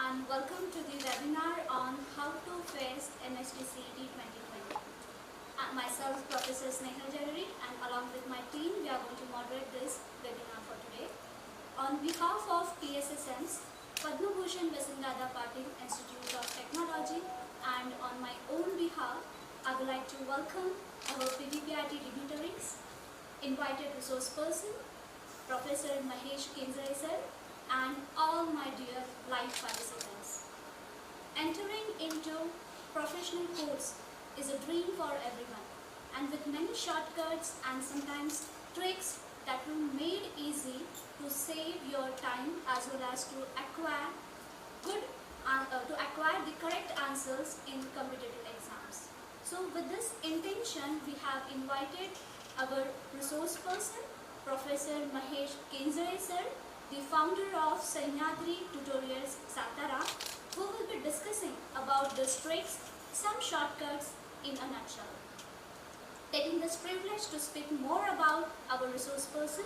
and welcome to the webinar on how to face MST CET 2020. Myself, Professor Snehal Jarari, and along with my team, we are going to moderate this webinar for today. On behalf of PSSM's Padma Bhushan Vasantdada Patil Institute of Technology, and on my own behalf, I would like to welcome our PBPIT dignitaries, invited resource person, Professor Mahesh Kenzare sir, and all my dear live participants. Entering into professional course is a dream for everyone, and with many shortcuts and sometimes tricks that will made easy to save your time as well as to acquire the correct answers in competitive exams. So with this intention, we have invited our resource person, Professor Mahesh Kenzare sir, the founder of Sahyadri Tutorials Satara, who will be discussing about the tricks, some shortcuts in a nutshell. Taking this privilege to speak more about our resource person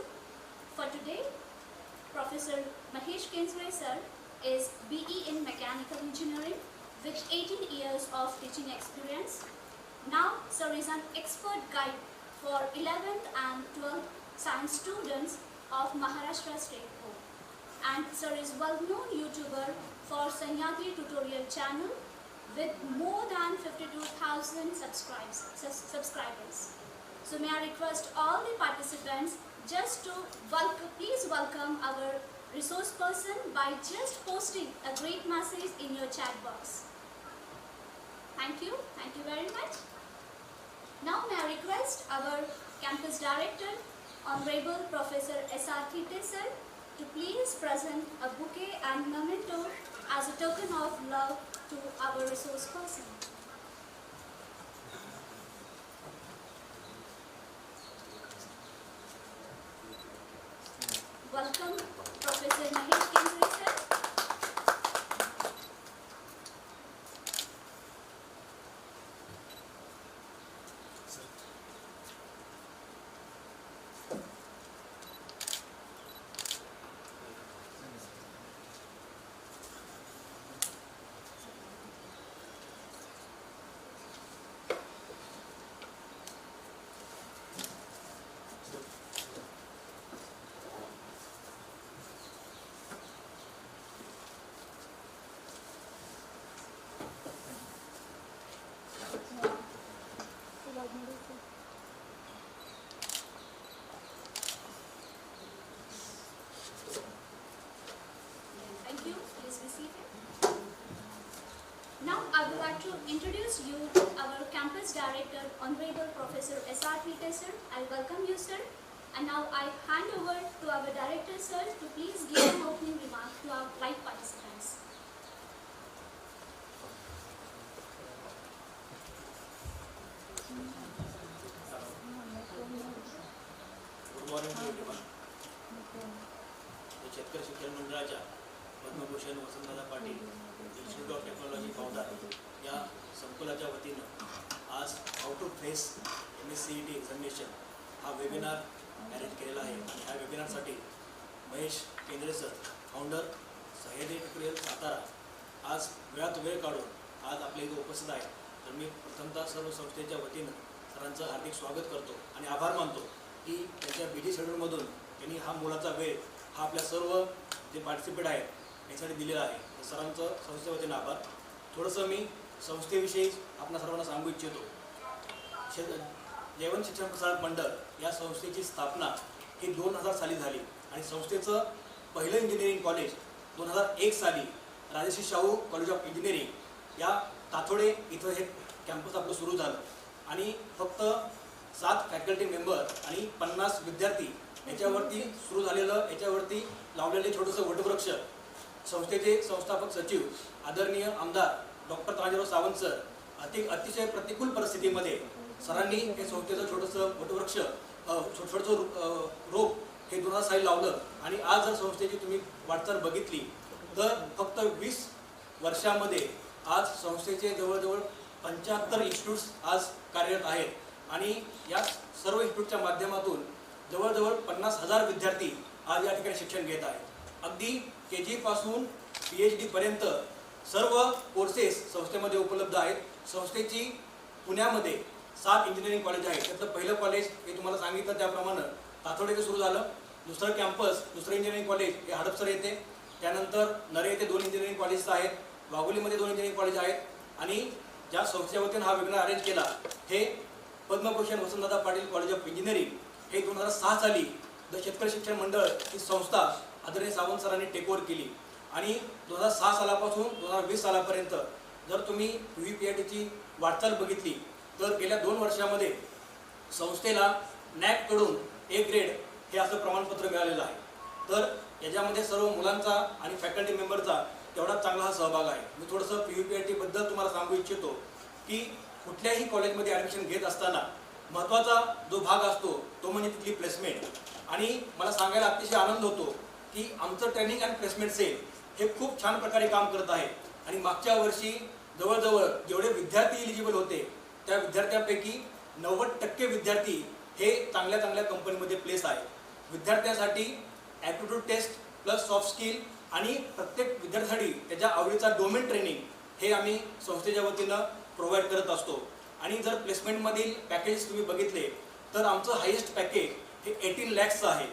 for today, Professor Mahesh Kenzare sir is BE in Mechanical Engineering with 18 years of teaching experience. Now, sir is an expert guide for 11th and 12th science students of Maharashtra State Board. And sir is well-known YouTuber for Sahyadri Tutorial channel with more than 52,000 subscribers. So may I request all the participants just to please welcome our resource person by just posting a great message in your chat box. Thank you very much. Now may I request our campus director, Honorable Professor S.R. Thite sir, to please present a bouquet and memento as a token of love to our resource person. Welcome, Professor Mahesh Kenzare sir. Thank you. Please be seated. Now I would like to introduce you to our campus director, Honorable Professor S.R. Thite sir. I welcome you, sir. And now I hand over to our director, sir, to please give an opening remark to our live participants. Good morning to everyone. शेतकरी शिक्षण मंडळाच्या Padma Bhushan Vasantdada Patil institute of technology पवदार या संकुलाच्या वतीनं आज how to face MSCET examination हा webinar arrange केलेला आहे. आणि ह्या वेबिनारसाठी Mahesh Kendre sir, founder Sahyadri tutorial Satara, आज वेळात वेळ काढून आज आपल्या इथे उपस्थित आहे. तर मी प्रथमतः सर्व संस्थेच्या वतीनं सरांचं हार्दिक स्वागत करतो आणि आभार मानतो की त्यांच्या बिझी शेड्यूलमधून त्यांनी हा मोलाचा वेळ हा आपल्या सर्व जे पार्टिसिपेट आहेत यासाठी दिलेला आहे. तर सरांचं संस्थेच्या वतीनं आभार. थोडंसं मी संस्थेविषयी आपल्या सर्वांना सांगू इच्छितो. जयवंत शिक्षण प्रसारक मंडळ या संस्थेची स्थापना ही 2000 साली झाली आणि संस्थेचं पहिलं इंजिनिअरिंग कॉलेज 2001 साली Rajshri Shahu college of engineering या ताथोडे इथं हे कॅम्पस आपलं सुरू झालं. आणि फक्त 7 फॅकल्टी मेंबर आणि 50 विद्यार्थी याच्यावरती सुरू झालेलं, याच्यावरती लावलेले छोटंसं वटवृक्ष संस्थेचे संस्थापक सचिव आदरणीय आमदार डॉक्टर तानाजीराव सावंत सर अतिशय प्रतिकूल परिस्थितीमध्ये सरांनी हे संस्थेचं छोटंसं वटवृक्ष छोटंसं रोप हे 2000 साली लावलं. आणि आज जर संस्थेची तुम्ही वाटचाल बघितली तर फक्त 20 वर्षामध्ये आज संस्थेचे जवळजवळ 75 इन्स्टिट्यूट्स आज कार्यरत आहेत. आणि या सर्व इन्स्टिट्यूटच्या माध्यमातून जवळजवळ 50,000 विद्यार्थी आज या ठिकाणी शिक्षण घेत आहेत. अगदी KG पासून PhD पर्यंत सर्व कोर्सेस संस्थेमध्ये उपलब्ध आहेत. संस्थेची पुण्यामध्ये 7 इंजिनिअरिंग कॉलेज आहेत. त्यातलं पहिलं कॉलेज हे तुम्हाला सांगितलं त्याप्रमाणे तातोड येथे सुरू झालं. दुसरं कॅम्पस, दुसरं इंजिनिअरिंग कॉलेज हे हडपसर येथे, त्यानंतर नरे येथे 2 इंजिनिअरिंग कॉलेज आहेत, वाघोलीमध्ये 2 इंजिनिअरिंग कॉलेज आहेत. आणि ज्या संस्थेच्या वतीनं हा वेबिनार अरेंज केला हे Padma Bhushan Vasantdada Patil college of engineering हे 2006 साली द शेतकरी शिक्षण मंडळ ही संस्था आदरणीय सावंत सरांनी टेकओव्हर केली. आणि 2006 सालापासून 2020 सालापर्यंत जर तुम्ही UPITची वाटचाल बघितली तर गेल्या 2 वर्षामध्ये संस्थेला NAAC A ग्रेड हे असं प्रमाणपत्र मिळालेलं आहे. तर याच्यामध्ये सर्व मुलांचा आणि फॅकल्टी मेंबरचा तेवढा चांगला हा सहभाग आहे. मी थोडंसं PUPIT बद्दल तुम्हाला सांगू इच्छितो की कुठल्याही कॉलेजमध्ये ॲडमिशन घेत असताना महत्त्वाचा जो भाग असतो तो म्हणजे तिथली प्लेसमेंट. आणि मला सांगायला अतिशय आनंद होतो की आमचं ट्रेनिंग अँड प्लेसमेंट सेल हे खूप छान प्रकारे काम करत आहे. आणि मागच्या वर्षी जवळजवळ जेवढे विद्यार्थी एलिजिबल होते त्या विद्यार्थ्यांपैकी 90% विद्यार्थी हे चांगल्या चांगल्या कंपनीमध्ये प्लेस आहे. विद्यार्थ्यांसाठी aptitude test plus soft skill आणि प्रत्येक विद्यार्थ्यासाठी त्याच्या आवडीचा डोमेन ट्रेनिंग हे आम्ही संस्थेच्या वतीनं प्रोव्हाइड करत असतो. आणि जर प्लेसमेंटमधील पॅकेज तुम्ही बघितले तर आमचं हायेस्ट पॅकेज हे 18 lakhsचं आहे.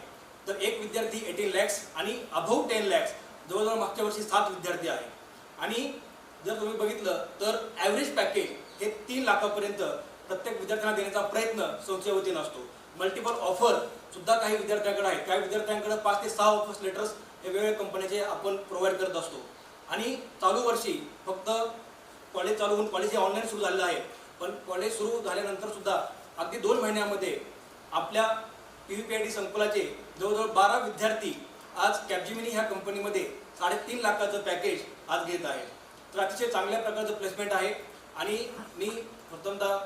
तर एक विद्यार्थी 18 lakhs आणि अबव्ह 10 lakhs जवळजवळ मागच्या वर्षी 7 विद्यार्थी आहेत. आणि जर तुम्ही बघितलं तर ॲव्हरेज पॅकेज हे 3 लाखापर्यंत प्रत्येक विद्यार्थ्यांना देण्याचा प्रयत्न संस्थेच्या वतीनं असतो. मल्टिपल ऑफर सुद्धा काही विद्यार्थ्यांकडे आहेत. काही विद्यार्थ्यांकडे 5 ते 6 ऑफर्स लेटर्स हे वेगवेगळ्या कंपनीचे आपण प्रोव्हाइड करत असतो. आणि चालू वर्षी फक्त कॉलेज चालू होऊन कॉलेज हे ऑनलाईन सुरू झालेलं आहे, पण कॉलेज सुरू झाल्यानंतर सुद्धा अगदी 2 महिन्यामध्ये आपल्या PUPIT संकुलाचे जवळजवळ 12 विद्यार्थी आज कॅपजिमिनी ह्या कंपनीमध्ये 3.5 लाखाचं पॅकेज आज घेत आहे. तर अतिशय चांगल्या प्रकारचं प्लेसमेंट आहे. आणि मी प्रथमतः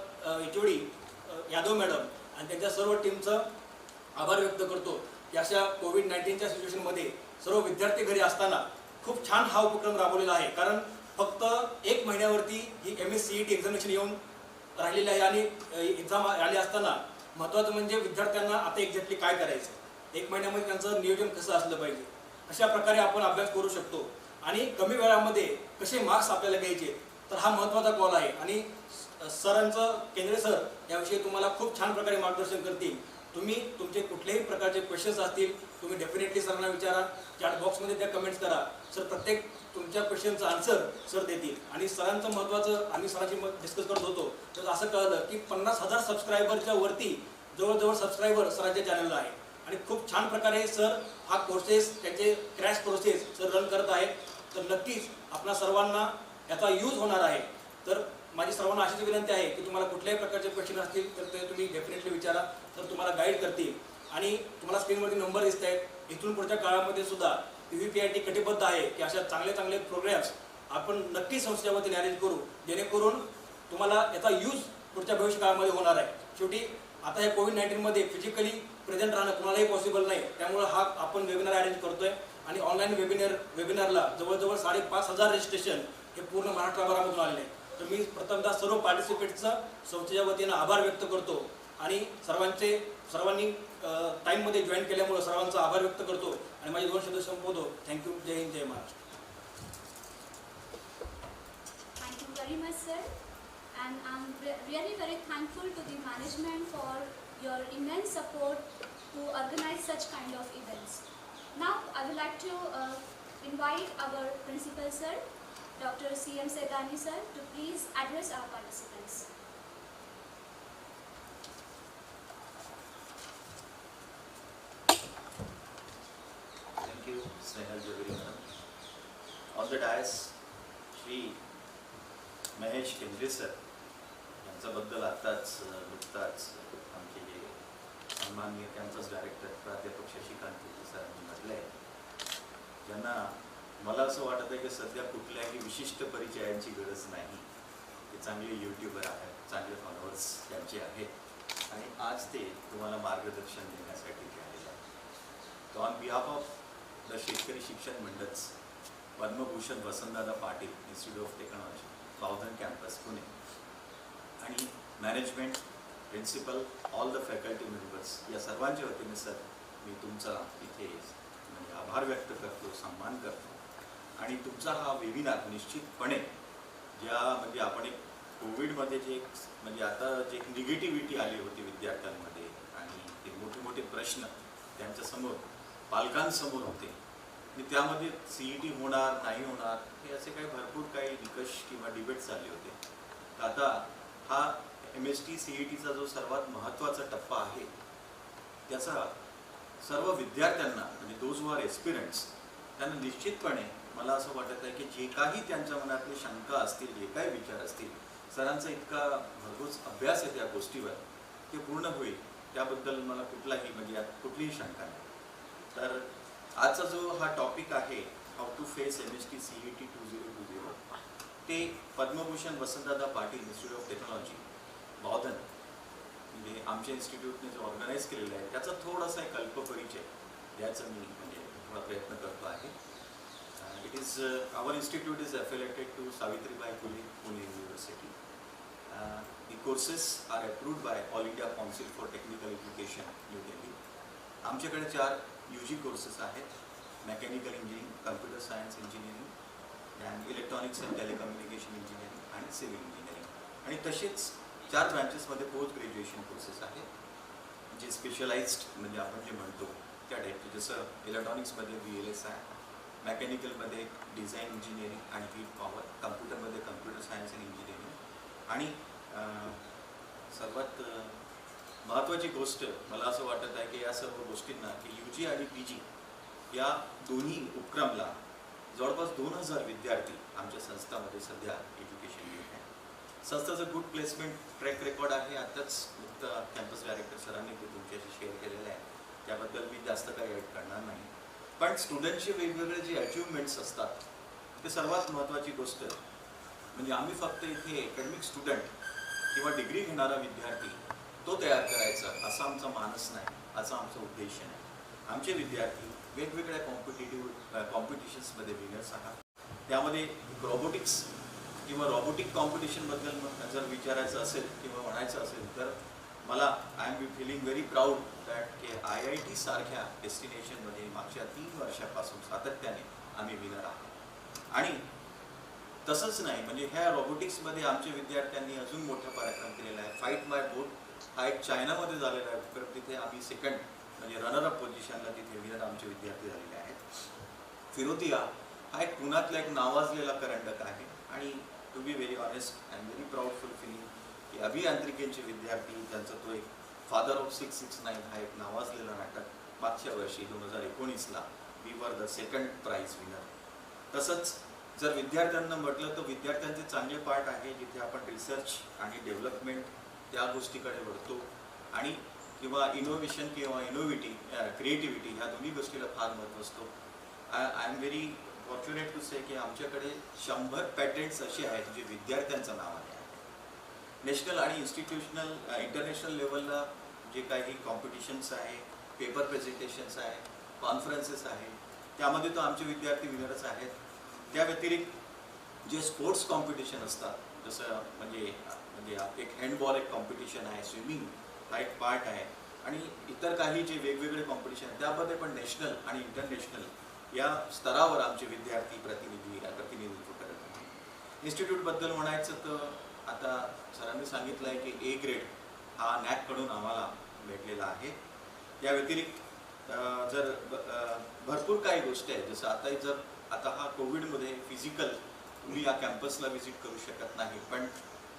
HOD यादव मॅडम आणि त्यांच्या सर्व टीमचं आभार व्यक्त करतो की अशा कोविड-19च्या सिच्युएशनमध्ये सर्व विद्यार्थी घरी असताना खूप छान हा उपक्रम राबवलेला आहे. कारण फक्त 1 महिन्यावरती ही MSCET एक्झामिनेशन येऊन राहिलेली आहे. आणि एक्झाम आली असताना महत्त्वाचं म्हणजे विद्यार्थ्यांना आता एक्झॅक्टली काय करायचं, 1 महिन्यामध्ये त्यांचं नियोजन कसं असलं पाहिजे, अशा प्रकारे आपण अभ्यास करू शकतो. आणि कमी वेळामध्ये कसे मार्क्स आपल्याला घ्यायचे, तर हा महत्त्वाचा कॉल आहे. आणि सरांचं केंद्रे सर याविषयी तुम्हाला खूप छान प्रकारे मार्गदर्शन करतील. तुम्ही तुमचे कुठल्याही प्रकारचे क्वेश्चन्स असतील तुम्ही डेफिनेटली सरांना विचारा, चॅट बॉक्समध्ये त्या कमेंट्स करा. सर प्रत्येक तुमच्या क्वेश्चनचं आन्सर सर देतील. आणि सरांचं महत्त्वाचं आम्ही सरांशी डिस्कस करत होतो तर असं कळलं की 50,000 सबस्क्रायबरच्या वरती जवळजवळ सबस्क्रायबर सरांच्या चॅनलला आहे. आणि खूप छान प्रकारे सर हा कोर्सेस त्याचे क्रॅश कोर्सेस सर रन करत आहेत. तर नक्कीच आपणा सर्वांना याचा यूज होणार आहे. तर माझी सर्वांना अशीच विनंती आहे की तुम्हाला कुठल्याही प्रकारचे क्वेश्चन असतील तर ते तुम्ही डेफिनेटली विचारा, तर तुम्हाला गाईड करतील. आणि तुम्हाला स्क्रीनवरती नंबर दिसत आहेत. इथून पुढच्या काळामध्ये सुद्धा PUPIT कटिबद्ध आहे की अशा चांगले चांगले प्रोग्राम्स आपण नक्की संस्थेच्या वतीने अरेंज करू, जेणेकरून तुम्हाला याचा यूज पुढच्या भविष्य काळामध्ये होणार आहे. शेवटी आता या कोविड-19मध्ये फिजिकली प्रेझेंट राहणं कुणालाही पॉसिबल नाही. त्यामुळे हा आपण वेबिनार अरेंज करतोय. आणि ऑनलाईन वेबिनारला जवळजवळ 5,500 रजिस्ट्रेशन हे पूर्ण महाराष्ट्रभरामधून आलेले आहे. तर मी प्रथमतः सर्व पार्टिसिपेंट्सचं संस्थेच्या वतीनं आभार व्यक्त करतो. आणि सर्वांनी टाईममध्ये जॉईन केल्यामुळे सर्वांचा आभार व्यक्त करतो. आणि माझे 2 शब्द संपवतो. थँक्यू. जय हिंद, जय Maharashtra. Thank you very much, sir. And I'm really very thankful to the management for your immense support to organize such kind of events. Now, I would like to invite our principal, sir, Dr. C.M. Sedani, sir, to please address our participants. Thank you, Snehal Javeri madam. On the dais, Shri Mahesh Kendre sir यांच्याबद्दल नुकताच आमचे जे सन्माननीय campus director प्राध्यापक शशिकांत सरांनी म्हटलं आहे, ज्यांना मला असं वाटत आहे की सध्या कुठल्याही विशिष्ट परिचयांची गरज नाही. ते चांगले यूट्यूबर आहेत, चांगले फॉलोअर्स त्यांचे आहेत आणि आज ते तुम्हाला मार्गदर्शन देण्यासाठी आलेले आहेत. ऑन बिहाफ ऑफ द शेतकरी शिक्षण मंडळ, Padma Bhushan Vasantdada Patil institute of technology, Bavdhan campus Pune आणि management, principal, all the faculty members या सर्वांच्या वतीने सर मी तुमचा इथे म्हणजे आभार व्यक्त करतो, सन्मान करतो. आणि तुमचा हा वेबिनार निश्चितपणे ज्या म्हणजे आपण एक कोविडमध्ये जे एक म्हणजे आता जे एक निगेटिव्हिटी आली होती विद्यार्थ्यांमध्ये आणि ते मोठे मोठे प्रश्न त्यांच्यासमोर पालकांसमोर होते आणि त्यामध्ये CET होणार नाही होणार हे असे काही भरपूर काही निकष किंवा डिबेट चालले होते. आता हा MST CETचा जो सर्वात महत्त्वाचा टप्पा आहे त्याचा सर्व विद्यार्थ्यांना म्हणजे दोज हू आर एस्पिरंट्स त्यांना निश्चितपणे मला असं वाटत आहे की जे काही त्यांच्या मनातले शंका असतील, जे काही विचार असतील, सरांचा इतका भरघोस अभ्यास आहे त्या गोष्टीवर ते पूर्ण होईल त्याबद्दल मला कुठलाही म्हणजे यात कुठलीही शंका नाही. तर आजचा जो हा टॉपिक आहे how to face MST CET 2020 ते Padma Bhushan Vasantdada Patil institute of technology Bavdhan म्हणजे आमच्या इन्स्टिट्यूटने जो ऑर्गनाईज केलेला आहे त्याचा थोडासा एक अल्पपरिचय द्यायचा मी म्हणजे थोडा प्रयत्न करतो आहे. It is our institute is affiliated to Savitribai Phule Pune university. The courses are approved by All India Council for Technical Education, New Delhi. आमच्याकडे 4 UG कोर्सेस आहेत. Mechanical engineering, computer science engineering and electronics and telecommunication engineering आणि civil engineering आणि तसेच 4 ब्रँचेसमध्ये post graduation courses आहेत जे specialised म्हणजे आपण जे म्हणतो त्या टाईपचे, जसं इलेक्ट्रॉनिक्समध्ये VLSI, मेकॅनिकलमध्ये डिझाईन इंजिनिअरिंग आणि हीट पॉवर, कम्प्युटरमध्ये कम्प्युटर सायन्स अँड इंजिनिअरिंग आणि सर्वात महत्त्वाची गोष्ट मला असं वाटत आहे की या सर्व गोष्टींना की UG आणि PG या दोन्ही उपक्रमला जवळपास 2000 विद्यार्थी आमच्या संस्थामध्ये सध्या एज्युकेशन घेत आहेत. संस्थेचं गुड प्लेसमेंट ट्रॅक रेकॉर्ड आहे. आताच मुक्त कॅम्पस डायरेक्टर सरांनी ते तुमच्याशी शेअर केलेलं आहे, त्याबद्दल मी जास्त काही ॲड करणार नाही. पण स्टुडंटचे वेगवेगळे जे अचिव्हमेंट्स असतात ते सर्वात महत्त्वाची गोष्ट म्हणजे आम्ही फक्त इथे अकॅडमिक स्टुडंट किंवा डिग्री घेणारा विद्यार्थी तो तयार करायचा असा आमचा मानस नाही, असा आमचा उद्देश नाही. आमचे विद्यार्थी वेगवेगळ्या कॉम्पिटिशन्समध्ये विनर्स आहात. त्यामध्ये रोबोटिक्स किंवा रोबोटिक कॉम्पिटिशनबद्दल जर विचारायचं असेल किंवा म्हणायचं असेल तर मला I am feeling very proud that की IIT सारख्या डेस्टिनेशनमध्ये मागच्या 3 वर्षापासून सातत्याने आम्ही विनर आहोत. आणि तसंच नाही म्हणजे ह्या रोबोटिक्समध्ये आमच्या विद्यार्थ्यांनी अजून मोठा पराक्रम केलेला आहे. फाईट बाय बोट हा एक चायनामध्ये झालेला आहे, तर तिथे आम्ही सेकंड म्हणजे रनरअप पोझिशनला तिथे विनर आमचे विद्यार्थी झालेले आहेत. फिरोतिया हा एक पुण्यातला एक नावाजलेला करंडक आहे आणि to be very honest I am very proudful feeling की अभियांत्रिकीचे विद्यार्थी त्यांचा तो एक फादर ऑफ 669 हा एक नावाजलेला नाटक मागच्या वर्षी 2019ला we were the second prize winner. तसंच जर विद्यार्थ्यांना म्हटलं तर विद्यार्थ्यांचे चांगले पार्ट आहे जिथे आपण रिसर्च आणि डेव्हलपमेंट त्या गोष्टीकडे वळतो आणि किंवा इनोव्हेशन किंवा क्रिएटिव्हिटी ह्या दोन्ही गोष्टीला फार महत्त्व असतो. I am very fortunate to say की आमच्याकडे 100 पॅटेंट्स असे आहेत जे विद्यार्थ्यांचं नाव आहे. नॅशनल आणि इंटरनॅशनल लेवलला जे काही कॉम्पिटिशन्स आहे, पेपर प्रेझेंटेशन्स आहे, कॉन्फरन्सेस आहे, त्यामध्ये तर आमचे विद्यार्थी विनरच आहेत. त्या व्यतिरिक्त जे स्पोर्ट्स कॉम्पिटिशन असतात जसं म्हणजे एक हँडबॉल एक कॉम्पिटिशन आहे, स्विमिंग हा एक पार्ट आहे आणि इतर काही जे वेगवेगळे कॉम्पिटिशन आहे त्यामध्ये पण नॅशनल आणि इंटरनॅशनल या स्तरावर आमचे विद्यार्थी प्रतिनिधित्व करत आहेत. इन्स्टिट्यूटबद्दल म्हणायचं तर आता सरांनी सांगितलं आहे की A ग्रेड हा NAAC आम्हाला भेटलेला आहे. या व्यतिरिक्त जर भरपूर काही गोष्टी आहेत जसं आता हा कोविडमध्ये फिजिकल तुम्ही या कॅम्पसला व्हिजिट करू शकत नाही, पण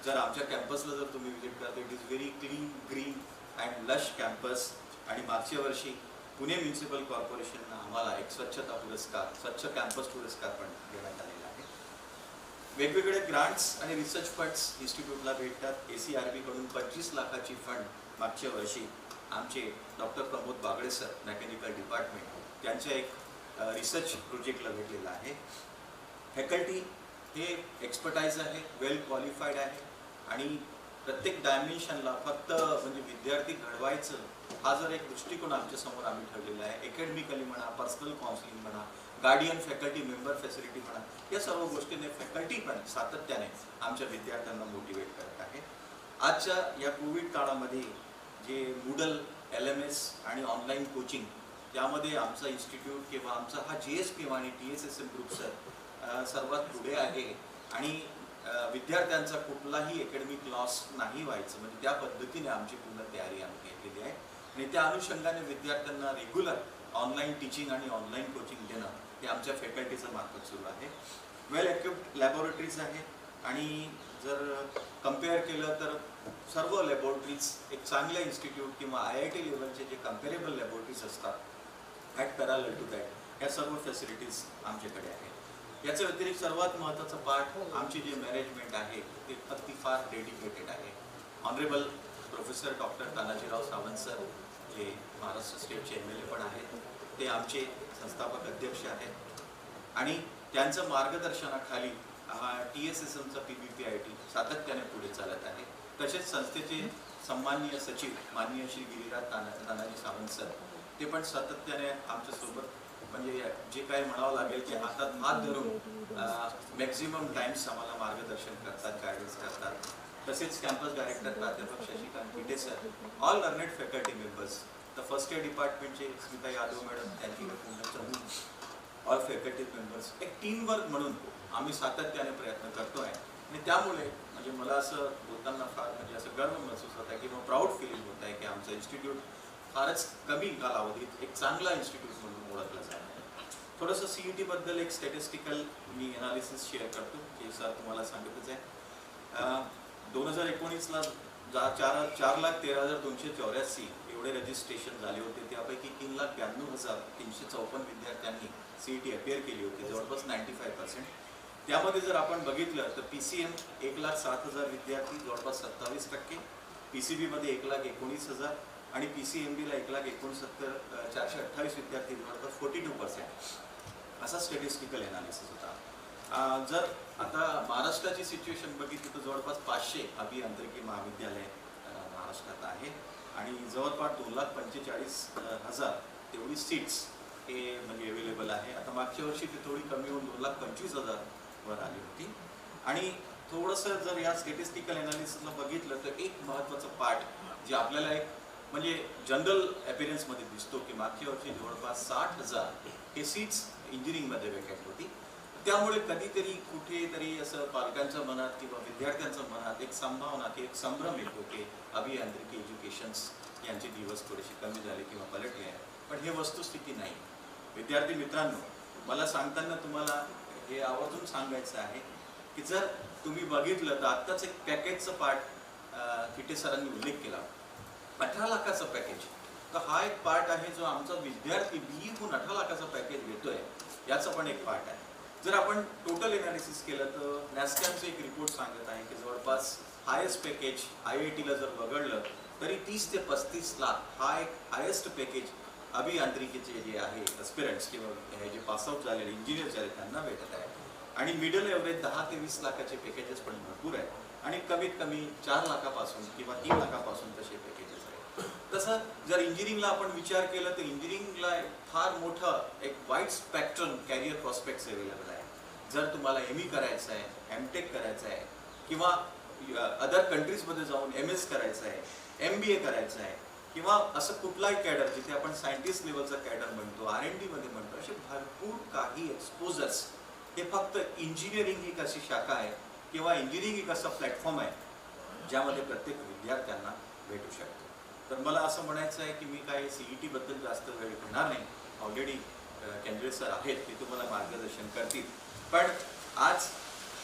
जर आमच्या कॅम्पसला जर तुम्ही व्हिजिट करता it is very clean, green and lush campus. आणि मागच्या वर्षी पुणे म्युन्सिपल कॉर्पोरेशननं आम्हाला एक स्वच्छता पुरस्कार, स्वच्छ कॅम्पस पुरस्कार पण देण्यात आलेला आहे. वेगवेगळे ग्रांट्स आणि रिसर्च फंड्स इन्स्टिट्यूटला भेटतात. ACRB कडून 25 लाखाची फंड मागच्या वर्षी आमचे doctor Pramod Bagde sir mechanical department त्यांच्या एक रिसर्च प्रोजेक्टला भेटलेला आहे. फॅकल्टी हे एक्सपर्टाईज आहे, वेल क्वालिफाईड आहे आणि प्रत्येक डायमेन्शनला फक्त म्हणजे विद्यार्थी घडवायचं हा जर एक दृष्टिकोन आमच्यासमोर आम्ही ठेवलेला आहे. अकॅडमिकली म्हणा, पर्सनल काउन्सिलिंग म्हणा, गार्डियन फॅकल्टी मेंबर फॅसिलिटी म्हणा, या सर्व गोष्टीने फॅकल्टी पण सातत्याने आमच्या विद्यार्थ्यांना मोटिवेट करत आहे. आजच्या या कोविड काळामध्ये जे मूडल, LMS आणि ऑनलाईन कोचिंग त्यामध्ये आमचा इन्स्टिट्यूट किंवा आमचा हा GSP आणि TSSM ग्रुप सर सर्वात पुढे आहे आणि विद्यार्थ्यांचा कुठलाही अकॅडमिक लॉस नाही व्हायचं म्हणजे त्या पद्धतीने आमची पूर्ण तयारी आम्ही केलेली आहे आणि त्या अनुषंगाने विद्यार्थ्यांना रेग्युलर ऑनलाईन टीचिंग आणि ऑनलाईन कोचिंग देणं हे आमच्या फॅकल्टीचं मार्फत सुरू आहे. वेल इक्विप्ड लॅबोरेटरीज आहेत आणि जर कम्पेअर केलं तर सर्व लॅबोरेटरीज एक चांगल्या इन्स्टिट्यूट किंवा IIT लेवलचे जे कम्पेरेबल लॅबोरेटरीज असतात ॲट पॅरलल टू दॅट या सर्व फॅसिलिटीज आमच्याकडे आहेत. याच्या व्यतिरिक्त सर्वात महत्त्वाचं पार्ट आमची जे मॅनेजमेंट आहे ते अगदी फार डेडिकेटेड आहे. Honourable professor doctor Tanajirao Sawant sir जे महाराष्ट्र स्टेटचे MLA पण आहेत, ते आमचे संस्थापक अध्यक्ष आहेत आणि त्यांचं मार्गदर्शनाखाली हा TSSMचा PBPIT सातत्याने पुढे चालत आहे. तसेच संस्थेचे सन्माननीय सचिव माननीय श्री गिरिराज तानाजी सावंत सर ते पण सातत्याने आमच्यासोबत म्हणजे जे काही म्हणावं लागेल की हातात हात धरून मॅक्झिमम टाइम्स आम्हाला मार्गदर्शन करतात, गायडन्स करतात. तसेच कॅम्पस डायरेक्टर प्राध्यापक Shashikant Pite sir, all learned faculty members, the first year डिपार्टमेंटचे स्मिता यादव मॅडम, त्यांची पूर्ण ऑल फॅकल्टी मेंबर्स, एक टीम वर्क म्हणून आम्ही सातत्याने प्रयत्न करतोय आणि त्यामुळे म्हणजे मला असं बोलताना फार म्हणजे असं गर्व महसूस होत आहे किंवा प्राऊड फिलिंग होत आहे की आमचं इन्स्टिट्यूट फारच कमी कालावधीत एक चांगला इन्स्टिट्यूट म्हणून ओळखलं जात आहे. थोडंसं CET बद्दल एक स्टॅटिस्टिकल मी एनालिसिस शेअर करतो की सर तुम्हाला सांगितलंच आहे. 2019ला 4,13,284 एवढे रजिस्ट्रेशन झाले होते. त्यापैकी 3,92,354 विद्यार्थ्यांनी CET अपिअर केली होती, जवळपास 95%. त्यामध्ये जर आपण बघितलं तर PCM 1,07,000 विद्यार्थी, जवळपास 27%, PCB मध्ये 1,19,000 आणि PCMB ला 1,69,428 विद्यार्थी, जवळपास 42%. असा स्टॅटिस्टिकल एनालिसिस होता. जर आता महाराष्ट्राची सिच्युएशन बघितली तर जवळपास 500 अभियांत्रिकी महाविद्यालय महाराष्ट्रात आहे आणि जवळपास 2,45,000 तेवढी सीट्स हे म्हणजे अवेलेबल आहे. आता मागच्या वर्षी ती थोडी कमी होऊन 2,25,000 वर आली होती. आणि थोडंसं जर या स्टॅटिस्टिकल एनालिसिसला बघितलं तर एक महत्त्वाचं पार्ट जे आपल्याला एक म्हणजे जनरल अपीअरन्समध्ये दिसतो की मागच्या वर्षी जवळपास 60,000 हे सीट्स इंजिनिअरिंगमध्ये वेकेंट होती. त्यामुळे कधीतरी कुठेतरी असं पालकांच्या मनात किंवा विद्यार्थ्यांच्या मनात एक संभावना की एक संभ्रम येतो की अभियांत्रिकी एज्युकेशन्स यांचे दिवस थोडेसे कमी झाले किंवा पलटले आहे. पण हे वस्तुस्थिती नाही. विद्यार्थी मित्रांनो, मला सांगताना तुम्हाला हे आवर्जून सांगायचं आहे की जर तुम्ही बघितलं तर आत्ताच एक पॅकेजचं पार्ट थिटे सरांनी उल्लेख केला, 18 लाखाचं पॅकेज. तर हा एक पार्ट आहे जो आमचा विद्यार्थी BE-हून 18 लाखाचं पॅकेज घेतोय, याचा पण एक पार्ट आहे. जर आपण टोटल एनालिसिस केलं तर NASSCAMचं एक रिपोर्ट सांगत आहे की जवळपास हायेस्ट पॅकेज IITला जर बघडलं तरी 30 ते 35 लाख हा एक हायेस्ट पॅकेज अभियांत्रिकीचे जे आहे एस्पिरंट्स किंवा हे जे पासआउट झालेले इंजिनियर झाले त्यांना भेटत आहे. आणि मिडल एव्हरेज 10 ते 20 लाखाचे पॅकेजेस पण भरपूर आहेत आणि कमीत कमी 4 लाखापासून किंवा 3 लाखापासून तसे पॅकेजेस आहेत. तसं जर इंजिनिअरिंगला आपण विचार केला तर इंजिनिअरिंगला फार मोठं एक wide spectrum career prospects available आहे. जर तुम्हाला ME करायचं आहे, MTech करायचं आहे किंवा अदर कंट्रीजमध्ये जाऊन MS करायचं आहे, MBA करायचं आहे किंवा असं कुठलाही कॅडर जिथे आपण सायंटिस्ट लेवलचा कॅडर म्हणतो, R&D मध्ये म्हणतो, असे भरपूर काही एक्सपोजर्स हे फक्त इंजिनिअरिंग एक अशी शाखा आहे किंवा इंजिनिअरिंग एक असा प्लॅटफॉर्म आहे ज्यामध्ये प्रत्येक विद्यार्थ्यांना भेटू शकतो. तर मला असं म्हणायचं आहे की मी काय CET बद्दल जास्त वेळ घेणार नाही. ऑलरेडी केंद्रे सर आहेत ते तुम्हाला मार्गदर्शन करतील. पण आज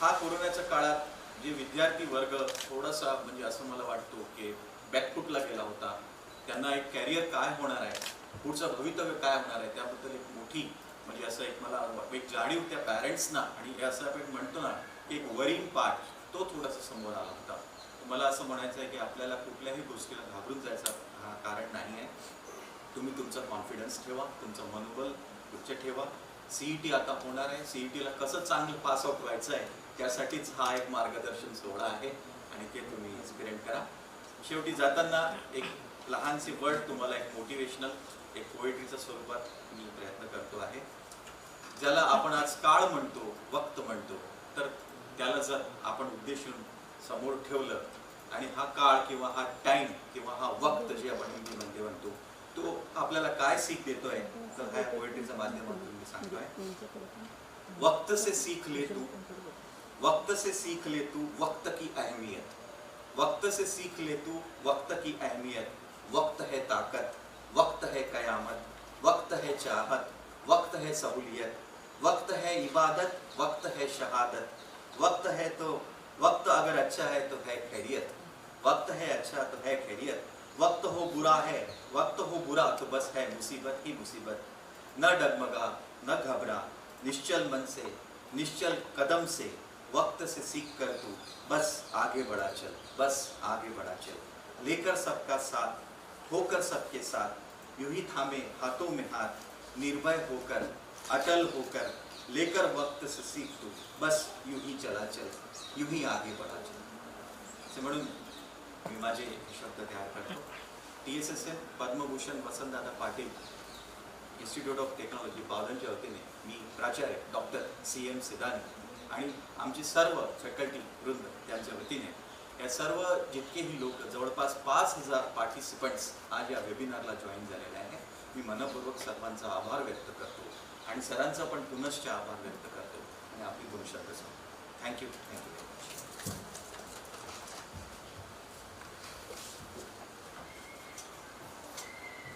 हा कोरोनाच्या काळात जे विद्यार्थी वर्ग थोडासा म्हणजे असं मला वाटतो की बॅकफुटला गेला होता, त्यांना एक कॅरियर काय होणार आहे, पुढचं भवितव्य काय होणार आहे, त्याबद्दल एक मोठी म्हणजे असं एक मला एक जाणीव त्या पॅरेंट्सना आणि असं आपण म्हणतो ना एक वरिंग पार्ट तो थोडासा समोर आला होता. मला असं म्हणायचं आहे की आपल्याला कुठल्याही गोष्टीला घाबरून जायचं हा कारण नाही आहे. तुम्ही तुमचा कॉन्फिडन्स ठेवा, तुमचं मनोबल उच्च ठेवा. CET आता होणार आहे, CETला कसं चांगलं पास आउट व्हायचं आहे त्यासाठीच हा एक मार्गदर्शन सोहळा आहे आणि ते तुम्ही एक्सपिरियन्स करा. शेवटी जाताना एक लहानशी वर्ड तुम्हाला एक मोटिवेशनल एक पोएट्रीच्या स्वरूपात मी प्रयत्न करतो आहे. ज्याला आपण आज काळ म्हणतो, वक्त म्हणतो, तर त्याला जर आपण उद्देशून समोर ठेवलं आणि हा काळ किंवा हा टाइम किंवा हा वक्त जे आपण हिंदीमध्ये म्हणतो तो आपल्याला काय सीख देतोय तर ह्या पोएट्रीच्या माध्यमातून मी सांगतोय. वक्त से सीख ले तू, वक्त से सीख ले तू वक्त की अहमियत, वक्त से सीख ले तू वक्त की अहमियत। वक्त है ताकत, वक्त है कयामत, वक्त है चाहत, वक्त है सहूलियत, वक्त है इबादत, वक्त है शहादत। वक्त है तो वक्त अगर अच्छा है तो है खैरियत, वक्त है अच्छा तो है खैरियत। वक्त हो बुरा है, वक्त हो बुरा तो बस है मुसीबत ही मुसीबत। न डगमगा न घबरा, निश्चल मन से निश्चल कदम से, वक्त से सीख कर तू बस आगे बढ़ा चल, बस आगे बढ़ा चल। लेकर सबका साथ, होकर सबके साथ, यूं ही थामे हाथों में हाथ, निर्भय होकर अटल होकर, लेकर वक्त से सीख तू बस यूं ही चला चल, यूं ही आगे बढ़ा चल। असे म्हणून मी माझे शब्द तयार करतो. TSSN Padma Bhushan Vasantdada Patil institute of technology बावधनच्या वतीने मी प्राचार्य डॉक्टर CM सिदानी आणि आमची सर्व फॅकल्टी वृंद त्यांच्या वतीने या सर्व जितकेही लोक जवळपास 5000 पार्टिसिपंट्स आज या वेबिनारला जॉईन झालेले आहेत. मी मनपूर्वक सर्वांचा आभार व्यक्त करतो आणि सरांचा पण पुनश्च आभार व्यक्त करतो आणि आपली 2 शब्द सांगतो. Thank you.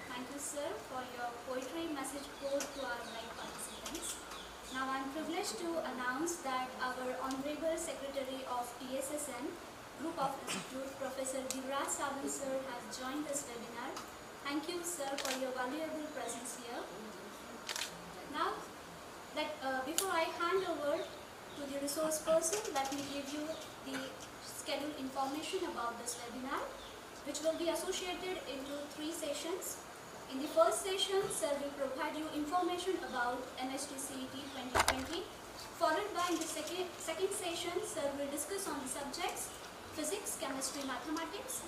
Thank you, sir, for your poetry message poured to our live participants. Now I am privileged to announce that our Honorable Secretary of TSSN Group of Institute, Professor Divraj Sawant sir, has joined this webinar. Thank you, sir, for your valuable presence here. Now, before I hand over to the resource person, let me give you the scheduled information about this webinar, which will be associated into 3 sessions. In the first session, sir will provide you information about NSTCET 2020. Followed by in the second session, sir will discuss on the subjects physics, chemistry, mathematics,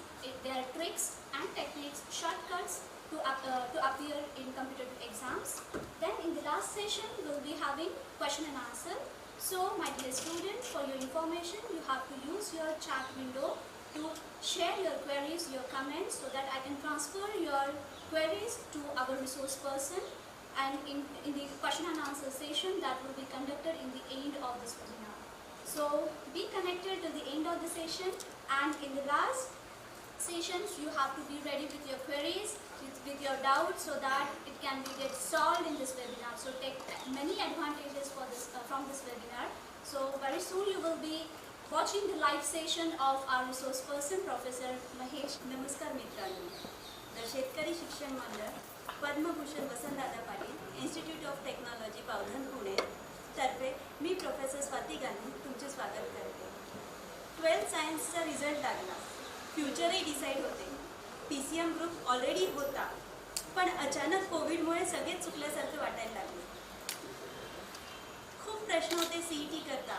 their tricks and techniques, shortcuts to appear in competitive exams. Then in the last session, we will be having question and answer. So, my dear students, for your information, you have to use your chat window to share your queries, your comments, so that I can transfer your queries to our resource person, and in the question and answer session that will be conducted in the end of this webinar. So be connected till the end of the session, and in the last sessions you have to be ready with your queries, with your doubts, so that it can be get solved in this webinar. So take many advantages for this from this webinar. So very soon you will be watching the live session of our resource person, Professor Mahesh. नमस्कार मित्रांनो, the शेतकरी शिक्षण मंडळ Padma Bhushan Vasantdada Patil institute of technology Bavdhan Pune तर्फे मी professor Swati Gandhi तुमचे स्वागत करते. 12th सायन्सचा रिझल्ट लागला, फ्युचरही डिसाईड होते. PCM ग्रुप ऑलरेडी होता, पण अचानक कोविडमुळे सगळेच चुकल्यासारखं वाटायला लागले. खूप प्रश्न होते CET करता.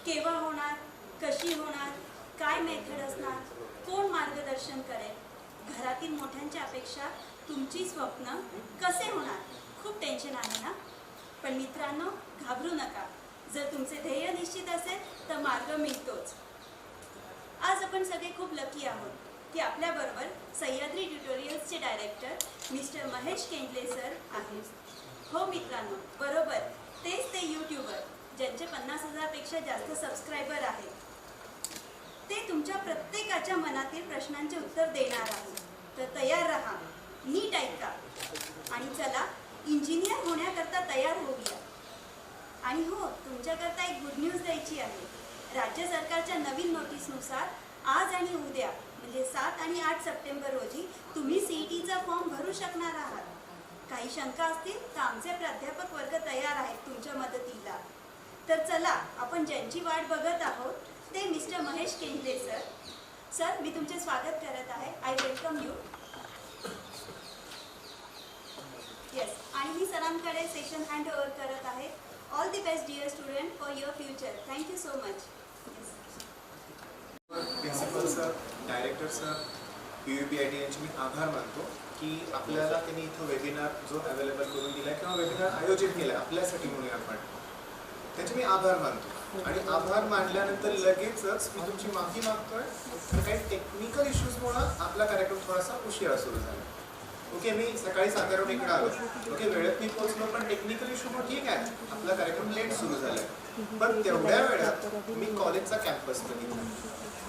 केव्हा होणार, कशी होणार, काय मेथड असणार, कोण मार्गदर्शन करेल, घरातील मोठ्यांच्या अपेक्षा, तुमची स्वप्न कसे होणार. खूप टेन्शन आहे ना. पण मित्रांनो, घाबरू नका. जर तुमचे ध्येय निश्चित असेल तर मार्ग मिळतोच. आज आपण सगळे खूप लकी आहोत की आपल्याबरोबर Sahyadri ट्युटोरियल्सचे director mister Mahesh Kendre sir आहेत. हो मित्रांनो, बरोबर, तेच ते यूट्यूबर ज्यांचे 50,000 पेक्षा जास्त सबस्क्रायबर आहेत. ते तुमच्या प्रत्येकाच्या मनातील प्रश्नांचे उत्तर देणार आहेत. तर तयार राहा, नीट ऐका आणि चला इंजिनियर होण्याकरता तयार होऊया. आणि हो, तुमच्याकरता एक गुड न्यूज द्यायची आहे. राज्य सरकारच्या नवीन नोटीसनुसार आज आणि उद्या म्हणजे 7 आणि 8 सप्टेंबर रोजी तुम्ही CETचा फॉर्म भरू शकणार आहात. काही शंका असतील तर आमचे प्राध्यापक वर्ग तयार आहेत तुमच्या मदतीला. तर चला, आपण ज्यांची वाट बघत आहोत ते mister Mahesh Kendre sir. Sir, मी तुमचे स्वागत करत आहे. I welcome you. येस, आणि मी सरांकडे सेशन हँड ओव्हर करत आहे. All the best dear student for your future. Thank you so much. Principal sir, director sir, PUBIT यांचे मी आभार मानतो की आपल्याला त्यांनी इथं वेबिनार जो अवेलेबल करून दिला किंवा वेबिनार आयोजित केला आपल्यासाठी म्हणूया आपण, त्याचे मी आभार मानतो. आणि आभार मानल्यानंतर लगेचच मी तुमची माफी मागतोय, काही टेक्निकल इश्यूजमुळे आपला कार्यक्रम थोडासा उशिरा सुरू झाला. ओके, मी सकाळी साधारण इकडे आलो, ओके, वेळेत मी पोहोचलो, पण टेक्निकल इश्यू मग ठीक आहे, आपला कार्यक्रम लेट सुरू झालाय. पण तेवढ्या वेळात मी कॉलेजचा कॅम्पस बघितला.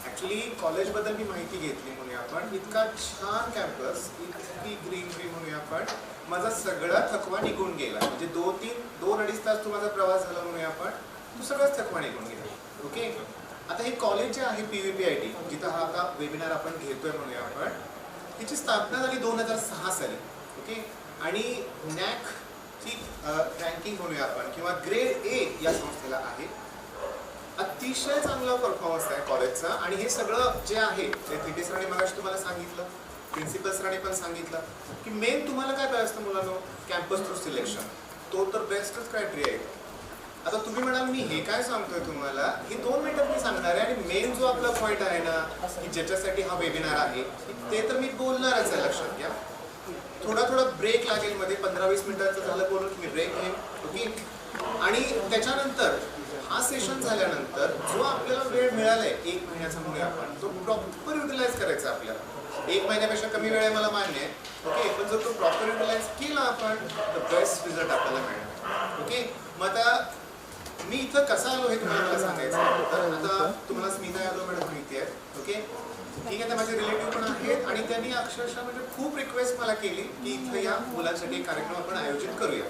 ॲक्च्युली कॉलेजबद्दल मी माहिती घेतली म्हणूया आपण. इतका छान कॅम्पस, इतकी ग्रीनरी म्हणूया आपण. माझा सगळा थकवा निघून गेला. म्हणजे 2-2.5 तास तो माझा प्रवास झाला म्हणूया आपण, तो सगळाच थकवा निघून गेला. ओके, आता हे कॉलेज जे आहे PVPIT, जिथं हा आता वेबिनार आपण घेतोय म्हणूया आपण, हिची स्थापना झाली 2006 साली. ओके, आणि NAAC रँकिंग म्हणूया आपण किंवा ग्रेड A या संस्थेला आहे. अतिशय चांगला परफॉर्मन्स आहे कॉलेजचा. आणि हे सगळं जे आहे ते TT सरांनी मगाशी तुम्हाला सांगितलं, प्रिन्सिपल सरांनी पण सांगितलं की मेन तुम्हाला काय पाहिजे असतं मुलांनो, कॅम्पस थ्रू सिलेक्शन. तो तर बेस्टच क्रायटेरिया आहे. आता तुम्ही म्हणाल मी हे काय सांगतोय तुम्हाला, ही 2 मिनिटात मी सांगणार आहे. आणि मेन जो आपला पॉईंट आहे ना, की ज्याच्यासाठी हा वेबिनार आहे, ते तर मी बोलणारच आहे, लक्षात घ्या. थोडा ब्रेक लागेल मध्ये, 15-20 मिनिटाचं झालं बोलून मी ब्रेक घेईन. ओके, आणि त्याच्यानंतर हा सेशन झाल्यानंतर जो आपल्याला वेळ मिळालाय 1 महिन्याचा म्हणूया आपण, तो प्रॉपर युटिलाइज करायचा आपल्याला. 1 महिन्यापेक्षा कमी वेळ आहे मला मान्य आहे. ओके, पण जर तो प्रॉपर युटिलाइज केला आपण, तर बेस्ट रिझल्ट आपल्याला मिळणार. ओके, मग आता मी इथं कसा आलो हे तुम्हाला मला सांगायचं आहे. तर आता तुम्हाला स्मिता यादव मॅडम माहिती आहे. ओके, ठीक आहे, त्या माझे रिलेटिव्ह पण आहेत आणि त्यांनी अक्षरशः म्हणजे खूप रिक्वेस्ट मला केली की इथं या मुलांसाठी एक कार्यक्रम आपण आयोजित करूया.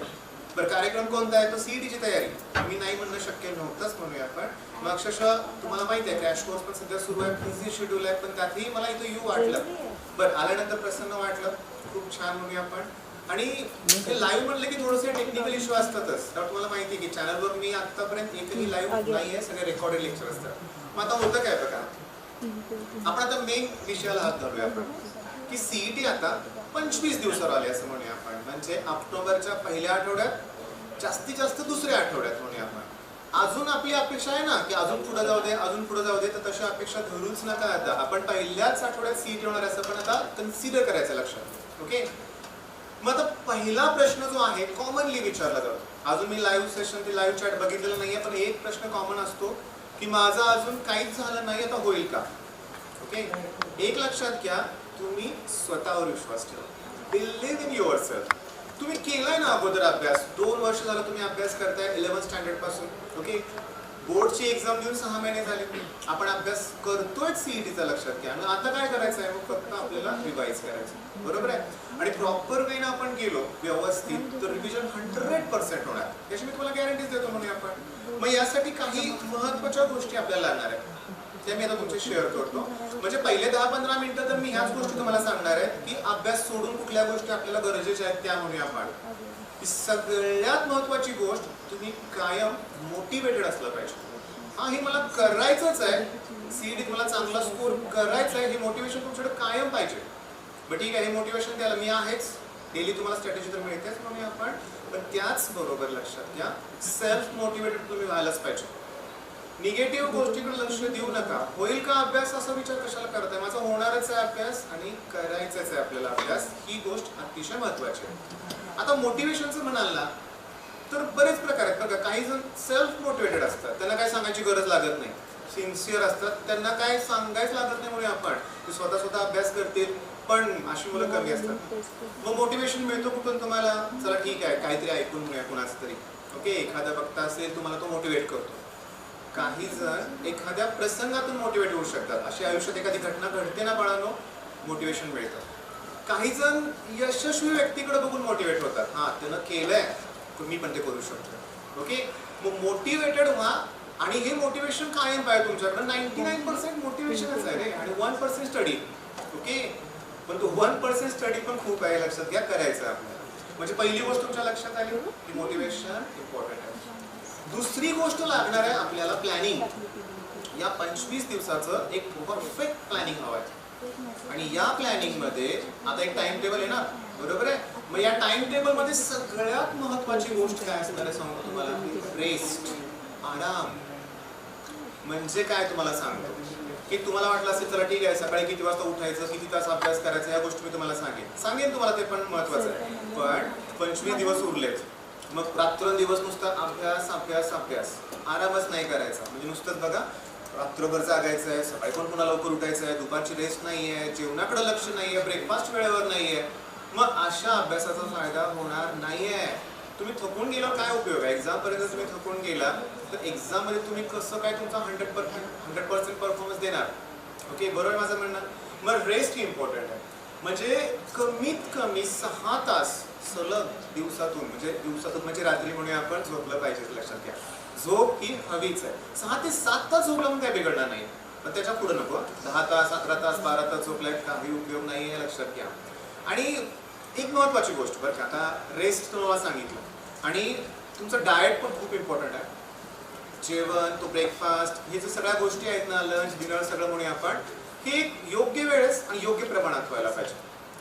बरं, कार्यक्रम कोणता आहे? तो CETची तयारी. मी नाही म्हणणं शक्य नव्हतंच म्हणूया आपण. मग अक्षरशः तुम्हाला माहिती आहे क्रॅश कोर्स पण सध्या सुरू आहे, बिझी शेड्यूल आहे, पण त्यातही मला इथं येऊ वाटलं. बरं, आल्यानंतर प्रसन्न वाटलं, खूप छान म्हणूया आपण. आणि हे लाईव्ह म्हणलं की थोडेसे टेक्निकल इश्यू असतातच. तर तुम्हाला माहिती आहे की चॅनलवर मी आतापर्यंत एकही लाईव्ह नाही आहे, सगळे रेकॉर्डेड लेक्चर असतात. मग आता होतं काय बघा, आपण आता मेन विषयाला हात धरूया आपण की CET आता 25 दिवसावर आले असं म्हणूया आपण. म्हणजे ऑक्टोबरच्या पहिल्या आठवड्यात, जास्तीत जास्त दुसऱ्या आठवड्यात म्हणूया आपण. अजून आपली अपेक्षा आहे ना की अजून पुढे जाऊ दे, अजून पुढे जाऊ दे, तर तशी अपेक्षा धरूच नका. आता आपण पहिल्याच आठवड्यात CET होणार असं पण आता कन्सिडर करायचं लक्षात. ओके, मग आता पहिला प्रश्न जो आहे कॉमनली विचारला जातो. अजून मी लाईव्ह सेशन ते लाईव्ह चॅट बघितलेलं नाहीये, पण एक प्रश्न कॉमन असतो की माझं अजून काहीच झालं नाही, आता होईल का? ओके, एक लक्षात घ्या, तुम्ही स्वतःवर विश्वास ठेवा. Believe in your self. तुम्ही केलाय ना अगोदर अभ्यास, 2 वर्ष झालं तुम्ही अभ्यास करताय 11th स्टँडर्ड पासून. ओके, बोर्डची एक्झाम देऊन 6 महिने झाले, आपण अभ्यास करतोय CETचा, लक्षात घ्या. आणि आता काय करायचं आहे, मग फक्त आपल्याला रिवाइज करायचं, बरोबर आहे. आणि प्रॉपर वेने आपण गेलो व्यवस्थित, तर रिव्हिजन 100% होणार, याची मी तुम्हाला गॅरंटीज देतो म्हणून आपण. मग यासाठी काही महत्त्वाच्या गोष्टी आपल्याला लागणार आहेत, त्या मी आता तुमचे शेअर करतो. म्हणजे पहिले 10-15 मिनिटं तर मी ह्याच गोष्टी तुम्हाला सांगणार आहे की अभ्यास सोडून कुठल्या गोष्टी आपल्याला गरजेच्या आहेत त्या म्हणूया आपण. सगळ्यात महत्त्वाची गोष्ट, तुम्ही कायम मोटिवेटेड असलं पाहिजे. हा, हे मला करायचंच आहे, CET मला चांगला स्कोर करायचा आहे, हे मोटिवेशन तुमच्याकडे कायम पाहिजे. बट ठीक आहे, हे मोटिवेशन द्यायला मी आहेच, डेली तुम्हाला स्ट्रॅटेजी तर मिळतेच म्हणूया आपण. पण त्याच बरोबर लक्षात घ्या, सेल्फ मोटिवेटेड तुम्ही व्हायलाच पाहिजे. निगेटिव्ह गोष्टीकडे लक्ष देऊ नका. होईल का अभ्यास असा विचार कशाला करताय? माझा होणारच आहे अभ्यास आणि करायचाच आहे आपल्याला अभ्यास, ही गोष्ट अतिशय महत्त्वाची आहे. आता मोटिवेशनचं म्हणाल ना, तर बरेच प्रकार आहेत बघा. काही जण सेल्फ मोटिवेटेड असतात, त्यांना काय सांगायची गरज लागत नाही, सिन्सिअर असतात, त्यांना काय सांगायच लागत नाही म्हणून आपण, ते स्वतः अभ्यास करतील. पण अशी मुलं कमी असतात. मग मोटिवेशन मिळतो कुठून तुम्हाला? चला ठीक आहे, काहीतरी ऐकून मिळेल कुणाच तरी. ओके, एखादा वक्ता असेल, तुम्हाला तो मोटिवेट करतो. काही जण एखाद्या प्रसंगातून मोटिवेट होऊ शकतात. अशी आयुष्यात एखादी घटना घडते ना बाळांनो, मोटिवेशन मिळतं. काही जण यशस्वी व्यक्तीकडे बघून मोटिवेट होतात. हा, त्यानं केलंय, मी पण ते करू शकतो. ओके, मग मोटिवेटेड व्हा. आणि हे मोटिवेशन कायम पाहिजे तुमच्याकडे. 99% मोटिवेशनच आहे रे, आणि 1% स्टडी. ओके, पण तो 1% स्टडी पण खूप आहे, लक्षात घ्या, करायचं आपल्याला. म्हणजे पहिली गोष्ट तुमच्या लक्षात आली की मोटिवेशन इम्पॉर्टंट आहे. दुसरी गोष्ट लागणार आहे आपल्याला प्लॅनिंग. या 25 दिवसाचं एक परफेक्ट प्लॅनिंग हवं आहे. आणि या प्लॅनिंग मध्ये आता एक टाइम टेबल आहे ना, बरोबर आहे. मग या टाइम टेबल मध्ये सगळ्यात महत्त्वाची गोष्ट काय असणार आहे सांगतो तुम्हाला, रेस्ट, आराम. म्हणजे काय तुम्हाला सांगतो की तुम्हाला वाटलं असेल चला ठीक आहे, सकाळी किती वाजता उठायचं, किती तास अभ्यास करायचा, या गोष्टी मी तुम्हाला सांगेन तुम्हाला, ते पण महत्त्वाचं आहे. पण 25 दिवस उरलेच, मग रात्रंदिवस नुसता अभ्यास अभ्यास अभ्यास, आरामच नाही करायचा. म्हणजे नुसतंच बघा, रात्रभर जागायचं आहे, सकाळी पण पुन्हा लवकर उठायचं आहे, दुपारची रेस्ट नाही आहे, जेवणाकडे लक्ष नाही आहे, ब्रेकफास्ट वेळेवर नाही आहे. मग अशा अभ्यासाचा फायदा होणार नाहीये. तुम्ही थकून गेल्यावर काय उपयोग आहे? एक्झाम पर्यंत तुम्ही थकून गेला तर एक्झाम मध्ये तुम्ही कसं काय तुमचा 100% परफॉर्मन्स देणार? ओके, बरोबर माझं म्हणणं. मग रेस्ट ही इम्पॉर्टंट आहे. म्हणजे कमीत कमी 6 तास सलग दिवसातून म्हणजे रात्री म्हणूया आपण झोपलं पाहिजे. लक्षात घ्या, झोप ही हवीच आहे. 6 ते 7 तास झोपला म्हणून काय बिघडणार नाही, पण त्याच्या पुढे नको. 10 तास 11 तास 12 तास झोपल्यात काही उपयोग नाही आहे, लक्षात घ्या. आणि एक महत्वाची गोष्ट बरं का, आता रेस्ट तुम्हाला सांगितलं आणि तुमचं डाएट पण खूप इम्पॉर्टंट आहे. जेवण, तो ब्रेकफास्ट, हे जे सगळ्या गोष्टी आहेत ना, लंच डिनर सगळं म्हणूया आपण, हे योग्य वेळेस आणि योग्य प्रमाणात व्हायला पाहिजे.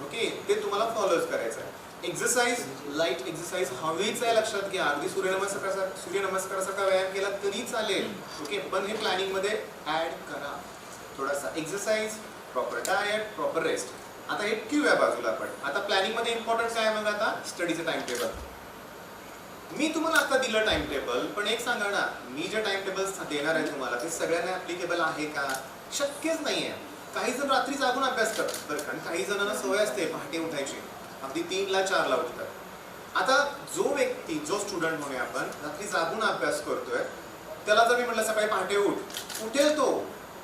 ओके, ते तुम्हाला फॉलोच करायचं आहे. एक्सरसाइज, लाईट एक्सरसाइज हवीच आहे, लक्षात घ्या. अगदी सूर्यनमस्कारासारखा व्यायाम केला तरी चालेल. ओके, पण हे प्लॅनिंग मध्ये ऍड करा. थोडासा exercise, proper diet, proper rest. आता हे ठेवूया बाजूला आपण. आता प्लॅनिंग मध्ये इम्पॉर्टंट काय मग आता स्टडीचं टाइम टेबल. मी तुम्हाला आता दिलं टाइम टेबल, पण एक सांगा ना, मी जे टाइम टेबल देणार आहे तुम्हाला ते सगळ्यांना ऍप्लिकेबल आहे का? शक्यच नाहीये. काही जण रात्री जागून अभ्यास करतात बरं का, आणि काही जणांना सवय असते पहाटे उठायची, अगदी 3ला 4ला उठतात. आता जो व्यक्ती, जो स्टुडंट म्हणूया आपण, रात्री जागून अभ्यास करतोय, त्याला जर मी म्हटलं सकाळी पहाटे उठेल तो,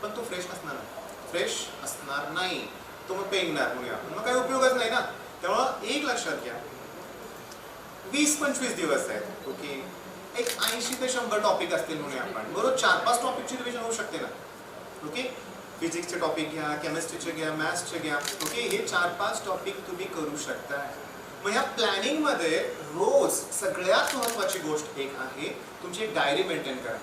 पण तो फ्रेश असणार नाही. तो मग पेंगणार म्हणूया, मग काही उपयोगच नाही ना. त्यामुळं एक लक्षात घ्या, 20-25 दिवस आहेत. ओके, एक 80 ते 100 टॉपिक असतील म्हणूया आपण, बरोबर. 4-5 टॉपिकची रिव्हिजन होऊ शकते ना. ओके, फिजिक्सचे टॉपिक घ्या, केमिस्ट्रीचे घ्या, मॅथ्सचे घ्या. ओके, हे 4-5 टॉपिक तुम्ही करू शकता. मग ह्या प्लॅनिंग मध्ये रोज सगळ्यात महत्वाची गोष्ट एक आहे, तुमची एक डायरी मेंटेन करा.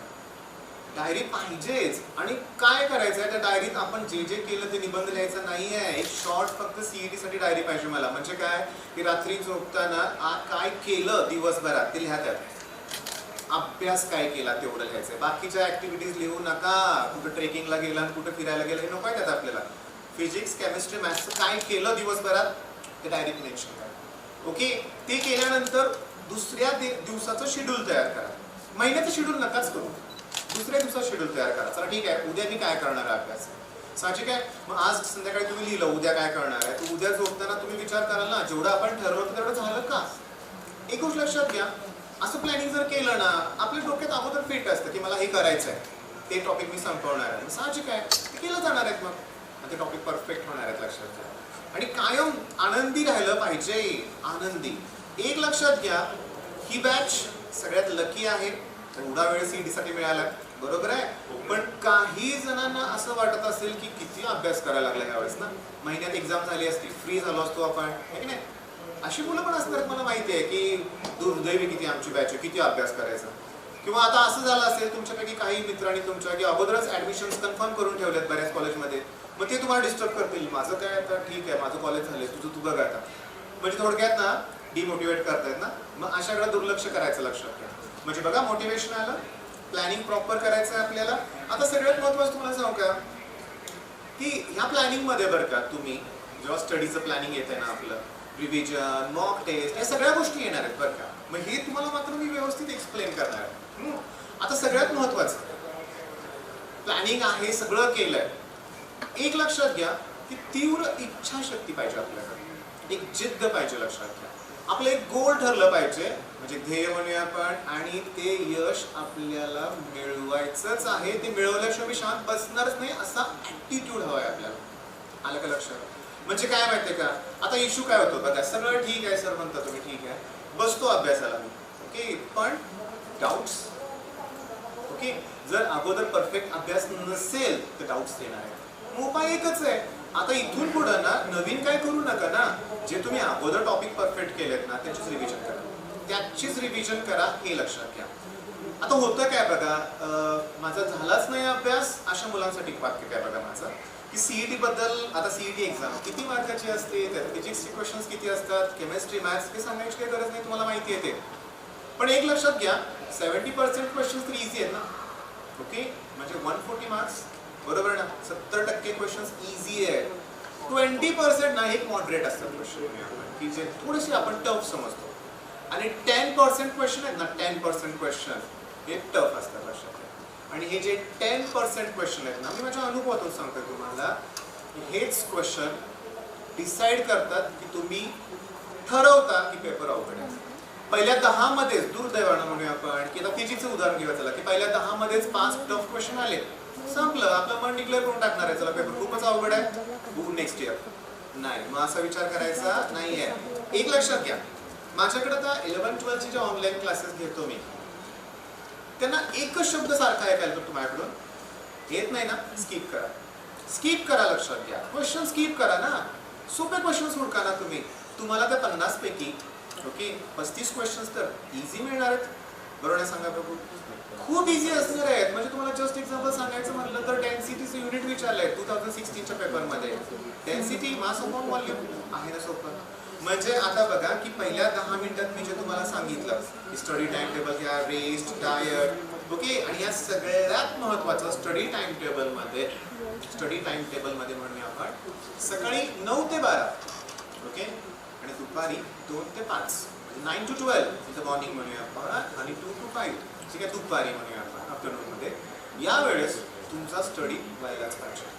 डायरी पाहिजेच. आणि काय करायचं आहे त्या डायरीत? आपण जे जे केलं ते निबंध लिहायचा नाहीये. एक शॉर्ट फक्त सीईटी साठी डायरी पाहिजे मला. म्हणजे काय की रात्री झोपताना काय केलं दिवसभरात ते लिहा. त्यात अभ्यास काय केला तेवढं लिहायचंय. बाकीच्या ऍक्टिव्हिटीज लिहू नका. कुठं ट्रेकिंगला गेला, कुठं फिरायला गेला, हे नको आहे त्यात आपल्याला. फिजिक्स, केमिस्ट्री, मॅथ्स काय केलं दिवसभरात ते डायरीत मेन्शन करा. ओके, ते केल्यानंतर दुसऱ्या दिवसाचं शेड्यूल तयार करा. महिन्याचं शेड्यूल नकाच करू, दुसऱ्या दिवसाचं शेड्यूल तयार करा. चला ठीक आहे, उद्या मी काय करणार आहे अभ्यास, साहजिक आहे. मग आज संध्याकाळी तुम्ही लिहिलं उद्या काय करणार आहे, तर उद्या झोपताना तुम्ही विचार कराल ना, जेवढं आपण ठरवलं तेवढं झालं का? एक गोष्ट लक्षात घ्या, असं प्लॅनिंग जर केलं ना, आपल्या डोक्यात अगोदर फिट असतं की मला हे करायचं आहे, ते टॉपिक मी संपवणार आहे. साहजिक आहे, ते केलं जाणार आहेत, मग ते टॉपिक परफेक्ट होणार आहेत, लक्षात घ्या. आणि कायम आनंदी राहिलं पाहिजे, आनंदी. एक लक्षात घ्या, ही बॅच सगळ्यात लकी आहे, एवढा वेळ सीईटी साठी मिळाला, बरोबर आहे. पण काही जणांना असं वाटत असेल की किती अभ्यास करायला लागला यावेळेस ना, महिन्यात एक्झाम झाली असती, फ्री झालो असतो आपण, है की नाही? अशी मुलं पण असतात, मला माहिती आहे की दुर्दैवी किती आमची बॅच आहे, किती अभ्यास करायचा. किंवा आता असं झालं असेल तुमच्यापैकी काही मित्रांनी तुमच्या की अगोदरच ऍडमिशन्स कन्फर्म करून ठेवलेत बऱ्याच कॉलेजमध्ये, मग ते तुम्हाला डिस्टर्ब करतील. माझं काय आता ठीक आहे, माझं कॉलेज झालंय, तुझं तू बघ आता. म्हणजे थोडक्यात ना डिमोटिवेट करतायत ना. मग अशाकडे दुर्लक्ष करायचं, लक्षात घ्या. म्हणजे बघा, मोटिवेशन आलं, प्लॅनिंग प्रॉपर करायचं आहे आपल्याला. आता सगळ्यात महत्त्वाचं तुम्हाला सांगू का की ह्या प्लॅनिंग मध्ये बरं का, तुम्ही जेव्हा स्टडीचं प्लॅनिंग येते ना, आपलं रिव्हिजन, मॉक टेस्ट, या सगळ्या गोष्टी येणार आहेत बरं का. मग हे तुम्हाला मात्र मी व्यवस्थित एक्सप्लेन करणार आहे. आता सगळ्यात महत्त्वाचं प्लॅनिंग आहे, सगळं केलंय. एक लक्षात घ्या की तीव्र इच्छाशक्ती पाहिजे आपल्याकडे, एक जिद्द पाहिजे, लक्षात घ्या. आपलं एक गोल ठरलं पाहिजे, म्हणजे ध्येय म्हणूया आपण, आणि ते यश आपल्याला मिळवायचंच आहे. ते मिळवल्याशिवाय मी शांत बसणारच नाही, असा ऍटिट्यूड हवा आहे आपल्याला. आलं का लक्षात? म्हणजे काय माहितीये का, आता इश्यू काय होतो बघा, सगळं ठीक आहे सर म्हणता तुम्ही, ठीक आहे, बसतो अभ्यासाला मी, ओके, पण डाऊट्स. ओके, जर अगोदर परफेक्ट अभ्यास नसेल तर डाऊट्स येणार आहे. उपाय एकच आहे, आता इथून पुढे ना नवीन काय करू नका ना, जे तुम्ही अगोदर टॉपिक परफेक्ट केलेत ना त्याचीच रिव्हिजन करा, त्याचीच रिव्हिजन करा, हे लक्षात घ्या. आता होतं काय बघा, माझा झालाच नाही अभ्यास, अशा मुलांसाठी वाक्य काय बघा माझं की सीईटी बद्दल. आता सीईटी एक्झाम किती मार्काची असते, त्यात फिजिक्सचे क्वेश्चन्स किती असतात, केमिस्ट्री, मॅथ्स, हे सांगायची काही गरज नाही, तुम्हाला माहिती आहे ते. पण एक लक्षात घ्या, 70% क्वेश्चन्स तर इझी आहेत ना. ओके, म्हणजे 140 मार्क्स, बरोबर ना. 70% क्वेश्चन्स इझी आहे. 20% ना एक मॉडरेट असतात क्वेश्चन की जे थोडेसे आपण टफ समजतो, आणि 10% क्वेश्चन आहेत ना, 10% क्वेश्चन हे टफ असतात, लक्षात घ्या. आणि हे जे 10% क्वेश्चन आहेत ना, मी माझ्या अनुभवातून सांगतोय तुम्हाला, हेच क्वेश्चन डिसाइड करतात की तुम्ही ठरवता की पेपर अवघड आहे. पहिल्या 10 मध्येच दुर्दैवानं म्हणूया आपण की आता फिजिक्सचं उदाहरण घेऊया चला, की पहिल्या 10 मध्येच 5 टफ क्वेश्चन आले, संपलं, आपलं मन डिक्लेअर करून टाकणार आहे, चला पेपर खूपच अवघड आहे, नेक्स्ट इयर. नाही, मग असा विचार करायचा नाहीये. एक लक्षात घ्या, माझ्याकडे आता 11-12 जे ऑनलाईन क्लासेस घेतो मी, त्यांना एकच शब्द सारखा ऐकायला करतो माझ्याकडून, येत नाही ना, स्किप करा. स्किप करा, लक्षात घ्या, क्वेश्चन स्किप करा ना. सोपे क्वेश्चन सोडका ना तुम्ही. तुम्हाला त्या 50 पैकी ओके 35 क्वेश्चन्स तर इझी मिळणार आहेत, बरोबर आहे? सांगा प्रभू, खूप इझी असणार आहेत. म्हणजे तुम्हाला जस्ट एक्झाम्पल सांगायचं म्हटलं तर डेन्सिटीचं युनिट विचारलंय 2016च्या पेपरमध्ये. डेन्सिटी मास अपॉन व्हॉल्यूम आहे ना सोपं. म्हणजे आता बघा की पहिल्या 10 मिनिटात मी जे तुम्हाला सांगितलं की स्टडी टाइम टेबल घ्या, रेस्ट, डायट, ओके, आणि या सगळ्यात महत्त्वाचं स्टडी टाइम टेबलमध्ये म्हणूया आपण सकाळी 9 ते 12 ओके, आणि दुपारी 2 ते 5 9 to 12 इन द मॉर्निंग म्हणूया आपण, आणि 2 to 5 ठीक आहे दुपारी म्हणूया आपण आफ्टरनूनमध्ये. या वेळेस तुमचा स्टडी व्हायलाच पाहिजे.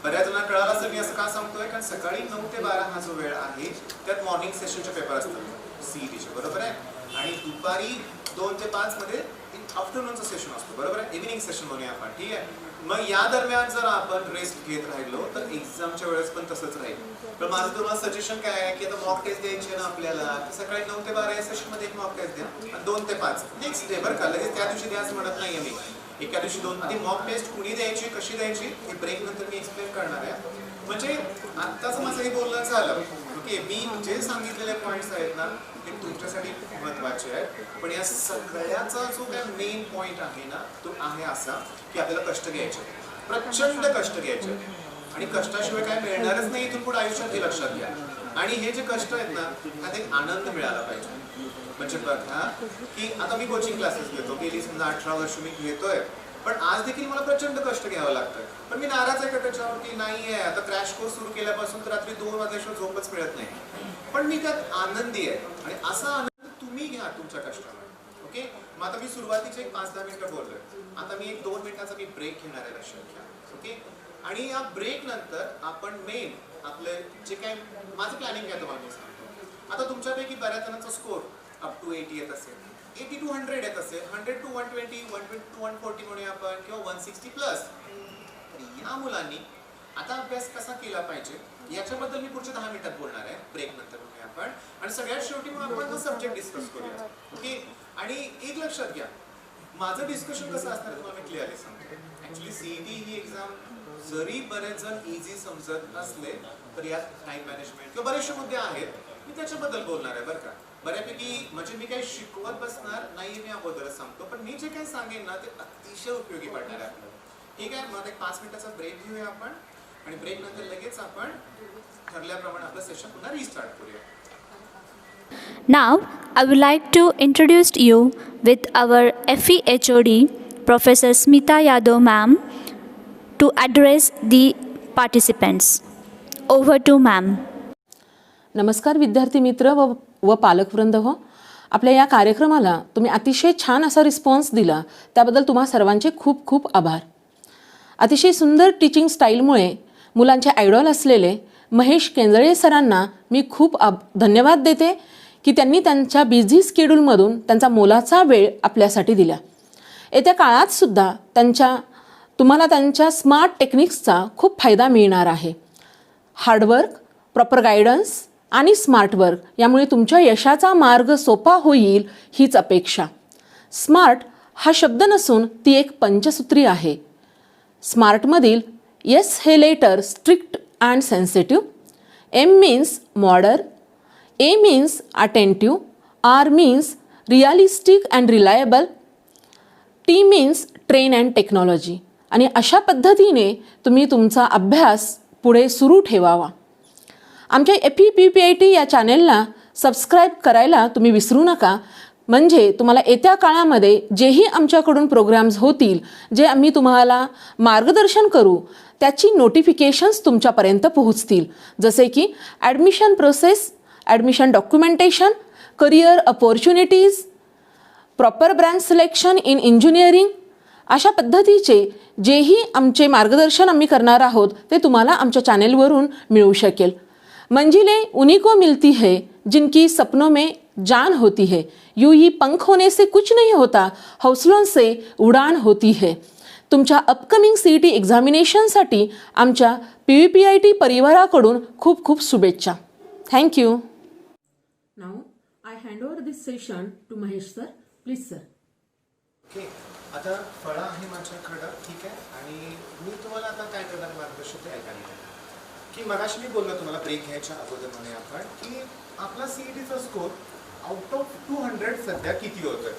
बऱ्याच जणांना कळालं असेल मी असं का सांगतोय, कारण सकाळी 9 ते 12 हा जो वेळ आहे त्यात मॉर्निंग सेशनचे पेपर असतात सीईटीचे, बरोबर आहे, आणि दुपारी 2 ते 5 मध्ये आफ्टरनूनचं सेशन असतो, बरोबर आहे, इव्हिनिंग सेशन म्हणूया आपण. ठीक आहे, मग या दरम्यान जर आपण रेस्ट घेत राहिलो तर एक्झामच्या वेळेस पण तसंच राहील. पण माझं तुम्हाला सजेशन काय आहे की आता मॉक टेस्ट द्यायची ना आपल्याला, सकाळी 9 ते 12 या सेशन मध्ये एक मॉक टेस्ट द्या, आणि 2 ते 5 नेक्स्ट डे, बरं का, लगेच त्या दिवशी द्या असं म्हणत नाहीये मी. एका दिवशी 2 आधी मॉक टेस्ट कुणी द्यायची, कशी द्यायची हे ब्रेक नंतर मी एक्सप्लेन करणार आहे. म्हणजे आत्ताच माझं हे बोलणं झालं ओके, मी जे सांगितलेले पॉईंट्स आहेत ना ते तुमच्यासाठी महत्त्वाचे आहेत. पण या सगळ्याचा जो काय मेन पॉईंट आहे ना तो आहे असा की आपल्याला कष्ट घ्यायचे, प्रचंड कष्ट घ्यायचे, आणि कष्टाशिवाय काय मिळणारच नाही इथून पुढे आयुष्यात, हे लक्षात घ्या. आणि हे जे कष्ट आहेत ना त्यात एक आनंद मिळाला पाहिजे. म्हणजे बघा की आता मी कोचिंग क्लासेस घेतो, गेली समजा 18 वर्ष मी घेतोय, पण आज देखील मला प्रचंड कष्ट घ्यावं लागतं. पण मी नाराज आहे का त्याच्यावर की नाहीये, आता क्रॅश कोर्स सुरू केल्यापासून तर रात्री 2 वाजल्याशिवाय झोपच मिळत नाही, पण मी त्यात आनंदी आहे. आणि असा आनंद तुम्ही घ्या तुमच्या कष्टावर. ओके, मग आता मी सुरुवातीचे एक 5-10 मिनिटं बोललोय, आता मी एक 2 मिनिटाचा मी ब्रेक घेणार आहे, लक्षात घ्या. ओके, आणि या ब्रेक नंतर आपण मेन आपलं जे काय माझं प्लॅनिंग आहे तुम्हाला मी सांगतो. आता तुमच्यापैकी बऱ्याच जणांचा स्कोर अप टू 80 येत असेल, 80 to 100 येत असेल, 100 to 120, 120 to 140 म्हणूया आपण, किंवा 160 प्लस. या मुलांनी आता अभ्यास कसा केला पाहिजे याच्याबद्दल मी पुढच्या 10 मिनिटात बोलणार आहे, ब्रेक नंतर म्हणूया आपण. आणि सगळ्यात शेवटी मग आपण हा सब्जेक्ट डिस्कस करूया. ओके, आणि एक लक्षात घ्या, माझं डिस्कशन कसं असणार तुम्हाला मी क्लिअरली सांगतो. ऍक्च्युली सीईटी ही एक्झाम जरी बरेच जण इझी समजत असले तर यात टाइम मॅनेजमेंट किंवा बरेचसे मुद्दे आहेत, मी त्याच्याबद्दल बोलणार आहे, बरं का. बऱ्यापैकी म्हणजे मी काही शिकवत बसणार नाही, मी अगोदरच सांगतो, पण मी जे काही सांगेन ना ते अतिशय उपयोगी पडणार आहे आपल्याला. ठीक आहे, मग एक 5 मिनिटाचा ब्रेक घेऊया आपण, आणि ब्रेक नंतर लगेच आपण ठरल्याप्रमाणे आपलं सेशन पुन्हा रिस्टार्ट करूया. Now, I would like to introduce you with our FE HOD, Professor Smita Yadav ma'am, to address the participants. Over to ma'am. नमस्कार विद्यार्थी मित्र व पालकवृंद हो. आपल्या या कार्यक्रमाला तुम्ही अतिशय छान असा रिस्पॉन्स दिला, त्याबद्दल तुम्हा सर्वांचे खूप खूप आभार. अतिशय सुंदर टीचिंग स्टाईलमुळे मुलांचे आयडॉल असलेले महेश केंजळे सरांना मी खूप धन्यवाद देते की त्यांनी त्यांच्या बिझी स्केड्यूलमधून त्यांचा मोलाचा वेळ आपल्यासाठी दिला. येत्या काळातसुद्धा तुम्हाला त्यांच्या स्मार्ट टेक्निक्सचा खूप फायदा मिळणार आहे. हार्डवर्क, प्रॉपर गायडन्स आणि स्मार्ट वर्क यामुळे तुमच्या यशाचा मार्ग सोपा होईल हीच अपेक्षा. स्मार्ट हा शब्द नसून ती एक पंचसूत्री आहे. स्मार्टमधील एस हे letter strict and sensitive, M means modern, A means attentive, R means realistic and reliable, T means train and technology. आणि अशा पद्धतीने तुम्ही तुमचा अभ्यास पुढे सुरू ठेवावा. आमच्या FEPPIT या चॅनेलला सबस्क्राईब करायला तुम्ही विसरू नका, म्हणजे तुम्हाला येत्या काळामध्ये जेही आमच्याकडून प्रोग्राम्स होतील, जे आम्ही तुम्हाला मार्गदर्शन करू, त्याची नोटिफिकेशन्स तुमच्यापर्यंत पोहोचतील. जसे की admission process, admission documentation, career opportunities, proper branch selection in engineering, अशा पद्धतीचे जेही आमचे मार्गदर्शन आम्ही करणार आहोत ते तुम्हाला आमच्या चॅनेलवरून मिळू शकेल. मंजिलें उन्हीं को मिलती है जिनकी सपनों में जान होती है. यूं ही पंख होने से कुछ नहीं होता, हौसलों से उडान होती है. तुमच्या अपकमिंग CET एक्झामिनेशनसाठी आमच्या PVPIT परिवाराकडून खूप खूप शुभेच्छा. Thank you. Now I hand over this session to Mahesh sir. Please sir. Okay, आता फळा आहे माझ्याकडं, ठीक आहे. आणि मी तुम्हाला आता काय करणार मार्गदर्शन ते ऐकायला की मगाशी मी बोललो तुम्हाला ब्रेक घ्यायच्या अगोदर म्हणे आपण की आपला CETचा स्कोर आउट ऑफ 200 सध्या किती होतोय,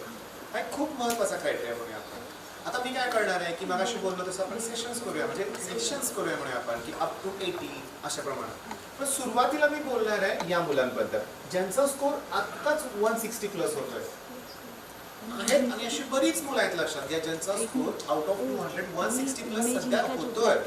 हा एक खूप महत्त्वाचा क्रायटेरिया म्हणे आपण. आता मी काय करणार आहे की मगाशी बोललो तसं आपण सेशन्स करूया, म्हणजे सेक्शन्स करूया म्हणे आपण की अप टू 80 अशा प्रमाणात. पण सुरुवातीला मी बोलणार आहे या मुलांबद्दल ज्यांचा स्कोर आत्ताच 160 प्लस होतोय आहेत. आणि अशी बरीच मुलं आहेत लक्षात घ्या ज्यांचा स्कोर आउट ऑफ 200 160 प्लस सध्या होतोय.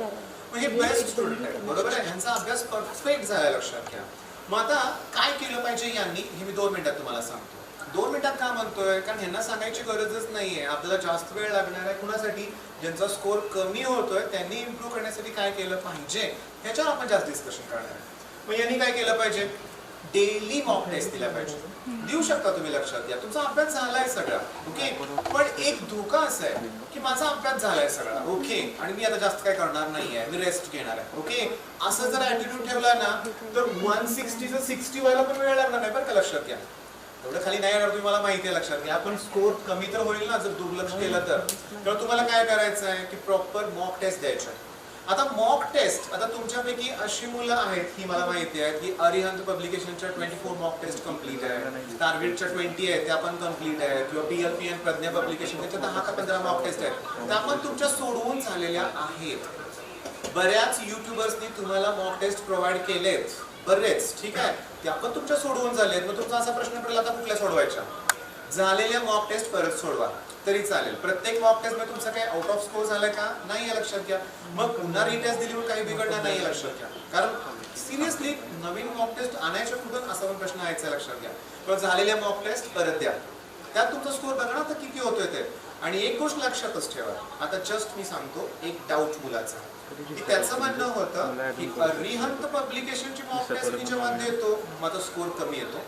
म्हणजे बेस्ट स्टुडंट आहे, बरोबर आहे. ह्यांचा अभ्यास परफेक्ट झाला लक्षात घ्या. मग आता काय केलं पाहिजे यांनी हे मी 2 मिनिटात तुम्हाला सांगतो. 2 मिनिटात का म्हणतोय, कारण ह्यांना सांगायची गरजच नाहीये. आपल्याला जास्त वेळ लागणार आहे कुणासाठी, ज्यांचा स्कोर कमी होतोय त्यांनी इम्प्रूव्ह करण्यासाठी काय केलं पाहिजे ह्याच्यावर आपण जास्त डिस्कशन करणार आहे. मग यांनी काय केलं पाहिजे, डेली मॉक टेस्ट दिला पाहिजे. देऊ शकता तुम्ही, लक्षात घ्या तुमचा अभ्यास झालाय सगळा, ओके. पण एक धोका असा आहे की माझा अभ्यास झालाय सगळा, ओके, आणि मी आता जास्त काय करणार नाहीये, मी रेस्ट घेणार आहे, ओके. असं जर ऍटिट्यूड ठेवला ना तर 160 60 व्हायला पण वेळ लागणार नाही, बरं का, लक्षात घ्या. एवढं खाली नाही येणार, तुम्ही मला माहिती आहे, लक्षात घ्या. पण स्कोर कमी तर होईल ना जर दुर्लक्ष केलं तर. तेव्हा तुम्हाला काय करायचं आहे की प्रॉपर मॉक टेस्ट द्यायचं आहे. आता मॉक टेस्ट, आता तुमच्यापैकी अशी मुलं आहेत ही मला माहिती आहे की अरिहंत पब्लिकेशनच्या 24 मॉक टेस्ट कंप्लीट आहे, टार्गेटच्या 20 आहे त्या पण कंप्लीट आहे, किंवा PLPN प्रज्ञा पब्लिकेशन त्याच्या 10 का 15 मॉक टेस्ट आहेत त्या पण तुमच्या सोडवून झालेल्या आहेत. बऱ्याच युट्यूबर्सनी तुम्हाला मॉक टेस्ट प्रोव्हाइड केलेत, बरेच, ठीक आहे, त्या पण तुमच्या सोडवून झालेत. मग तुमचा असा प्रश्न पडला आता कुठल्या सोडवायच्या, झालेल्या मॉक टेस्ट परत सोडवा तरी चालेल. प्रत्येक मॉक टेस्ट मध्ये तुमचं काही आउट ऑफ स्कोर झालाय का नाही आहे लक्षात घ्या. मग पुन्हा रिटेस्ट दिली म्हणून काही बिघडणार नाही आहे लक्षात घ्या. कारण सिरियसली नवीन मॉक टेस्ट आणायच्या कुठून असा पण प्रश्न यायचा लक्षात घ्या. पण झालेल्या मॉक टेस्ट परत द्या, त्यात तुमचा स्कोर बघा ना आता किती होतोय ते. आणि एक गोष्ट लक्षातच ठेवा, आता जस्ट मी सांगतो एक डाऊट मुलाचा की त्याचं म्हणणं होतं की अरिहंत पब्लिकेशनची मॉक टेस्ट मी जेव्हा देतो माझा स्कोर कमी येतो,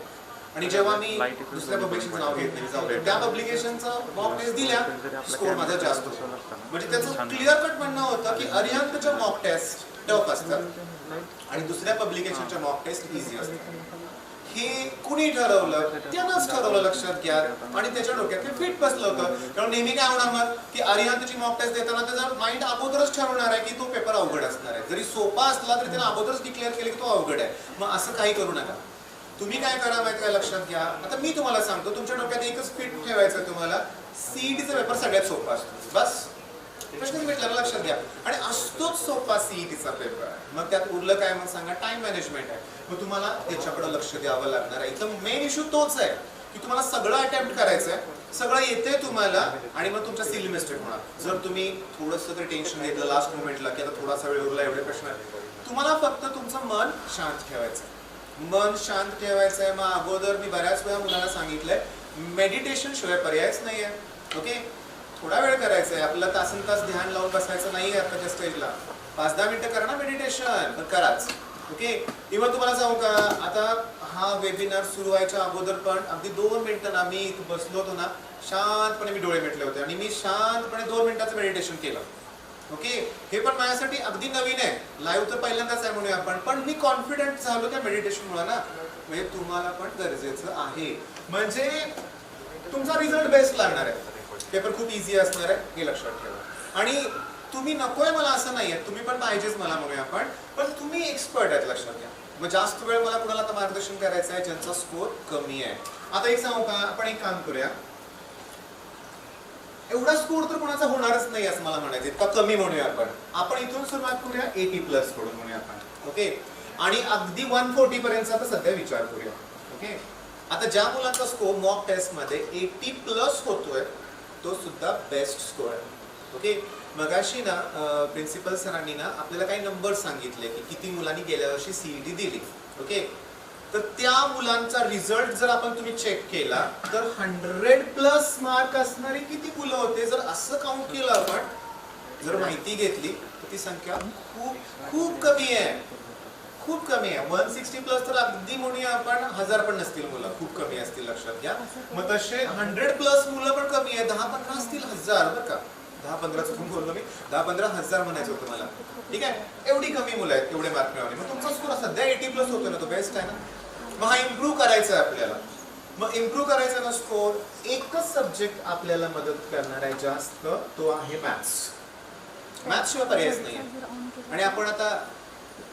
आणि जेव्हा मी दुसऱ्या पब्लिकेशनचं नाव घेत नाही जाऊ त्या पब्लिकेशनचा मॉक टेस्ट दिल्या स्कोर माझा जास्त होतो. म्हणजे त्याचं क्लिअर कट म्हणणं होतं की अरिहंतच्या मॉक टेस्ट टफ असतात आणि दुसऱ्या पब्लिकेशनच्या मॉक टेस्ट इझी असतात. हे कुणी ठरवलं, त्यानंच ठरवलं लक्षात घ्या. आणि त्याच्या डोक्यात ते फिट बसलं होतं. कारण नेहमी काय होणार मग की अरिहंतची मॉक टेस्ट देताना त्याचा माइंड अगोदरच ठरवणार आहे की तो पेपर अवघड असणार आहे. जरी सोपा असला तरी त्याने अगोदरच डिक्लेअर केले की तो अवघड आहे. मग असं काही करू नका. तुम्ही काय करा माहिती काय लक्षात घ्या. आता मी तुम्हाला सांगतो, तुमच्या डोक्यात एकच फिट ठेवायचं तुम्हाला, CETचा पेपर सगळ्यात सोपा असतो, बस प्रश्न भेटला लक्षात घ्या. आणि असतोच सोपा CETचा पेपर. मग त्यात उरलं काय मग सांगा, टाइम मॅनेजमेंट आहे. मग तुम्हाला त्याच्याकडे लक्ष द्यावं लागणार आहे. इथं मेन इश्यू तोच आहे की तुम्हाला सगळं अटेम्प्ट करायचं आहे, सगळं येतंय तुम्हाला, आणि मग तुमचा सिली मिस्टेक होणार. जर तुम्ही थोडंसं तरी टेन्शन घेतलं लास्ट मोमेंटला की आता थोडासा वेळ उरला एवढे प्रश्न, तुम्हाला फक्त तुमचं मन शांत ठेवायचं, मन शांत ठेवायचं आहे. मग अगोदर मी बऱ्याच वेळा मुलांना सांगितलंय मेडिटेशन शिवाय पर्यायच नाही आहे, ओके. थोडा वेळ करायचा आहे, आपल्याला तासन तास ध्यान लावून बसायचं नाही आहे आताच्या स्टेजला. 5-10 मिनिटं करा ना मेडिटेशन, पण कराच, ओके. इव्हन तुम्हाला सांगू का, आता हा वेबिनार सुरू व्हायच्या अगोदर पण अगदी 2 मिनिटं ना मी इथं बसलो होतो ना, शांतपणे मी डोळे मिटले होते आणि मी शांतपणे 2 मिनिटाचं मेडिटेशन केलं, ओके. हे पण माझ्यासाठी अगदी नवीन आहे, लाईव्ह तर पहिल्यांदाच आहे म्हणूया आपण, पण मी कॉन्फिडंट झालो त्या मेडिटेशनमुळे ना. म्हणजे तुम्हाला पण गरजेचं आहे, म्हणजे तुमचा रिझल्ट बेस्ट लागणार आहे, पेपर खूप इझी असणार आहे हे लक्षात ठेवा. आणि तुम्ही नकोय मला असं नाही आहे, तुम्ही पण पाहिजेच मला म्हणूया आपण, पण तुम्ही एक्सपर्ट आहेत लक्षात घ्या. मग जास्त वेळ मला कुणाला आता मार्गदर्शन करायचं आहे ज्यांचा स्कोर कमी आहे. आता एक सांगू का, आपण एक काम करूया, एवढा स्कोर तर कोणाचा होणारच नाही असं मला म्हणायचं, इतका कमी म्हणूया आपण. आपण इथून सुरुवात करूया 80 प्लस कडून म्हणूया आपण, ओके. आणि अगदी 140 पर्यंतचा आता सध्या विचार करूया, ओके. आता ज्या मुलांचा स्कोर मॉक टेस्ट मध्ये 80 प्लस होतोय तो सुद्धा बेस्ट स्कोर आहे, ओके. मगाशी ना प्रिन्सिपल सरांनी ना आपल्याला काही नंबर सांगितले की किती मुलांनी गेल्या वर्षी CET दिली, ओके. तर त्या मुलांचा रिझल्ट जर आपण तुम्ही चेक केला तर 100 प्लस मार्क असणारे किती मुलं होते. जर असं काउंट केलं आपण, जर माहिती घेतली तर ती संख्या खूप खूप कमी आहे. खूप कमी आहे. 160 प्लस तर अगदी म्हणूया आपण 1000 पण नसतील मुलं, खूप कमी असतील, लक्षात घ्या. मग तसे 100 प्लस मुलं पण कमी आहे, 10-15 असतील, 1000 बरं का, 10-15 चुकून बोललो मी, 10-15 हजार म्हणायचं होतं मला. ठीक आहे, एवढी कमी मुलं आहेत, एवढे मार्क मिळवले. मग तुमचा स्कोर सध्या 80 प्लस होतो ना, तो बेस्ट आहे ना. मग हा इम्प्रूव्ह करायचा आहे आपल्याला. मग इम्प्रूव्ह करायचा ना स्कोर, एकच सब्जेक्ट आपल्याला मदत करणार आहे जास्त, तो आहे मॅथ्स. मॅथ्स शिवाय पर्यायच नाही. आणि आपण आता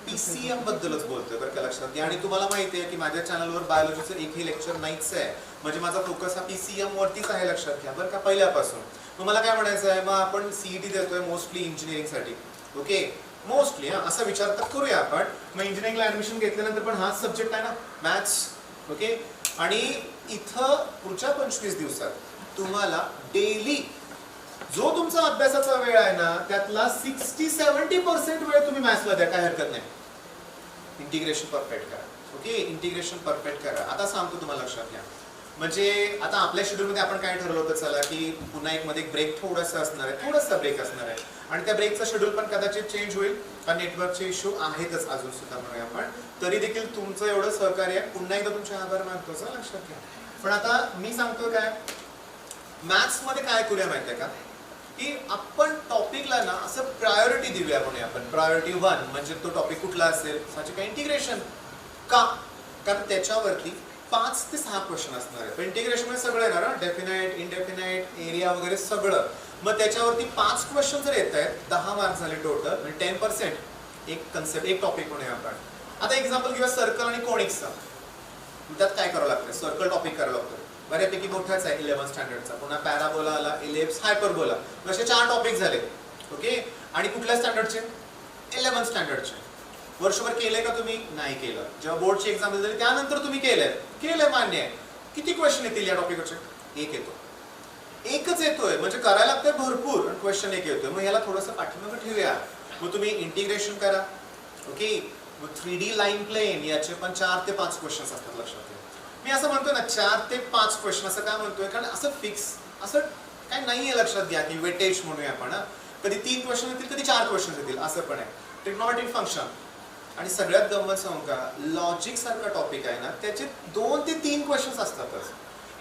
PCM बद्दलच बोलतोय बरं का, लक्षात घ्या. आणि तुम्हाला माहिती आहे की माझ्या चॅनलवर बायोलॉजीचं एकही लेक्चर नाहीच आहे, म्हणजे माझा फोकस हा PCM वरतीच आहे, लक्षात घ्या बरं का, पहिल्यापासून. मग मला काय म्हणायचं आहे, मग आपण CET देतोय मोस्टली इंजिनिअरिंगसाठी. ओके, मोस्टली असा विचार तर करूया आपण. मग इंजिनिअरिंगला ऍडमिशन घेतल्यानंतर पण हाच सब्जेक्ट आहे ना, मॅथ्स. ओके, आणि इथं पुढच्या 25 दिवसात तुम्हाला डेली जो तुमचा अभ्यासाचा वेळ आहे ना, त्यातला 60-70% वेळ तुम्ही मॅथ्सला द्या, काय हरकत नाही. इंटिग्रेशन परफेक्ट करा. ओके, इंटिग्रेशन परफेक्ट करा. आता सांगतो तुम्हाला, लक्षात घ्या. म्हणजे आता आपल्या शेड्यूलमध्ये आपण काय ठरवलं होतं, चला की पुन्हा एक मध्ये ब्रेक थोडासा असणार आहे, थोडासा ब्रेक असणार आहे. आणि त्या ब्रेकचा शेड्यूल पण कदाचित चेंज होईल, कारण नेटवर्कचे इश्यू आहेतच अजून सुद्धा म्हणूया आपण. तरी देखील तुमचं एवढं सहकार्य, पुन्हा एकदा तुमचे आभार मानतो, लक्षात घ्या. पण आता मी सांगतो काय, मॅथ्स मध्ये काय करूया माहिती आहे का, की आपण टॉपिकला ना असं प्रायोरिटी देऊया म्हणूया आपण. प्रायोरिटी 1 म्हणजे तो टॉपिक कुठला असेल, साहजिक इंटिग्रेशन. का, कारण त्याच्यावरती 5 ते 6 क्वेश्चन असणार आहे. इंटिग्रेशन मध्ये सगळं येणार, डेफिनाइट, इनडेफिनाइट, एरिया वगैरे सगळं. मग त्याच्यावरती 5 क्वेश्चन जर येत आहेत, 10 मार्क झाले टोटल, म्हणजे 10% एक कन्सेप्ट, एक टॉपिक म्हणूया आपण. आता एक्झाम्पल घेऊया सर्कल आणि कोनिक्सचा. त्यात काय करावं लागतं, सर्कल टॉपिक करावं लागतं, बऱ्यापैकी मोठाच आहे 11 स्टँडर्डचा. पुन्हा पॅराबोला आला, इलिप्स, हायपरबोला, असे 4 टॉपिक झाले. ओके, आणि कुठल्या स्टँडर्डचे, 11 स्टँडर्डचे. वर्षभर केलंय का तुम्ही, नाही केलं. जेव्हा बोर्डची एक्झाम झाली त्यानंतर तुम्ही केलंय, मान्य आहे. किती क्वेश्चन येतील या टॉपिकवरचे, एक येतो, एकच येतोय, म्हणजे करायला लागतंय भरपूर, आणि क्वेश्चन एक येतोय. मग याला थोडंसं पाठीमागं ठेवूया. मग तुम्ही इंटिग्रेशन करा. ओके, मग 3D लाईन प्लेन, याचे पण 4 ते 5 क्वेश्चन असतात, लक्षात घ्या. मी असं म्हणतोय ना 4 ते 5 क्वेश्चन, असं काय म्हणतोय, कारण असं फिक्स असं काय नाहीये, लक्षात घ्या, की वेटेज म्हणूया आपण. कधी 3 क्वेश्चन येतील, कधी 4 क्वेश्चन येतील, असं पण आहे. Trigonometric function. आणि सगळ्यात गंमत सांगू का, लॉजिक सारखा टॉपिक आहे ना, त्याचे 2 ते 3 क्वेश्चन असतातच.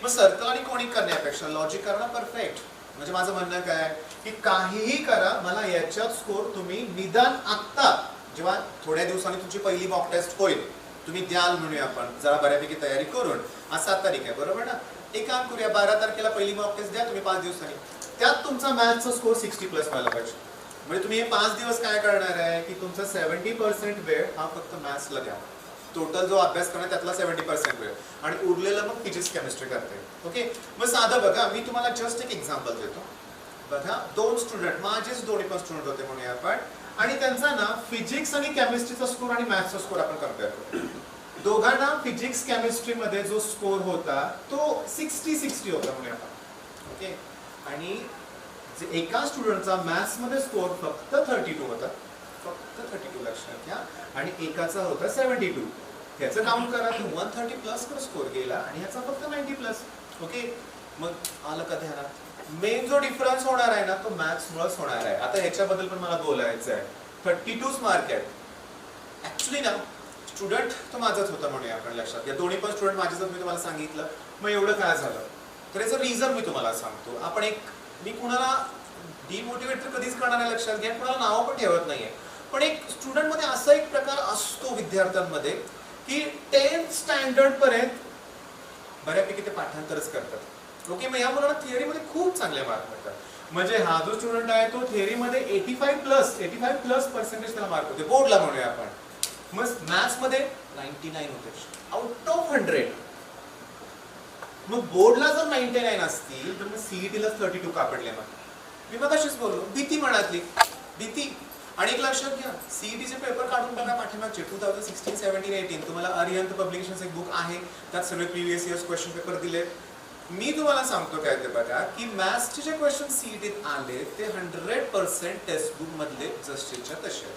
मग सर्कल आणि कोनिक करण्यापेक्षा लॉजिक करणं परफेक्ट. म्हणजे माझं म्हणणं काय, की काहीही करा, मला याच्यात स्कोर तुम्ही निदान आत्ता, जेव्हा थोड्या दिवसांनी तुमची पहिली मॉक टेस्ट होईल, तुम्ही द्याल म्हणूया आपण, जरा बऱ्यापैकी तयारी करून. आज 7 तारीख आहे, बरोबर ना. एक काम करूया, 12 तारखेला पहिली मॉक टेस्ट द्या तुम्ही 5 दिवसांनी. त्यात तुमचा मॅथ्सचा स्कोर 60 प्लस व्हायला पाहिजे. म्हणजे तुम्ही हे 5 दिवस काय करणार आहे, की तुमचा 70% वेळ हा फक्त मॅथ्सला द्या. टोटल जो अभ्यास करणार त्यातला 70% वेळ, आणि उरलेलं मग फिजिक्स केमिस्ट्री करते. ओके, मग साधं बघा, मी तुम्हाला जस्ट एक एक्झाम्पल देतो. बघा, 2 स्टुडंट, माझेच दोन्ही पण स्टुडंट होते म्हणूया आपण, आणि त्यांचा ना फिजिक्स आणि केमिस्ट्रीचा स्कोर आणि मॅथ्सचा स्कोर आपण कम्पेअर करू. दोघांना फिजिक्स केमिस्ट्री मध्ये जो स्कोर होता तो 60-60 होता म्हणूया आपण. ओके, आणि एका स्टुडंटचा मॅथ्स मध्ये स्कोर फक्त 32 होता, फक्त 32, लक्षात घ्या. आणि एकाचा होता 72. त्याचं काउंट करा, 130 प्लस स्कोर गेला, आणि ह्याचा फक्त 90 प्लस. ओके, मग आलं का ध्यानात, मेन जो डिफरन्स होणार आहे ना, तो मॅथ्स मुळेच होणार आहे. आता ह्याच्याबद्दल पण मला बोलायचं आहे. 32 मार्क आहेत. ऍक्च्युली ना स्टुडंट तो माझाच होता म्हणूया आपण, लक्षात घ्या. दोन्ही पण स्टुडंट माझेच, मी तुम्हाला सांगितलं. मग एवढं काय झालं, तर याचं रिझन मी तुम्हाला सांगतो. आपण मी कुणाला डिमोटिवेट तर कधीच करणार नाही, लक्षात घ्या, कुणाला नाव पण ठेवत नाहीये. पण एक स्टुडंट मध्ये असा एक प्रकार असतो विद्यार्थ्यांमध्ये, की 10th स्टँडर्ड पर्यंत बऱ्यापैकी ते पाठांतरच करतात. ओके, मग या मुलांना थिअरीमध्ये खूप चांगले मार्क मिळतात. म्हणजे हा जो स्टुडंट आहे तो थिअरीमध्ये 85 प्लस पर्सेंटेज त्याला मार्क होते बोर्डला म्हणूया आपण. मग मॅथ्स मध्ये 99 होते आउट ऑफ 100. मग बोर्डला जर 99 असतील तर मग सीईटीला 32 का पडले. मग मी मग अशीच बोललो, भीती मनातली, भीती. आणि एक लक्षात घ्या, सीईटीचे पेपर काढून बघा पाठीमागचे 2016, 17, 18. तुम्हाला अरिहंत पब्लिकेशन्स एक बुक आहे, त्यात सगळे प्रिव्हियस इयर्स क्वेश्चन पेपर दिले. मी तुम्हाला सांगतो काय ते बघा, की मॅथ्सचे जे क्वेश्चन सीईटीत आले ते 100% टेक्स्ट बुक मधले जसेच्या तसे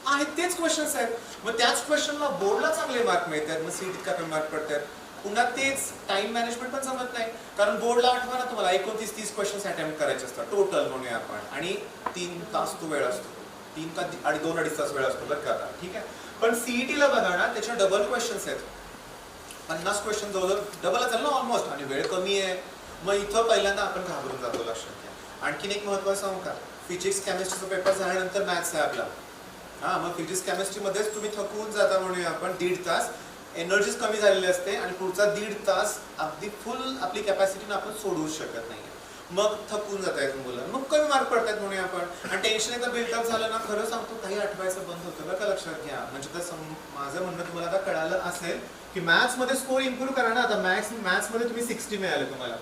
आहेत, तेच क्वेश्चन्स आहेत. मग त्याच क्वेश्चनला बोर्डला चांगले मार्क मिळतात, मग सीईटीत का कमी मार्क पडतात. पुन्हा तेच टाइम मॅनेजमेंट पण जमत नाही, कारण बोर्डला आठवा ना तुम्हाला 29-30 क्वेश्चन्स अटेम्प्ट करायचे असतात टोटल म्हणूया आपण, आणि 3 तास तो वेळ असतो. 2 अडीच तास वेळ असतो बरं का आता, ठीक आहे. पण सीईटीला बघा ना, त्याच्या डबल क्वेश्चन्स आहेत. 50 क्वेश्चन जवळजवळ डबल असेल ना ऑलमोस्ट, आणि वेळ कमी आहे. मग इथं पहिल्यांदा आपण घाबरून जातो. लक्षात घ्या. आणखीन एक महत्त्वाचं सांगू का, फिजिक्स केमिस्ट्रीचा पेपर झाल्यानंतर मॅथ्स आहे आपला. मग फिजिक्स केमिस्ट्रीमध्येच तुम्ही थकून जाता म्हणूया आपण 1.5 तास, एनर्जीच कमी झालेली असते आणि पुढचा 1.5 तास अगदी फुल आपली कॅपॅसिटीने आपण सोडवू शकत नाही. मग थकून जात आहेत मुलं, मग कमी मार्क पडतात म्हणूया आपण. आणि टेन्शन एकदा बिल्डअप झालं ना, खरं सांगतो काही आठवायचं बंद होतं बरं का. लक्षात घ्या. म्हणजे तर माझं म्हणणं तुम्हाला आता कळालं असेल की मॅथ्समध्ये स्कोर इम्प्रूव्ह करा ना. आता मॅथ्समध्ये तुम्ही 60 मिळाले तुम्हाला.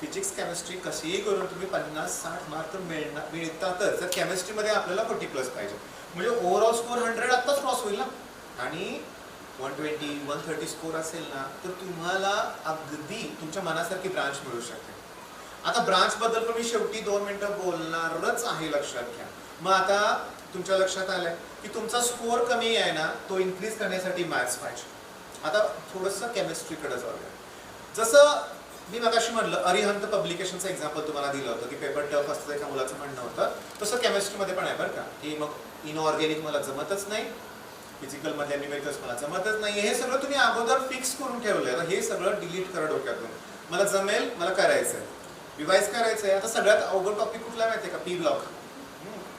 फिजिक्स केमिस्ट्री कशीही करून तुम्ही 50-60 मार्क तर मिळतातच. तर केमिस्ट्रीमध्ये आपल्याला 40+ पाहिजे. म्हणजे ओव्हरऑल स्कोर 100 आत्ताच क्रॉस होईल ना. आणि 120-130 स्कोर असेल ना, तर तुम्हाला अगदी तुमच्या मनासारखी ब्रांच मिळू शकते. आता ब्रांच बद्दल पण मी शेवटी 2 मिनिटं बोलणारच आहे. लक्षात घ्या. मग आता तुमच्या लक्षात आलंय की तुमचा स्कोर कमी आहे ना, तो इन्क्रीज करण्यासाठी मॅथ्स पाहिजे. आता थोडंसं केमिस्ट्रीकडे जाऊया. जसं मी मगाशी म्हणलं, अरिहंत पब्लिकेशनचं एक्झाम्पल तुम्हाला दिलं होतं की पेपर टफ असतं एका मुलाचं म्हणणं होतं, तसं केमिस्ट्रीमध्ये पण आहे बरं का. की मग इनऑर्गॅनिक मला जमतच नाही, फिजिकल मधल्या न्यूमेरिकल्स मला जमतच नाही, हे सगळं तुम्ही अगोदर फिक्स करून ठेवलंय. तर हे सगळं डिलीट करा डोक्यातून. मला जमेल, मला करायचंय, रिवाइज करायचंय. आता सगळ्यात अवघड टॉपिक कुठला माहितीये का, पी ब्लॉक.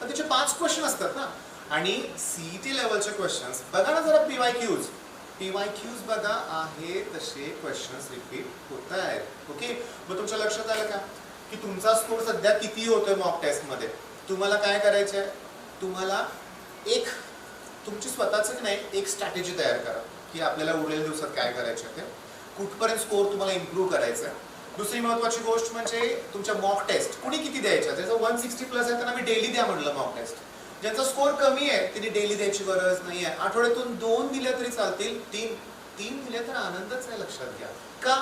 तर त्याचे 5 क्वेश्चन असतात ना. आणि सीईटी लेवलचे क्वेश्चन्स बघा ना जरा. पीवायक्यूज बघा, आहे तसे क्वेश्चन्स रिपीट होत आहेत. ओके. मग तुमच्या लक्षात आलं का की तुमचा स्कोर सध्या किती होतोय मॉक टेस्टमध्ये. तुम्हाला काय करायचंय, तुम्हाला एक तुमची स्वतःच नाही एक स्ट्रॅटेजी तयार करा की आपल्याला उरलेल्या दिवसात काय करायचं ते, कुठपर्यंत स्कोर तुम्हाला इम्प्रूव्ह करायचा आहे. दुसरी महत्त्वाची गोष्ट म्हणजे तुमच्या मॉक टेस्ट कुणी किती द्यायच्या. ज्याचं 160+ आहे त्यांना मी डेली द्या म्हटलं मॉक टेस्ट. ज्यांचा स्कोर कमी आहे त्यांनी डेली द्यायची गरज नाही आहे. आठवड्यातून 2 दिल्या तरी चालतील, 3 दिल्या तर आनंदच आहे. लक्षात घ्या. का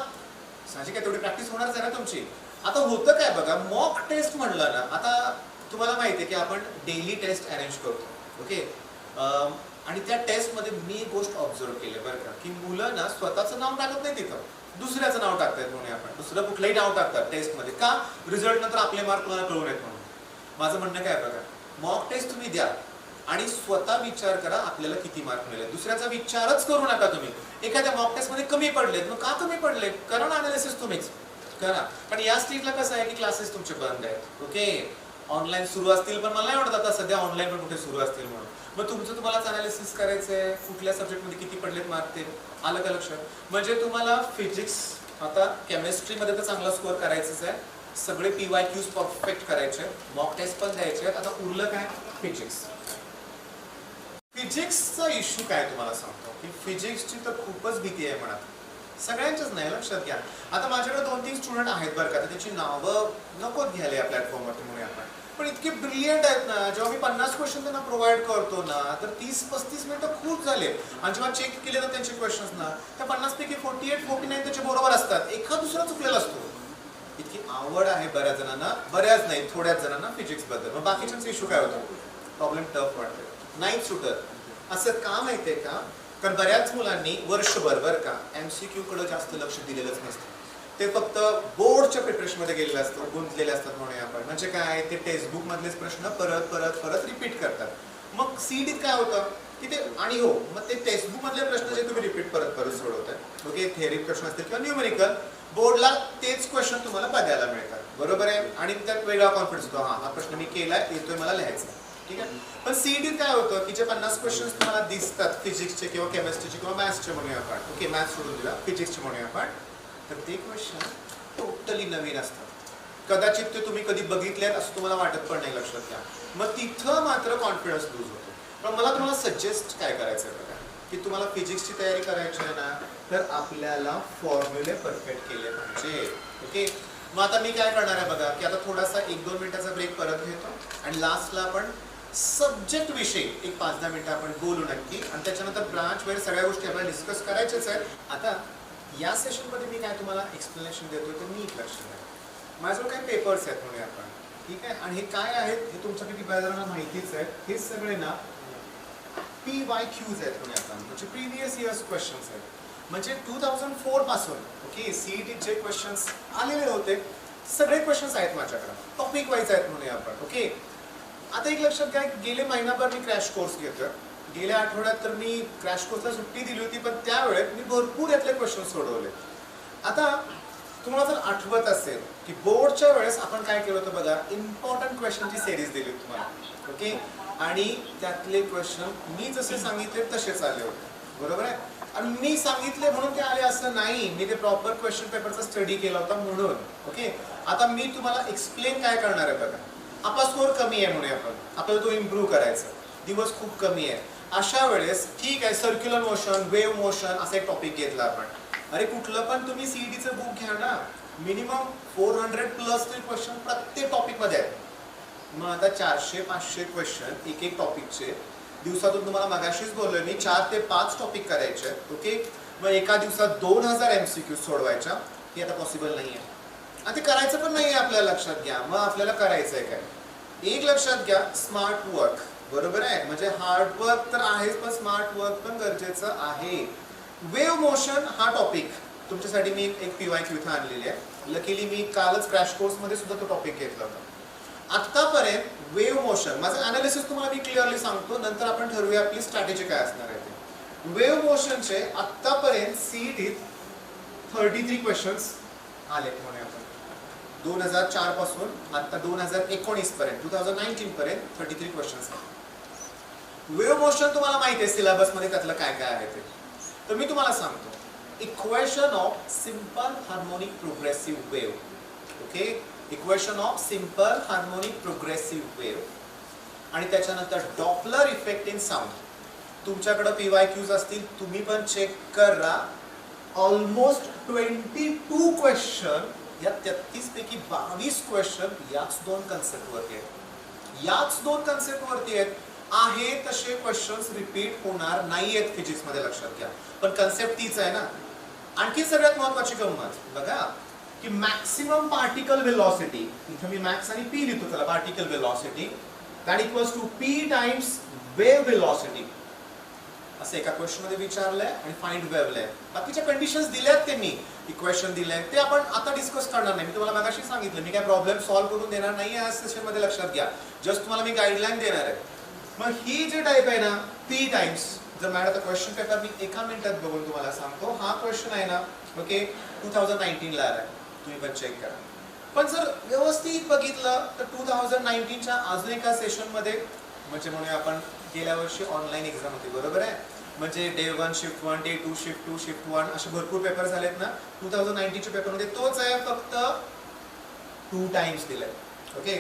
साहजिक आहे, तेवढी प्रॅक्टिस होणारच आहे ना तुमची. आता होतं काय बघा, मॉक टेस्ट म्हणलं ना, आता तुम्हाला माहिती आहे की आपण डेली टेस्ट अरेंज करतो. ओके. आणि त्या टेस्टमध्ये मी एक गोष्ट ऑब्झर्व केली बरं का, की मुलं ना स्वतःचं नाव टाकत नाही तिथं, दुसऱ्याचं नाव टाकतात म्हणून आपण दुसरं कुठलंही नाव टाकतात टेस्टमध्ये. का, रिझल्ट नंतर आपले मार्क तुम्हाला कळून येत म्हणून. माझं म्हणणं काय बघा, मॉक टेस्ट तुम्ही द्या आणि स्वतः विचार करा आपल्याला किती मार्क मिळेल. दुसऱ्याचा विचारच करू नका तुम्ही. एखाद्या मॉक टेस्टमध्ये कमी पडलेत, मग का कमी पडले, करा ना अनालिसिस तुम्हीच करा. पण या स्टेजला कसं आहे की क्लासेस तुमचे बंद आहेत. ओके. ऑनलाईन सुरू असतील, पण मला नाही वाटत आता सध्या ऑनलाईन पण कुठे सुरू असतील म्हणून. मग तुमचं तुम्हालाच अनालिसिस करायचंय कुठल्या सब्जेक्टमध्ये किती पडलेत मार्क ते. आलं का लक्षात. म्हणजे तुम्हाला फिजिक्स, आता केमिस्ट्रीमध्ये तर चांगला स्कोअर करायचंच आहे. सगळे पीवायक्यूज परफेक्ट करायचे, मॉक टेस्ट पण द्यायचे. आता उरलं काय, फिजिक्स. फिजिक्सचा इश्यू काय तुम्हाला सांगतो की फिजिक्सची तर खूपच भीती आहे म्हणा. सगळ्यांच्याच नाही. लक्षात घ्या. आता माझ्याकडे 2-3 स्टुडंट आहेत बरं का, त्याची नावं नकोच घ्यायला या प्लॅटफॉर्मवरती म्हणून आपण, पण इतके ब्रिलियंट आहेत ना. जेव्हा मी 50 क्वेश्चन त्यांना प्रोव्हाइड करतो ना, तर 30-35 मिनिटं खूप झाले. आणि जेव्हा चेक केले ना त्यांचे क्वेश्चन्स ना, त्या 50 पैकी 48-49 त्याचे बरोबर असतात, एखाद दुसरा चुकलेला असतो. इतकी आवड आहे बऱ्याच जणांना, बऱ्याच नाही थोड्याच जणांना फिजिक्स बद्दल. मग बाकीच्यांचा इश्यू काय होतो, प्रॉब्लेम टफ वाटते, नाही सुटत. असं का माहितीये का, कारण बऱ्याच मुलांनी वर्षभर बरं का MCQ कडे जास्त लक्ष दिलेलंच नसतं. ते फक्त बोर्डच्या प्रिपरेशनमध्ये गेलेले असतात, गुंतलेले असतात म्हणून आपण. म्हणजे काय, ते टेक्स्टबुक मधलेच प्रश्न परत रिपीट करतात. मग सीईटीत काय होतं की ते, आणि हो मग ते टेक्स्टबुक मधले प्रश्न जे तुम्ही रिपीट परत सोडवताय. ओके. थेअरी प्रश्न असतील किंवा न्यूमेरिकल, बोर्डला तेच क्वेश्चन तुम्हाला बघायला मिळतात. बरोबर आहे. आणि त्यात वेगळा कॉन्फिडन्स होतो, हा प्रश्न मी केलाय, येतोय मला लिहायचा. ठीक आहे. पण सीईटीत काय होतं की जे 50 क्वेश्चन्स तुम्हाला दिसतात फिजिक्सचे किंवा केमिस्ट्रीचे किंवा मॅथ्सचे म्हणूया आपण. ओके. मॅथ्स सोडून दिला, फिजिक्सचे म्हणूया आपण. तर ते क्वेश्चन टोटली नवीन असतात. कदाचित ते तुम्ही कधी बघितलेत असं तुम्हाला वाटत पण नाही. लक्षात घ्या. मग तिथं मात्र कॉन्फिडन्स लूज होतो. पण मला तुम्हाला सजेस्ट काय करायचं आहे बघा, की तुम्हाला फिजिक्सची तयारी करायची आहे ना, तर आपल्याला फॉर्म्युले परफेक्ट केले पाहिजे. ओके. मग आता मी काय करणार आहे बघा, की आता थोडासा 1-2 मिनिटाचा ब्रेक परत घेतो आणि लास्टला आपण सब्जेक्ट विषयी एक 5-10 मिनिटं आपण बोलू नक्की. आणि त्याच्यानंतर ब्रांच वगैरे सगळ्या गोष्टी आपल्याला डिस्कस करायच्याच आहेत. आता या सेशनमध्ये मी काय तुम्हाला एक्सप्लेनेशन देतोय तर नीट लक्ष द्या. माझ्याजवळ काही पेपर्स आहेत म्हणूया आपण. ठीक आहे. आणि हे काय आहेत हे तुमच्यापैकी बऱ्याच जणांना माहितीच आहे. हे सगळे ना PYQs आहेत म्हणूया आपण, म्हणजे प्रिव्हियस इयर्स क्वेश्चन्स आहेत. म्हणजे 2004 पासून ओके सीईटी जे क्वेश्चन्स आलेले होते सगळे क्वेश्चन्स आहेत माझ्याकडे, टॉपिक वाईज आहेत म्हणूया आपण. ओके. आता एक लक्षात घ्या, गेले महिनाभर मी क्रॅश कोर्स घेतोय. गेल्या आठवड्यात तर मी क्रॅश कोर्सला सुट्टी दिली होती, पण त्यावेळेत मी भरपूर यातले क्वेश्चन सोडवले. आता तुम्हाला जर आठवत असेल की बोर्डच्या वेळेस आपण काय केलं होतं बघा, इम्पॉर्टंट क्वेश्चनची सिरीज दिली तुम्हाला. ओके, आणि त्यातले क्वेश्चन मी जसे सांगितले तसेच आले होते, बरोबर आहे. आणि मी सांगितले म्हणून ते आले असं नाही, मी ते प्रॉपर क्वेश्चन पेपरचा स्टडी केला होता म्हणून. ओके, आता मी तुम्हाला एक्सप्लेन काय करणार आहे बघा. आपला स्कोर कमी आहे म्हणून आपल्याला तो इम्प्रूव्ह करायचा, दिवस खूप कमी आहे. अशा वेळेस ठीक आहे, सर्क्युलर मोशन, वेव्ह मोशन असा एक टॉपिक घेतला आपण. अरे कुठलं पण तुम्ही सीईटीचं बुक घ्या ना, मिनिमम 400 प्लस क्वेश्चन प्रत्येक टॉपिक मध्ये आहेत. मग आता 400-500 क्वेश्चन एक एक टॉपिकचे दिवसातून तुम्हाला मगाशीच बोललोय मी 4 ते 5 टॉपिक करायचे. ओके, मग एका दिवसात 2000 MCQ सोडवायच्या, हे आता पॉसिबल नाही आहे. आणि ते करायचं पण नाही आपल्याला, लक्षात घ्या. मग आपल्याला करायचं आहे काय, एक लक्षात घ्या, स्मार्ट वर्क, बरोबर आहे. म्हणजे हार्डवर्क तर आहेच, पण स्मार्ट वर्क पण गरजेचं आहे. वेव्ह मोशन हा टॉपिक तुमच्यासाठी मी एक PYQ इथं आणलेली आहे. लकीली मी कालच क्रॅश कोर्समध्ये सुद्धा तो टॉपिक घेतला होता. आतापर्यंत वेव्ह मोशन माझं अनालिसिस तुम्हाला मी क्लिअरली सांगतो, नंतर आपण ठरवूया आपली स्ट्रॅटेजी काय असणार आहे ते. वेव्ह मोशनचे आतापर्यंत सीईटीत 33 क्वेश्चन्स आले म्हणे आपण. 2004 पासून आता 2019 पर्यंत 2019 पर्यंत 33 क्वेश्चन्स आहेत. वेव्ह मोशन तुम्हाला माहिती आहे सिलेबस मध्ये त्यातलं काय काय आहे ते. तर मी तुम्हाला सांगतो, equation of simple harmonic progressive wave. Okay, equation of simple harmonic progressive wave. आणि त्याच्यानंतर डॉपलर इफेक्ट इन साऊंड. तुमच्याकडे PYQs असतील, तुम्ही पण चेक करा. ऑलमोस्ट 22 क्वेश्चन, या 33 पैकी 22 क्वेश्चन याच दोन कन्सेप्ट वरती आहेत. याच दोन कन्सेप्ट वरती आहेत. आहे तसे क्वेश्चन्स रिपीट होणार नाहीयेत फिजिक्स मध्ये, लक्षात घ्या. पण कन्सेप्ट तीच आहे ना. आणखी सगळ्यात महत्वाची गंमत बघा की मॅक्सिमम पार्टिकल वेलॉसिटी, इथे मी मॅक्स आणि पी लिहितो, त्याला particle velocity that equals to P times wave velocity असं एका क्वेश्चन मध्ये विचारलंय आणि फाइंड वेव्हलंय. बाकीच्या कंडिशन्स दिल्यात ते मी इक्वेशन दिलंय, ते आपण आता डिस्कस करणार नाही. मी तुम्हाला मगाशी सांगितलं मी काय प्रॉब्लेम सॉल्व्ह करून देणार नाही या सेशन मध्ये, लक्षात घ्या. जस्ट तुम्हाला मी गाईडलाईन देणार आहे. मग ही जी टाईप आहे ना P टाइम्स, जर मॅडम क्वेश्चन पेपर मी एका मिनिटात बघून तुम्हाला सांगतो. हा क्वेश्चन आहे ना, ओके, 2019 ला आलाय, तुम्ही पण चेक करा. पण जर व्यवस्थित बघितलं तर 2019च्या अजून एका सेशन मध्ये, म्हणजे म्हणूया आपण गेल्या वर्षी ऑनलाईन एक्झाम होती, बरोबर आहे. म्हणजे day 1 shift 1, day 2 shift 2, shift 1 असे भरपूर पेपर झालेत ना. 2019च्या पेपरमध्ये तोच आहे, फक्त 2 टाइम्स दिलाय. ओके,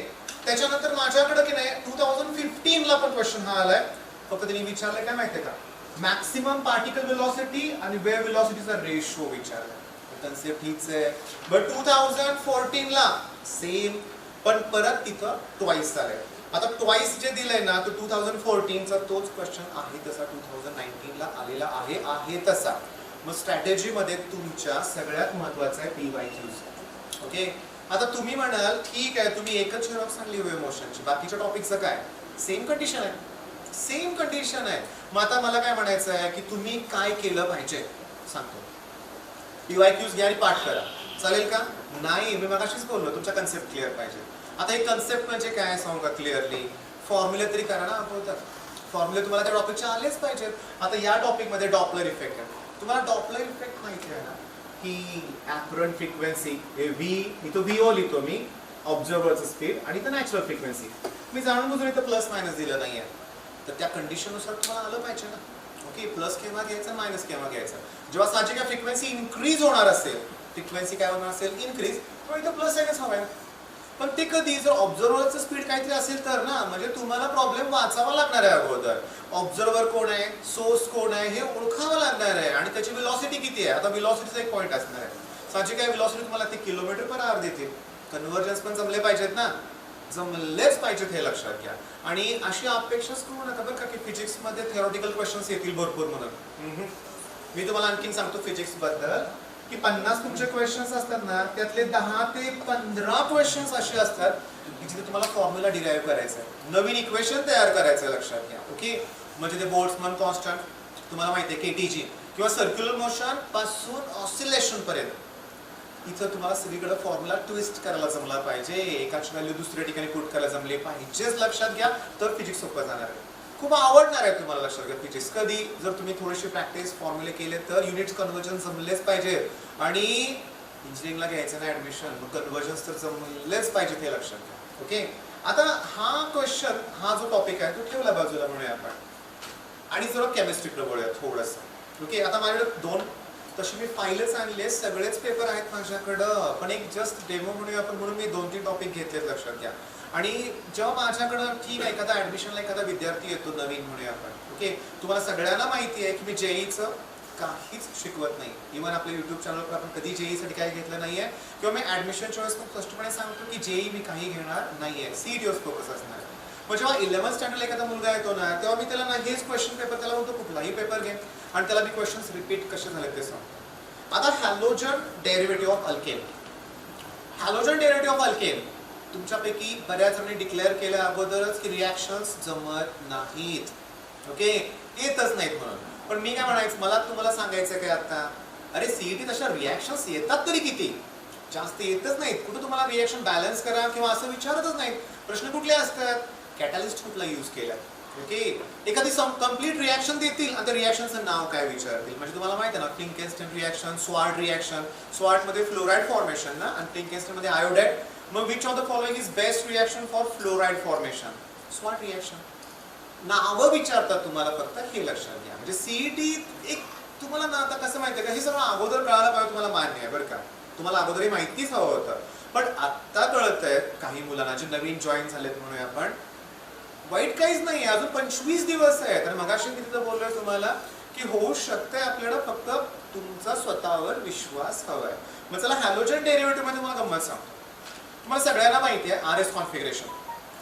त्याच्यानंतर माझ्याकडे की नाही 2015 ला पण क्वेश्चन हा आलाय, फक्त त्यांनी विचारलंय काय माहितीये का, मॅक्सिमम पार्टिकल वेलॉसिटी आणि वेव्ह वेलॉसिटीचा रेशो विचारलाय. कन्सेप्ट हीच आहे. बट 2014 ला सेम, पण परत तिथं ट्वाइस आलंय. आता ट्वाइस जे दिलंय ना, तो 2014चा तोच क्वेश्चन आहे तसा 2019 ला आलेला आहे तसा. मग स्ट्रॅटेजी मध्ये तुमच्या सगळ्यात महत्वाचं आहे PYQs. ओके, आता तुम्ही म्हणाल ठीक आहे, तुम्ही एकच झेरॉक्स आणली वेव्ह मोशनची, बाकीच्या टॉपिकचं काय, सेम कंडिशन आहे, सेम कंडिशन आहे. मग आता मला काय म्हणायचं आहे की तुम्ही काय केलं पाहिजे सांगतो. PYQs घ्या आणि पाठ करा, चालेल का. नाही, मी मगाशीच बोललो तुमचा कन्सेप्ट क्लिअर पाहिजे. आता एक कन्सेप्ट म्हणजे काय सांगू का क्लिअरली, फॉर्म्युला तरी करा ना. बोलतात फॉर्म्युला तुम्हाला त्या टॉपिकचे आलेच पाहिजेत. आता या टॉपिकमध्ये डॉपलर इफेक्ट आहे. तुम्हाला डॉपलर इफेक्ट माहिती आहे ना की ॲपरंट फ्रिक्वेन्सी हे इथं VO लिहितो मी, ऑब्झर्वरचं स्पीड, आणि इथं नॅचरल फ्रिक्वेन्सी. मी जाणून बुजून इथं प्लस मायनस दिलं नाही आहे, तर त्या कंडिशननुसार तुम्हाला आलं पाहिजे ना. ओके, प्लस केव्हा घ्यायचं, मायनस केव्हा घ्यायचं. जेव्हा साहजिक फ्रिक्वेन्सी इन्क्रीज होणार असेल, फ्रिक्वेन्सी काय होणार असेल इन्क्रीज, तर इथं प्लस सायनच हवाय. पण ते कधी, जर ऑब्झर्वरचं स्पीड काहीतरी असेल तर ना, म्हणजे तुम्हाला प्रॉब्लेम वाचावा लागणार आहे अगोदर. ऑब्झर्वर कोण आहे, सोर्स कोण आहे हे ओळखावं लागणार आहे, आणि त्याची वेलॉसिटी किती आहे. आता वेलॉसिटीचा एक पॉईंट असणार आहे. साहजिक आहे वेलॉसिटी तुम्हाला ते किलोमीटर/आवर देतील. कन्व्हर्जन्स पण जमले पाहिजेत ना, जमलेच पाहिजेत हे लक्षात घ्या. आणि अशी अपेक्षाच करू नका बरं का की फिजिक्स मध्ये थिअरॉटिकल क्वेश्चन्स येतील भरपूर म्हणून. मी तुम्हाला आणखीन सांगतो फिजिक्स बद्दल की 50 तुमचे क्वेश्चन्स असतात ना, त्यातले 10 ते 15 क्वेश्चन्स असे असतात की जिथे तुम्हाला फॉर्म्युला डिराईव्ह करायचा आहे, नवीन इक्वेशन तयार करायचं आहे, लक्षात घ्या. ओके, म्हणजे ते बोल्ट्झमन कॉन्स्टंट तुम्हाला माहिती आहे KTG, किंवा सर्क्युलर मोशन पासून ऑसिलेशन पर्यंत इथं तुम्हाला सगळीकडे फॉर्म्युला ट्विस्ट करायला जमला पाहिजे, एकाची व्हॅल्यू दुसऱ्या ठिकाणी पुट करायला जमले पाहिजेच लक्षात घ्या, तर फिजिक्स सोपं जाणार आहे. खूप आवडणार आहे तुम्हाला लक्षात घ्या फिजिक्स. कधी जर तुम्ही थोडीशी प्रॅक्टिस फॉर्म्युले केले तर युनिट्स कन्व्हर्जन जमलेच पाहिजे. आणि इंजिनिअरिंगला घ्यायचं ना ऍडमिशन, मग कन्व्हर्जन्स तर जमलेच पाहिजे ते लक्षात घ्या. ओके, आता हा क्वेश्चन, हा जो टॉपिक आहे तो ठेवला बाजूला म्हणूया आपण आणि जरा केमिस्ट्रीकडे वळूया थोडंसं. ओके, आता माझ्याकडे दोन तशी मी फाईलच आणले, सगळेच पेपर आहेत माझ्याकडं, पण एक जस्ट डेमो म्हणूया आपण म्हणून मी 2-3 टॉपिक घेतलेत लक्षात घ्या. आणि जेव्हा माझ्याकडं ठीक आहे एखादा ऍडमिशनला एखादा विद्यार्थी येतो नवीन म्हणूया आपण, ओके, तुम्हाला सगळ्यांना माहिती आहे की मी जेईचं काहीच शिकवत नाही. इव्हन आपल्या युट्यूब चॅनलवर आपण कधी जेईसाठी काही घेतलं नाहीये किंवा मी ऍडमिशनच्या वेळेस खूप स्पष्टपणे सांगतो की जेई मी काही घेणार नाहीये, सिरियस फोकस असणार. मग जेव्हा 11th स्टँडर्डला एखादा मुलगा येतो ना, तेव्हा मी त्याला ना हेच क्वेश्चन पेपर, त्याला म्हणतो कुठलाही पेपर घे आणि त्याला मी क्वेश्चन्स रिपीट कसे झाले ते सांगतो. आता halogen derivative of alkane, halogen derivative of alkane तुमच्यापैकी बऱ्याच जणांनी डिक्लेअर केल्या अगोदरच की रिॲक्शन्स जमत नाहीत. ओके, येतच नाहीत म्हणून. पण मी काय म्हणायचं, मला तुम्हाला सांगायचं काय आता, अरे सीईटी तशा रिॲक्शन्स येतात तरी किती, जास्त येतच नाहीत. कुठं तुम्हाला रिॲक्शन बॅलन्स करा किंवा असं विचारतच नाहीत. प्रश्न कुठले असतात, कॅटलिस्ट कुठला यूज केला. ओके, एखादी कम्प्लीट रिॲक्शन देतील आणि त्या रिॲक्शनचं नाव काय विचारतील. म्हणजे तुम्हाला माहिती आहे ना, क्लिंकेस्टन रिॲक्शन, स्वार्ट रिॲक्शन, स्वार्टमध्ये फ्लोराईड फॉर्मेशन ना आणि क्लिंकेस्टनमध्ये आयोडाईड. मग which of the following is best reaction for fluoride formation, Swarts reaction. नावं विचारतात तुम्हाला, फक्त हे लक्षात घ्या. म्हणजे सीईटी एक तुम्हाला ना आता कसं माहिती आहे का, हे सगळं अगोदर कळायला पाहिजे, तुम्हाला मान्य आहे बरं का, तुम्हाला अगोदर हे माहितीच हवं होतं. पण आत्ता कळत आहे काही मुलांना जे नवीन जॉईन झालेत म्हणूया आपण, वाईट काहीच नाही, अजून 25 दिवस आहे. तर मगाशी मी तिथं बोललोय तुम्हाला की होऊ शकतंय, आपल्याला फक्त तुमचा स्वतःवर विश्वास हवाय. मग चला हॅलोजन डेरिव्हेटिव्ह मध्ये तुम्हाला गंमत सांगतो. तुम्हाला सगळ्यांना माहिती आहे RS कॉन्फिगरेशन,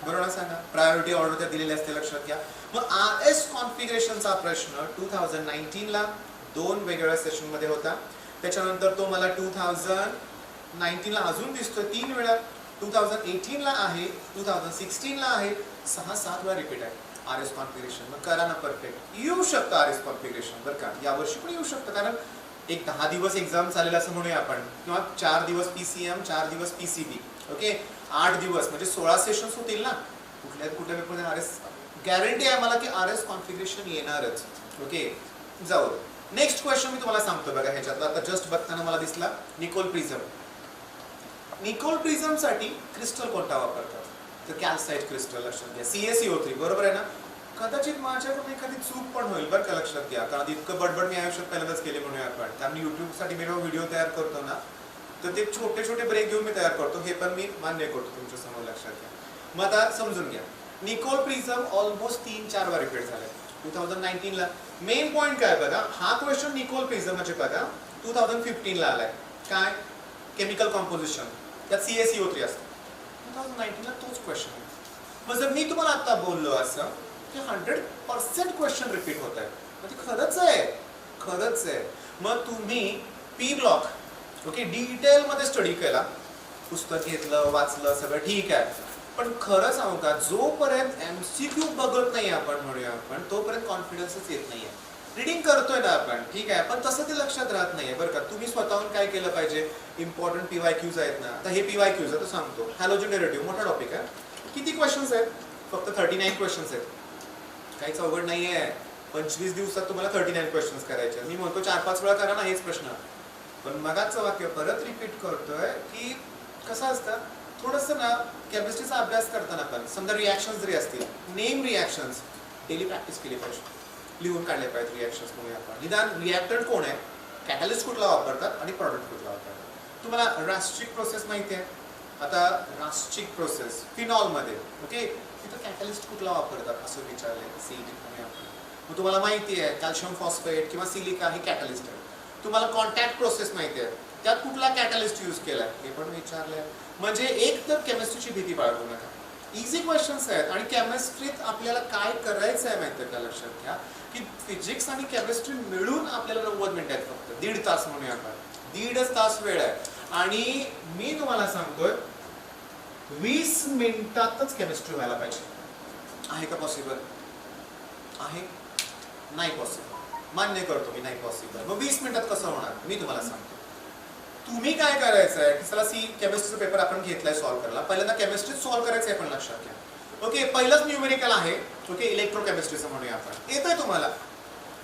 बरोबर सांगा, प्रायोरिटी ऑर्डर त्या दिलेले असते लक्षात घ्या. मग RS कॉन्फिगरेशनचा प्रश्न 2019ला 2 वेगवेगळ्या सेशन मध्ये होता. त्याच्यानंतर तो मला 2019ला अजून दिसतोय 3 वेळा, 2018ला आहे, 2016ला आहे, 6-7 वेळा रिपीट आहे RS कॉन्फिगरेशन. मग करा ना परफेक्ट, येऊ शकतं RS कॉन्फिगरेशन बरं का, यावर्षी पण येऊ शकतं. कारण एक 10 दिवस एक्झाम चालेल असं म्हणूया आपण, किंवा 4 दिवस PCM, 4 दिवस PCB. ओके, 8 दिवस म्हणजे 16 सेशन्स होतील ना. कुठल्या पेपरमध्ये RS गॅरंटी आहे मला की RS कॉन्फिगरेशन येणारच. ओके, जाऊ. नेक्स्ट क्वेश्चन मी तुम्हाला सांगतो बघा ह्याच्यातला, आता जस्ट बघताना मला दिसला निकोल प्रिझम. निकोल प्रिझम साठी क्रिस्टल कोणता वापरतात, तर कॅल्साइट क्रिस्टल लक्षात घ्या, CaCO3 बरोबर आहे ना. कदाचित माझ्याकडून एखादी चूक पण होईल बरं का, लक्षात घ्या, कारण इतकं बडबड मी आयुष्यात पहिल्यांदाच केले म्हणूया आपण. त्यामुळे युट्यूबसाठी मी व्हिडिओ तयार करतो ना, तर ते छोटे छोटे ब्रेक घेऊन मी तयार करतो, हे पण मी मान्य करतो तुमच्या समोर, लक्षात घ्या. मग आता समजून घ्या, निकोल प्रिझम ऑलमोस्ट 3-4 वेळा रिपीट झाले 2019ला. मेन पॉईंट काय बघा, हा क्वेश्चन निकोल प्रिझमचे बघा 2015ला आलाय. काय केमिकल कॉम्पोजिशन, त्यात CaCO3 असतं. 2019ला तोच क्वेश्चन आहे. मग जर मी तुम्हाला आता बोललो असं की 100% क्वेश्चन रिपीट होत आहे, म्हणजे खरंच आहे, खरंच आहे. मग तुम्ही P ब्लॉक ओके डिटेल मध्ये स्टडी केला, पुस्तक घेतलं, वाचलं, सगळं ठीक आहे. पण खरं सांगू का, जोपर्यंत MCQ बघत नाही आपण म्हणूया आपण, तोपर्यंत कॉन्फिडन्सच येत नाहीये. रीडिंग करतोय ना आपण, ठीक आहे, पण तसं ते लक्षात राहत नाहीये बरं का. तुम्ही स्वतःहून काय केलं पाहिजे, इम्पॉर्टंट PYQs आहेत ना, आता हे PYQs आहे तर सांगतो. हॅलोजन डेरिव्हेटिव्ह मोठा टॉपिक आहे. किती क्वेश्चन्स आहेत, फक्त 39 क्वेश्चन्स आहेत, काहीच अवघड नाहीये. 25 दिवसात तुम्हाला 39 क्वेश्चन्स करायचे. मी म्हणतो 4-5 वेळा करा ना हेच प्रश्न. पण मगाचं वाक्य परत रिपीट करतोय की कसं असतं, थोडंसं ना केमिस्ट्रीचा अभ्यास करताना पण समजा रिॲक्शन्स जरी असतील, नेम रिॲक्शन्स डेली प्रॅक्टिस केली पाहिजे, लिहून काढले पाहिजे रिॲक्शन्स म्हणूया आपण. निदान रिॲक्टंट कोण आहे, कॅटलिस्ट कुठला वापरतात आणि प्रॉडक्ट कुठला वापरतात. तुम्हाला रास्टिक प्रोसेस माहिती आहे. आता रास्टिक प्रोसेस फिनॉलमध्ये ओके, तिथं कॅटलिस्ट कुठला वापरतात असं विचारलंय CET म्हणूया आपण. मग तुम्हाला माहिती आहे कॅल्शियम फॉस्फेट किंवा सिलिका हे कॅटलिस्ट आहे. तुम्हाला कॉन्टॅक्ट प्रोसेस माहिती आहे, त्यात कुठला कॅटलिस्ट यूज केलाय हे पण विचारलंय. म्हणजे एक तर केमिस्ट्रीची भीती बाळगू नका, इझी क्वेश्चन्स आहेत. आणि केमिस्ट्रीत आपल्याला काय करायचं आहे माहिती आहे का, लक्षात घ्या की फिजिक्स आणि केमिस्ट्री मिळून आपल्याला 90 मिनिटं आहेत, फक्त 1.5 तास म्हणूया आपण, 1.5 तास वेळ आहे. आणि मी तुम्हाला सांगतोय 20 मिनिटातच केमिस्ट्री व्हायला पाहिजे. आहे का पॉसिबल, आहे? नाही पॉसिबल, मान्य करतो मी, नाही पॉसिबल. मग 20 मिनिटात कसं होणार मी तुम्हाला सांगतो. तुम्ही काय करायचं आहे की चला केमिस्ट्रीचा पेपर आपण घेतलाय सॉल्व्ह करायला, पहिल्यांदा केमिस्ट्री सॉल्व्ह करायचं आहे पण लक्षात घ्या. ओके, पहिलंच न्यूमेरिकल आहे. ओके, इलेक्ट्रोकेमिस्ट्रीचं म्हणूया आपण, येतंय तुम्हाला,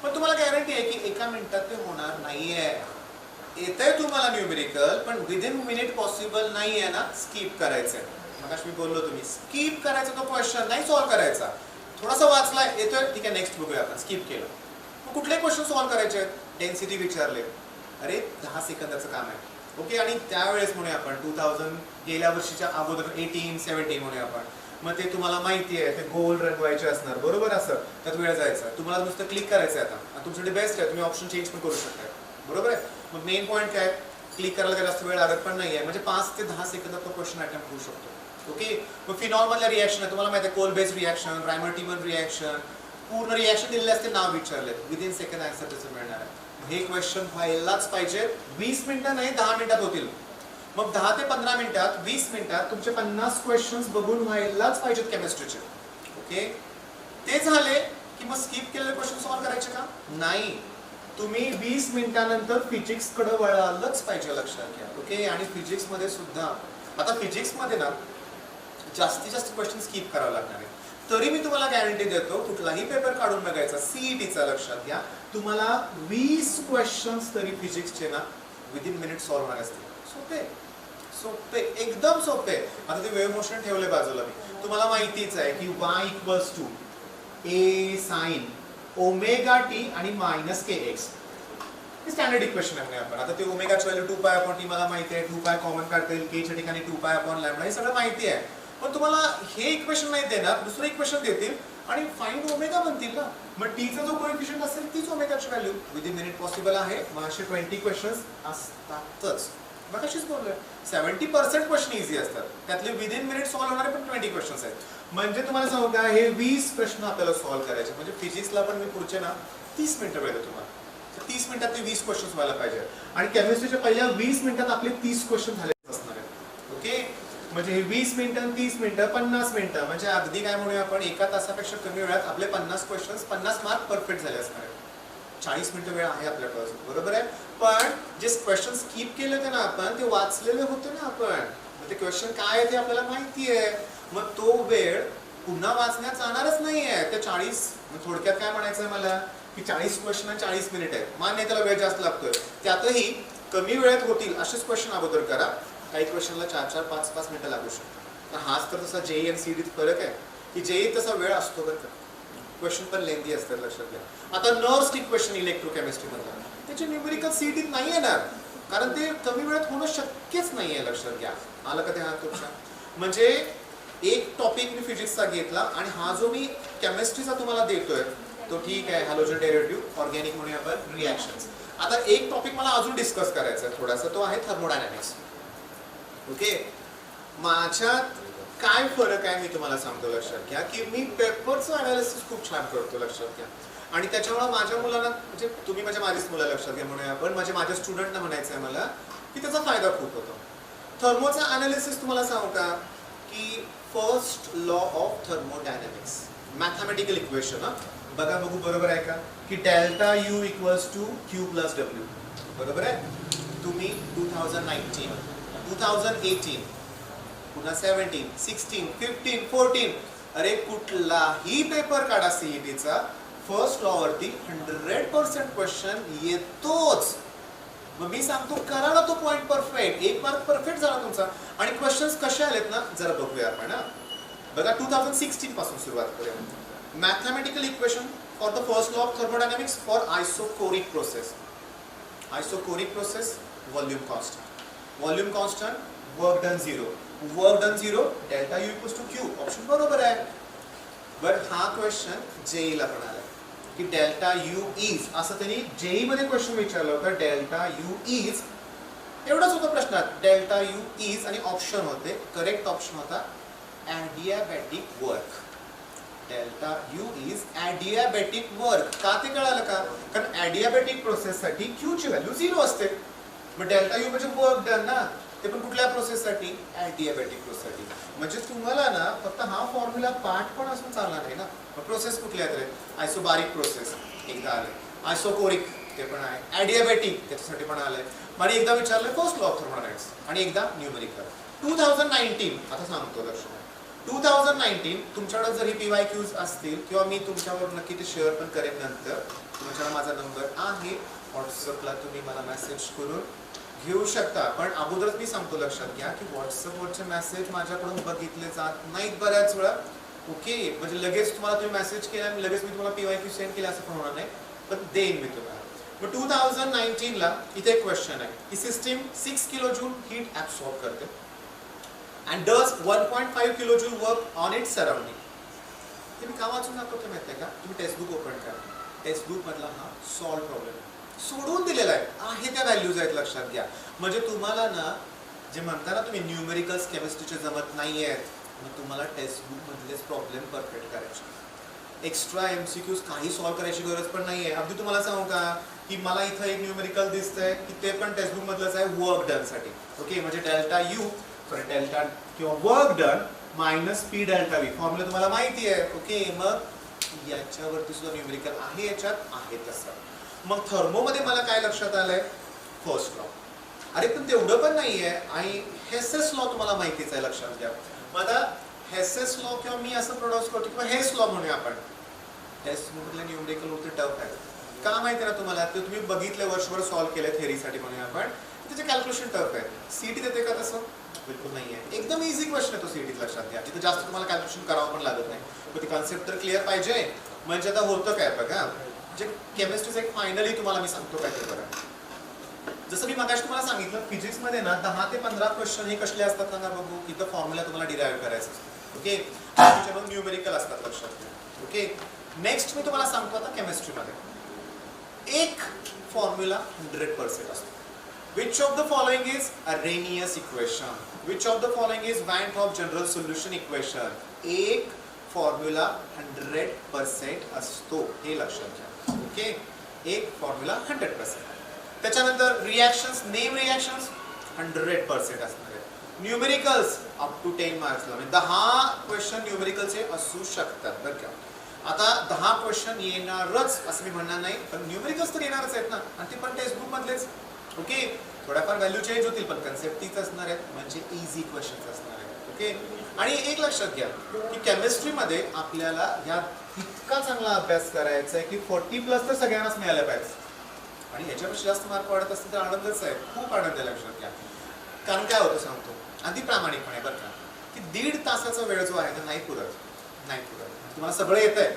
पण तुम्हाला गॅरंटी आहे की एका मिनिटात ते होणार नाहीये. येतंय तुम्हाला न्यूमेरिकल, पण विदिन मिनिट पॉसिबल नाहीये ना, स्किप करायचंय. मग मी बोललो तुम्ही स्किप करायचा, तो क्वेश्चन नाही सॉल्व्ह करायचा. थोडासा वाचलाय, येतोय, ठीक आहे, नेक्स्ट बघूया आपण. स्किप केलं. मग कुठले क्वेश्चन सॉल्व्ह करायचे आहेत? डेन्सिटी विचारले, अरे 10 सेकंदाचं काम आहे. ओके, आणि त्यावेळेस म्हणूया आपण 2000 गेल्या वर्षीच्या अगोदर 18-17 म्हणूया आपण, मग ते तुम्हाला माहिती आहे, ते गोल रंगवायचे असणार, बरोबर, असं त्यात वेळ जायचा. तुम्हाला नुसतं क्लिक करायचं आहे. आता तुमच्याकडे बेस्ट आहे, तुम्ही ऑप्शन चेंज पण करू शकता, बरोबर आहे. मग मेन पॉईंट काय, क्लिक करायला काही जास्त वेळ लागत पण नाहीये, म्हणजे 5 ते 10 सेकंदात तो क्वेश्चन अटेम्प्ट होऊ शकतो. ओके, मग फिनॉल मधल्या रिॲक्शन आहे, तुम्हाला माहिती आहे, कोल बेस्ड रिॲक्शन, रायमर्टिमन रिॲक्शन, पूर्ण रिॲक्शन दिलेले असते, नाव विचारले, विदिन सेकंड आन्सर त्याचं मिळणार आहे. हे क्वेश्चन व्हायलाच पाहिजे. 20 मिनिटं नाही, 10 मिनिटात होतील. मग 10 ते 15 मिनिटात, 20 मिनिटात तुमचे 50 क्वेश्चन्स बघून व्हायलाच पाहिजेत केमिस्ट्रीचे. ओके, ते झाले की मग स्किप केलेले क्वेश्चन सॉल्व्ह करायचे का? नाही, तुम्ही 20 मिनिटानंतर फिजिक्स कडे वळालंच पाहिजे, लक्षात घ्या. ओके, आणि फिजिक्स मध्ये सुद्धा, आता फिजिक्स मध्ये ना जास्तीत जास्त क्वेश्चन स्किप करावं लागणार आहे. तरी मी तुम्हाला गॅरंटी देतो, कुठलाही पेपर काढून बघायचा सीईटीचा, लक्षात घ्या, तुम्हाला 20 क्वेश्चन्स तरी फिजिक्सचे ना विदिन मिनिट सॉल्व्ह होणार असतील. सोपे सोपे, एकदम सोपे. आता ते वेव्ह मोशन ठेवले बाजूला, मी तुम्हाला माहितीच आहे की y = a sin omega T आणि -kx, हे स्टँडर्ड इक्वेशन आहे आपण. आता ते ओमेगाची व्हॅल्यू 2π/t मला माहिती आहे, 2π कॉमन काढता येईल, k च्या ठिकाणी 2π/λ, हे सगळं माहिती आहे. पण तुम्हाला हे इक्वेशन नाही देणार, दुसरं इक्वेशन देतील आणि फाइंड ओमेगा म्हणतील ना, मग टीचा जो कोएफिशियंट असेल तीच ओमेगाची व्हॅल्यू. विदिन मिनिट पॉसिबल आहे, मग असे 20 क्वेश्चन्स असतातच. मग कशीच बोललोय, 70% क्वेश्चन इझी असतात, त्यातले विदिन मिनिट सॉल्व्ह होणारे पण 20 क्वेश्चन्स आहेत. म्हणजे तुम्हाला सांगू का, हे 20 प्रश्न आपल्याला सॉल्व्ह करायचे, म्हणजे फिजिक्सला पण मी पुढचे ना 30 मिनिटं वेळ देतो तुम्हाला. 30 मिनिटात ते 20 क्वेश्चन्स व्हायला पाहिजे, आणि केमिस्ट्रीच्या पहिल्या 20 मिनिटात आपले 30 क्वेश्चन झाले असणार आहेत. ओके, म्हणजे हे 20 मिनिटं, 30 मिनिटं, 50 मिनिटं, म्हणजे अगदी काय म्हणूया आपण, एका तासापेक्षा कमी वेळात आपले 50 क्वेश्चन्स, 50 मार्क परफेक्ट झाले असणार आहेत. 40 मिनिटं वेळ आहे आपल्याकडे, बरोबर आहे. पण जे क्वेश्चन स्किप केले होते ना आपण, ते वाचलेले होते ना आपण, ते क्वेश्चन काय आहे ते आपल्याला माहिती आहे, मग तो वेळ पुन्हा वाचण्यात जाणारच नाहीये. ते 40, थोडक्यात काय म्हणायचंय मला, की 40 क्वेश्चन 40 मिनिट आहेत, मान्य त्याला वेळ जास्त लागतोय, त्यातही कमी वेळेत होतील असेच क्वेश्चन अगोदर करा. काही क्वेश्चनला 4-4, 5-5 मिनिटं लागू शकतात. हाच तर तसा जेई आणि सीईटीत फरक आहे, की जेई तसा वेळ असतो बरं का, क्वेश्चन पण लेंदी असतात, लक्षात घ्या. आता नर्व स्टिक क्वेश्चन इलेक्ट्रोकेमिस्ट्री मधला, त्याचे न्यूमेरिकल सीईटीत नाही येणार, कारण ते कमी वेळात होणं शक्यच नाहीये, लक्षात घ्या. आलं का ते हात तुमच्या? म्हणजे एक टॉपिक मी फिजिक्सचा घेतला, आणि हा जो मी केमिस्ट्रीचा तुम्हाला देतोय तो ठीक आहे, हॅलोजन डेरिव्हेटिव्ह, ऑर्गॅनिक म्हणूया आपण, रिॲक्शन्स. आता एक टॉपिक मला अजून डिस्कस करायचा आहे थोडासा, तो आहे थर्मोडायनॅमिक्स. ओके, माझ्यात काय फरक आहे मी तुम्हाला सांगतो, लक्षात घ्या, की मी पेपरचं अनालिसिस खूप छान करतो, लक्षात घ्या. आणि त्याच्यामुळे माझ्या मुलांना, म्हणजे तुम्ही माझीच मुलं, लक्षात घ्या, म्हणूया आपण, माझ्या स्टुडंटना म्हणायचं आहे मला, की त्याचा फायदा खूप होतो. थर्मोचा अनालिसिस तुम्हाला सांगू का, की first law of thermodynamics, mathematical equation, बघा बघू बरोबर आहे का, की डेल्टा U = Q + W, बरोबर आहे. तुम्ही 2019, 2018, पुन्हा 17, 16, 15, 14, अरे कुठलाही पेपर काढा सीईटीचा, फर्स्ट लॉ वरती 100% क्वेश्चन येतोच. मग मी सांगतो करा ना तो पॉइंट परफेक्ट, 1 मार्क परफेक्ट झाला तुमचा. आणि क्वेश्चन्स कसे आलेत ना, जरा बघूया आपण. बघा 2016 पासून सुरुवात करूया. Mathematical equation for the first law of thermodynamics for isochoric process. Isochoric process, volume constant, volume constant, work done 0, work done 0, delta U = Q, option बरोबर आहे. बट हा क्वेश्चन जेईला पण आला, की डेल्टा U इज, असं त्यांनी जेई मध्ये question विचारलं होतं, डेल्टा U इज, एवढंच होतं प्रश्नात, डेल्टा U इज, आणि ऑप्शन होते, करेक्ट ऑप्शन होता adiabatic work. Delta U is adiabatic work. का ते कळालं का, कारण ॲडियाबॅटिक प्रोसेससाठी Q ची व्हॅल्यू 0 असते. मग डेल्टा U म्हणजे वर्क डन ना, ते पण कुठल्या प्रोसेससाठी, ॲडियाबॅटिक प्रोसेससाठी. म्हणजे तुम्हाला ना फक्त हा फॉर्म्युला पाठ पण असून चालणार नाही ना. मग प्रोसेस कुठली आहेत, आयसोबारिक प्रोसेस एकदा आले, आयसोकोरिक ते पण आहे, ॲडियाबॅटिक त्याच्यासाठी पण आलंय. आणि एकदा विचारलं फर्स्ट लॉ ऑफ थर्मोडायनामिक्स आणि एकदा न्यूमेरिकल. 2019 आता सांगतो लक्ष 2019 तुमच्याकडे जर ही PYQs असतील किंवा मी तुमच्यावर नक्की ते शेअर पण करेन नंतर. तुमच्याकडे माझा नंबर आहे, व्हॉट्सअपला तुम्ही मला मेसेज करून घेऊ शकता. पण अगोदरच मी सांगतो लक्षात घ्या की व्हॉट्सअपवरचे मेसेज माझ्याकडून बघितले जात नाहीत बऱ्याच वेळा. ओके, म्हणजे लगेच तुम्हाला तुम्ही मेसेज केला आणि लगेच मी तुम्हाला PYQ सेंड केला असं पण होणार नाही, पण देईन मी तुम्हाला. मग 2019 ला इथे एक क्वेश्चन आहे की system 6 kilo joule heat absorb करते and does 1.5 kilojoule work on its surrounding. ते मी का वाचून दाखवतो माहिती आहे का? तुम्ही टेक्स्टबुक ओपन करा. टेक्स्टबुक मधला हा सॉल्व प्रॉब्लेम सोडून दिलेला आहे त्या व्हॅल्यूज आहेत लक्षात घ्या. म्हणजे तुम्हाला ना जे म्हणता ना तुम्ही न्यूमेरिकल्स केमिस्ट्रीचे जमत नाही आहेत, मग तुम्हाला टेक्स्टबुक मधलेच प्रॉब्लेम परफेक्ट करायचे. एक्स्ट्रा MCQs काही सॉल्व करायची गरज पण नाहीये. अगदी तुम्हाला सांगू का की मला इथं एक न्यूमेरिकल दिसतंय की ते पण टेक्स्टबुक मधलंच आहे वर्क डन साठी. ओके, म्हणजे डेल्टा यू डेल्टा किंवा work done minus P delta V formula तुम्हाला माहिती आहे. ओके, मग याच्यावरती सुद्धा न्यूमेरिकल आहे, याच्यात आहे तसं. मग थर्मोमध्ये मला काय लक्षात आलंय फर्स्ट लॉ. अरे पण तेवढं पण नाहीये आणि हेसेस लॉ तुम्हाला माहितीच आहे लक्षात घ्या. मग आता हेसेस लॉ किंवा मी असं प्रोड्यूस करतो किंवा हेस लॉ म्हणूया आपण. हेस मधले न्यूमेरिकल होते टफ आहे का माहिती ना तुम्हाला? ते तुम्ही बघितले वर्षभर सॉल्व केले थेअरीसाठी म्हणूया आपण. त्याचे कॅल्क्युलेशन टफ आहे. सीटी देते का तसं? बिलकुल नाहीये. एकदम इझी क्वेश्चन आहे तो सीटी लक्षात घ्या. तिथे जास्त तुम्हाला कॅल्क्युलेशन करावं पण लागत नाही. पण ती कॉन्सेप्ट तर क्लिअर पाहिजे. म्हणजे आता होतं काय बघा, जे केमिस्ट्रीचं एक फायनली तुम्हाला मी सांगतो काय ते बघा. जसं मी मगाशी तुम्हाला सांगितलं फिजिक्स मध्ये ना 10 ते 15 क्वेश्चन हे कसले असतात सांगा बघू. इथं फॉर्म्युला तुम्हाला डिराईव्ह करायचं असतो. ओके, त्याच्यामध्ये न्यूमेरिकल असतात लक्षात घ्या. ओके, नेक्स्ट मी तुम्हाला सांगतो आता केमिस्ट्रीमध्ये एक फॉर्म्युला 100% असतो. Which of the following is Arrhenius equation? Which of the following is Van 't Hoff general solution equation? एक फॉर्म्युला 100% असतो हे लक्षात घ्या. ओके, एक फॉर्म्युला 100%. त्याच्यानंतर रिॲक्शन्स, नेम रिॲक्शन्स 100% असणार आहेत. न्यूमेरिकल्स अप टू 10 मार्क्सला म्हणजे 10 क्वेश्चन न्यूमेरिकलचे असू शकतात बरं का. आता 10 क्वेश्चन येणारच असं मी म्हणणार नाही, पण न्यूमेरिकल्स तर येणारच आहेत ना, आणि ते पण टेक्स्टबुक मधलेच. ओके, थोड्याफार व्हॅल्यू चेंज होतील पण कन्सेप्ट तीच असणार आहेत, म्हणजे इझी क्वेश्चन्स असणार आहेत. ओके, आणि एक लक्षात घ्या की केमिस्ट्रीमध्ये आपल्याला ह्या इतका चांगला अभ्यास करायचा आहे की 40+ तर सगळ्यांनाच मिळायला पाहिजे. आणि ह्याच्यापेक्षा जास्त मार्क वाढत असतील तर आनंदच आहे, खूप आनंद आहे लक्षात घ्या. कारण काय होतं सांगतो अगदी प्रामाणिकपणे बरं का, की 1.5 तासाचा वेळ जो आहे तो नाही पुरत. तुम्हाला सगळं येत आहे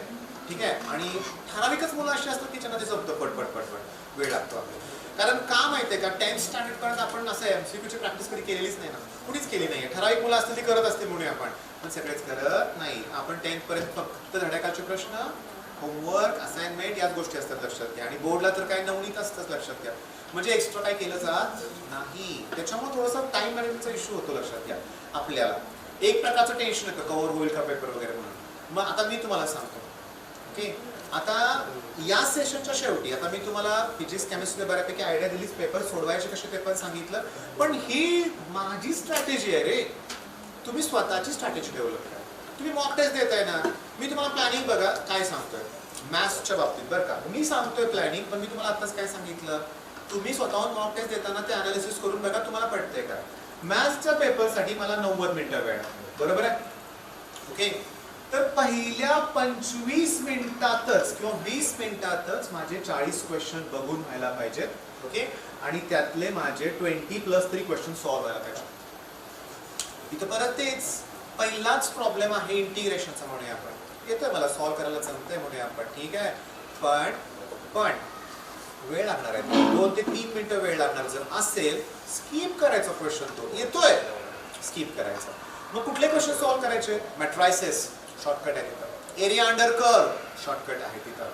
ठीक आहे, आणि ठराविकच मुलं अशी असतात की त्यांना ते जमतं पटपट वेळ लागतो आपल्याला. कारण का माहितीये का 10th स्टँडर्ड पर्यंत आपण असं MCQ ची प्रॅक्टिस कधी केलेलीच नाही ना, कुणीच केली नाहीये. ठराविक मुलं असतील ती करत असते म्हणून आपण, पण सगळेच करत नाही. आपण 10th पर्यंत फक्त धड्याकाळचे प्रश्न, होमवर्क, असाइनमेंट याच गोष्टी असतात लक्षात घ्या. आणि बोर्डला तर काय नवनीत असतंच लक्षात घ्या, म्हणजे एक्स्ट्रा काय केलं जात नाही. त्याच्यामुळे थोडासा टाइम मॅनेजमेंटचा इश्यू होतो लक्षात घ्या आपल्याला. एक प्रकारचं टेन्शन येतं कव्हर होईल का पेपर वगैरे म्हणून. मग आता मी तुम्हाला सांगतो ओके, आता या सेशनच्या शेवटी आता मी तुम्हाला फिजिक्स केमिस्ट्री बऱ्यापैकी आयडिया दिलीच, पेपर सोडवायचे कसे पेपर सांगितलं, पण ही माझी स्ट्रॅटेजी आहे रे. तुम्ही स्वतःची स्ट्रॅटेजी डेव्हलप करा. तुम्ही मॉक टेस्ट देताय ना, मी तुम्हाला प्लॅनिंग बघा काय सांगतोय मॅथ्सच्या बाबतीत बरं का. मी सांगतोय प्लॅनिंग, पण मी तुम्हाला आताच काय सांगितलं, तुम्ही स्वतःहून मॉक टेस्ट देताना ते अनालिसिस करून बघा तुम्हाला पडतंय का. मॅथ्सच्या पेपरसाठी मला 90 मिनिटं वेळ बरोबर आहे. ओके, तर पहिल्या 25 मिनिटातच किंवा 20 मिनिटातच माझे 40 क्वेश्चन बघून व्हायला पाहिजेत. ओके, आणि त्यातले माझे 20+ क्वेश्चन सॉल्व्ह व्हायला पाहिजे. इथं परत तेच पहिलाच प्रॉब्लेम आहे इंटिग्रेशनचा म्हणूया आपण. येतोय मला सॉल्व्ह करायला जमतंय म्हणूया आपण ठीक आहे, पण वेळ लागणार आहे 2 ते 3 मिनिटं वेळ लागणार. जर असेल स्किप करायचा क्वेश्चन, तो येतोय स्किप करायचा. मग कुठले क्वेश्चन सॉल्व्ह करायचे, मॅट्रायसिस शॉर्टकट आहे तिथं, एरिया अंडर कर्व शॉर्टकट आहे तिथं,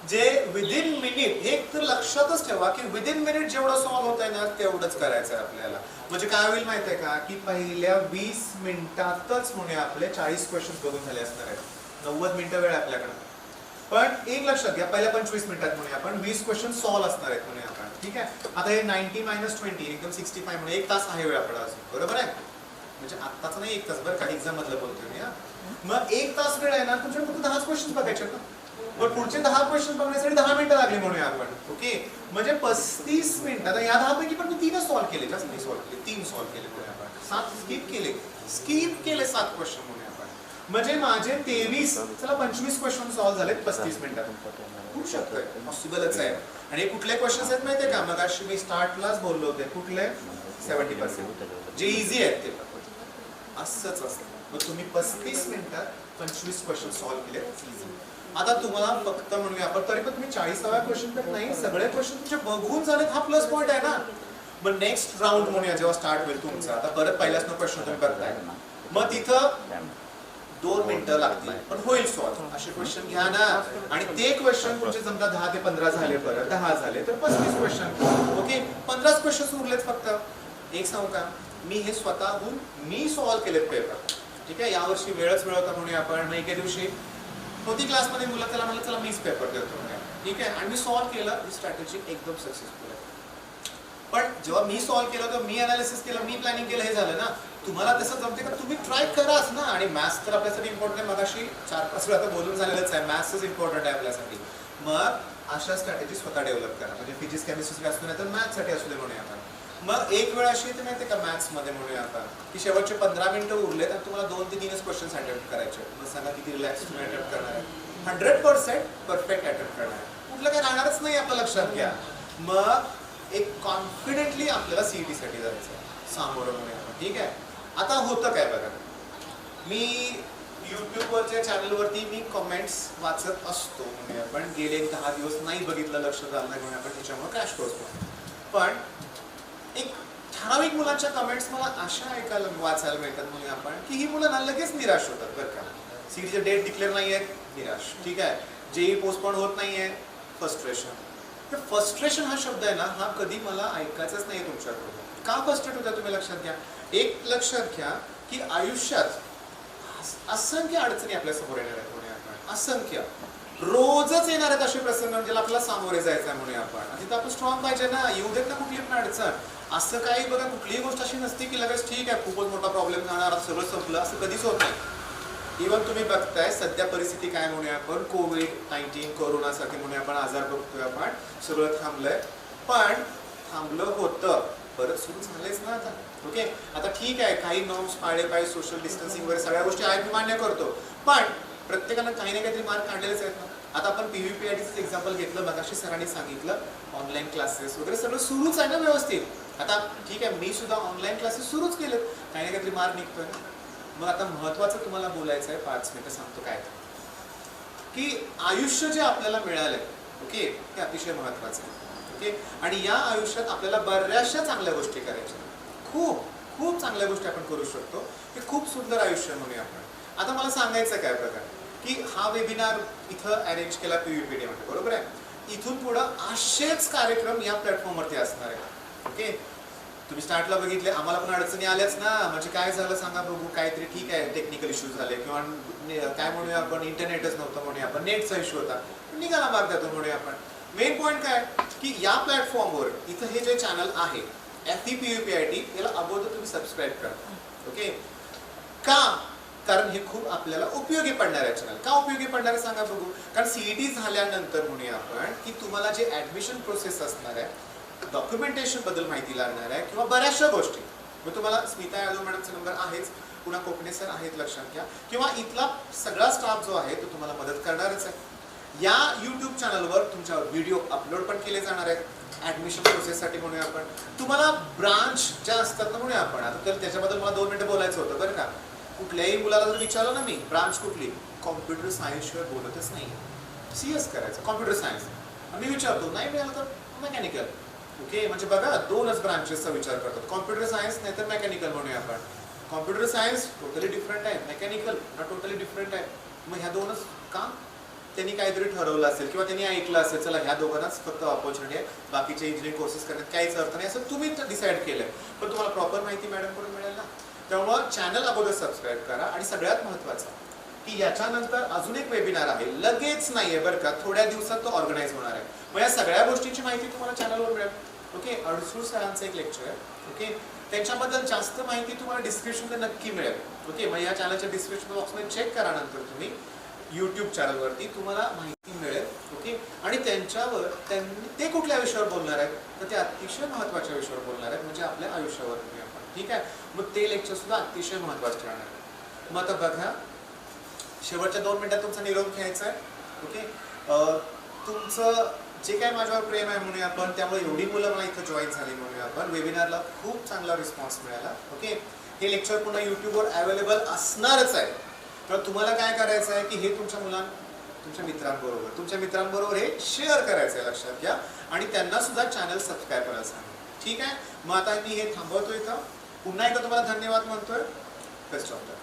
जे विदिन मिनिट. हे तर लक्षातच ठेवा की विदिन मिनिट जेवढं सॉल्व्ह होत आहे ना तेवढंच करायचं आहे आपल्याला. म्हणजे काय होईल माहिती आहे का, की पहिल्या 20 मिनिटातच म्हणूया आपले 40 क्वेश्चन बघून झाले असणार आहेत. 90 मिनिटं वेळ आपल्याकडे, पण एक लक्षात घ्या पहिल्या 25 मिनिटात म्हणूया आपण 20 क्वेश्चन सॉल्व्ह असणार आहेत म्हणूया आपण ठीक आहे. आता हे 90 - 20 एकदम 65 म्हणजे 1 तास आहे वेळ आपला अजून बरोबर आहे. म्हणजे आत्ताच नाही 1 तास बरं का, एक्झाम मधलं बोलतोय मी. मग 1 तास वेळ आहे ना, तुमच्याकडे फक्त 10 क्वेश्चन बघायचे ना. पण पुढचे 10 क्वेश्चन बघण्यासाठी 10 मिनिटं लागली म्हणूया आपण. ओके, म्हणजे 35 मिनिटं. आता या 10 पैकी पण मी 3च सॉल्व्ह केले, जास्त नाही सॉल्व्ह केले, 3 सॉल्व्ह केले म्हणूया आपण. 7 स्किप केले 7 क्वेश्चन म्हणूया आपण. म्हणजे माझे 23 चला 25 क्वेश्चन सॉल्व्ह झाले 35 मिनिटात. होऊ शकतंय, पॉसिबलच आहे. आणि कुठले क्वेश्चन्स आहेत माहितीये का, मग अशी मी स्टार्टलाच बोललो होते, कुठले 70% जे इझी आहेत ते असंच असतं. मग तुम्ही 35 मिनिटात 25 क्वेश्चन सॉल्व्ह केले इझी. आता तुम्हाला फक्त म्हणूया आपण, तरी पण तुम्ही 40व्या क्वेश्चन तर नाही, सगळे क्वेश्चन तुमचे बघून झालेत, हा प्लस पॉईंट आहे ना. मग नेक्स्ट राऊंड म्हणूया जेव्हा स्टार्ट होईल तुमचा, आता परत पहिल्याच क्वेश्चन तुम्ही करताय, मग तिथं 2 मिनिटं लागतील पण होईल सॉल्व्ह. असे क्वेश्चन घ्या ना. आणि ते क्वेश्चन तुमचे समजा 10 ते 15 झाले, परत 10 झाले तर 35 क्वेश्चन. ओके, 15 क्वेश्चन उरलेत फक्त. एक सांगू का, मी हे स्वतःहून मी सॉल्व्ह केलेत पेपर. ठीक आहे, यावर्षी वेळच वेळ होता म्हणूया आपण. मग एके दिवशी होती क्लासमध्ये मुलं, त्याला म्हणलं चला मीच पेपर देतो म्हणूया. ठीक आहे, आणि मी सॉल्व्ह केलं. ही स्ट्रॅटेजी एकदम सक्सेसफुल आहे. पण जेव्हा मी सॉल्व्ह केलं तर मी अनालिसिस केलं, मी प्लॅनिंग केलं, हे झालं ना. तुम्हाला तसं जमते का, तुम्ही ट्राय कराच ना. आणि मॅथ्स तर आपल्यासाठी इम्पॉर्टंट आहे, मगाशी 4-5 वेळा आता बोलून झालेलंच आहे, मॅथ्सच इम्पॉर्टंट आहे आपल्यासाठी. मग अशा स्ट्रॅटेजी स्वतः डेव्हलप करा, म्हणजे फिजिक्स केमिस्ट्री असतो नाही तर मॅथ्ससाठी असू दे म्हणूया आपण. मग एक वेळ अशी येते माहिती का मॅथ्समध्ये म्हणूया आपण, की शेवटचे 15 मिनिटं उरलेत आणि तुम्हाला 2 ते 3च क्वेश्चन्स अटेम्प्ट करायचे. मग सांगा किती रिलॅक्स तुम्ही अटेम्प्ट करणार आहे. 100% परफेक्ट अटेम्प्ट करणार आहे, कुठलं काही राहणारच नाही आपलं, लक्षात घ्या. मग एक कॉन्फिडेंटली आपल्याला सीईटी साठी जायचं सामोरं म्हणूया आपण. ठीक आहे, आता होतं काय बघा, मी युट्यूबवरच्या चॅनलवरती मी कमेंट्स वाचत असतो म्हणजे आपण. गेले 10 दिवस नाही बघितलं, लक्ष झालं नाही म्हणून आपण, त्याच्यामुळे क्रॅश कोर्स. पण एक ठराविक मुलांच्या कमेंट्स मला अशा ऐकायला वाचायला मिळतात म्हणून आपण, की ही मुलं ना लगेच निराश होतात बरं का. सीईटीचे डेट डिक्लेअर नाही आहे, निराश. ठीक आहे, जेई पोस्टपोन होत नाहीये, फ्रस्ट्रेशन. तर फ्रस्ट्रेशन हा शब्द आहे ना, हा कधी मला ऐकायचाच नाही तुमच्याकडून. का फ्रस्ट्रेट होता तुम्ही लक्षात घ्या. एक लक्षात घ्या की आयुष्यात असंख्य अडचणी आपल्या समोर येणार आहेत म्हणूया आपण, असंख्य. रोजच येणार आहेत असे प्रसंग ज्याला आपल्याला सामोरे जायचं आहे म्हणूया आपण. तिथं आपण स्ट्रॉंग पाहिजे ना, येऊ देत ना कुठली पण अडचण. असं काही बघा, कुठलीही गोष्ट अशी नसते की लगेच ठीक आहे खूपच मोठा प्रॉब्लेम जाणार, सगळं संपलं, असं कधीच होत नाही. इव्हन तुम्ही बघताय सध्या परिस्थिती काय म्हणूया आपण, कोविड-19 कोरोनासारखे म्हणूया आपण आजार बघतोय आपण, सगळं थांबलंय. पण थांबलं होतं, परत सुरू झालेच ना आता. ओके, आता ठीक आहे, काही नॉर्म्स पाळले पाहिजे, सोशल डिस्टन्सिंग वगैरे सगळ्या गोष्टी आहेत, मी मान्य करतो. पण प्रत्येकानं काही ना काहीतरी मार्क काढलेलेच आहेत ना. आता आपण PVPITचं एक्झाम्पल घेतलं, मगाशी सरांनी सांगितलं, ऑनलाईन क्लासेस वगैरे सगळं सुरूच आहे ना व्यवस्थित. आता ठीक आहे, मी सुद्धा ऑनलाईन क्लासेस सुरूच केलेत, काही ना काहीतरी मार्क निघतोय. मग आता महत्वाचं तुम्हाला बोलायचं आहे, 5 मिनिटं सांगतो काय, की आयुष्य जे आपल्याला मिळालंय, ओके, ते अतिशय महत्वाचं आहे. ओके, आणि या आयुष्यात आपल्याला बऱ्याचशा चांगल्या गोष्टी करायच्या, खूप खूप चांगल्या गोष्टी आपण करू शकतो. हे खूप सुंदर आयुष्य म्हणूया आपण. आता मला सांगायचं काय प्रकार, की हा वेबिनार इथं अरेंज केला PVPT मध्ये, बरोबर आहे. इथून पुढं असेच कार्यक्रम या प्लॅटफॉर्मवरती असणार आहे. ओके, तुम्ही स्टार्टला बघितले, आम्हाला पण अडचणी आल्याच ना. म्हणजे काय झालं सांगा बघू, काहीतरी ठीक आहे टेक्निकल इश्यूज झाले, किंवा काय म्हणूया आपण, इंटरनेटच नव्हतं म्हणूया आपण, नेटचा इश्यू होता, निघाला मार्ग त्यातून म्हणूया आपण. मेन पॉईंट काय, की या प्लॅटफॉर्मवर इथं हे जे चॅनल आहे FEPUPIT, याला अगोदर तुम्ही सबस्क्राईब करा. ओके, का, कारण हे खूप आपल्याला उपयोगी पडणार आहे चॅनल. का उपयोगी पडणार आहे सांगा बघू. कारण CET झाल्यानंतर म्हणूया आपण, की तुम्हाला जे ऍडमिशन प्रोसेस असणार आहे, डॉक्युमेंटेशन बद्दल माहिती लागणार आहे, किंवा बऱ्याचशा गोष्टी. मग तुम्हाला स्मिता यादव मॅडमचा नंबर आहेच, पुन्हा कोकणे सर आहेत लक्षात घ्या, किंवा इथला सगळा स्टाफ जो आहे तो तुम्हाला मदत करणारच आहे. या YouTube चॅनलवर तुमच्या व्हिडिओ अपलोड पण केले जाणार आहेत ऍडमिशन प्रोसेससाठी म्हणूया आपण. तुम्हाला ब्रांच ज्या असतात ना म्हणूया आपण, आता तर त्याच्याबद्दल मला 2 मिनिटं बोलायचं होतं बरं का. कुठल्याही मुलाला जर विचारलं ना मी ब्रांच कुठली, कॉम्प्युटर सायन्स शिवाय बोलतच नाही. CS करायचं, कॉम्प्युटर सायन्स. मी विचारतो, नाही मिळालं तर मेकॅनिकल. ओके, म्हणजे बघा 2च ब्रांचेसचा विचार करतात, कॉम्प्युटर सायन्स नाही तर मेकॅनिकल म्हणूया आपण. कॉम्प्युटर सायन्स टोटली डिफरंट आहे, मेकॅनिकल टोटली डिफरंट आहे. मग ह्या 2च का, त्यांनी काहीतरी ठरवलं असेल किंवा त्यांनी ऐकलं असेल, चला ह्या दोघांनाच फक्त ऑपॉर्च्युनिटी आहे, बाकीचे इंजिनिअरिंग कोर्सेस करण्यात काहीच अर्थ नाही, असं तुम्ही डिसाईड केलंय. पण तुम्हाला प्रॉपर माहिती मॅडमकडून मिळेल ना. त्यामुळं चॅनल अगोदर सबस्क्राईब करा. आणि सगळ्यात महत्त्वाचं की याच्यानंतर अजून एक वेबिनार आहे, लगेच नाहीये बरं का, थोड्या दिवसात तो ऑर्गनाईज होणार आहे. मग या सगळ्या गोष्टींची माहिती तुम्हाला चॅनलवर मिळेल. ओके, अडसूळ सरांचं एक लेक्चर आहे. ओके, त्याच्याबद्दल जास्त माहिती तुम्हाला डिस्क्रिप्शनमध्ये नक्की मिळेल. ओके, मग या चॅनलच्या डिस्क्रिप्शन बॉक्समध्ये चेक करा नंतर तुम्ही. यूट्यूब चॅनलवरती तुम्हाला माहिती मिळेल. ओके, आणि त्यांच्यावर ते कुठल्या विषयावर बोलणार आहेत तर ते अतिशय महत्त्वाच्या विषयावर बोलणार आहेत, म्हणजे आपल्या आयुष्यावर. ठीक आहे, मग ते लेक्चर सुद्धा अतिशय महत्त्वाचे राहणार आहे. मग आता बघा, शेवटच्या 2 मिनिटात तुमचा निरोप घ्यायचा आहे. ओके, तुमचं जे काय माझ्यावर प्रेम आहे म्हणूया आपण, त्यामुळे एवढी मुलं मला इथं जॉईन झाली म्हणूया आपण. वेबिनारला खूप चांगला रिस्पॉन्स मिळाला. ओके, हे लेक्चर पुन्हा यूट्यूबवर अवेलेबल असणारच आहे. तर तुम्हाला काय करायचं आहे की हे तुमच्या मित्रांबरोबर हे शेअर करायचं आहे, लक्षात घ्या. आणि त्यांना सुद्धा चॅनल सबस्क्राईब करायला सांगा. ठीक आहे, मग आता मी हे थांबवतो इथं. पुन्हा एकदा तुम्हाला धन्यवाद म्हणतोय. Best of luck.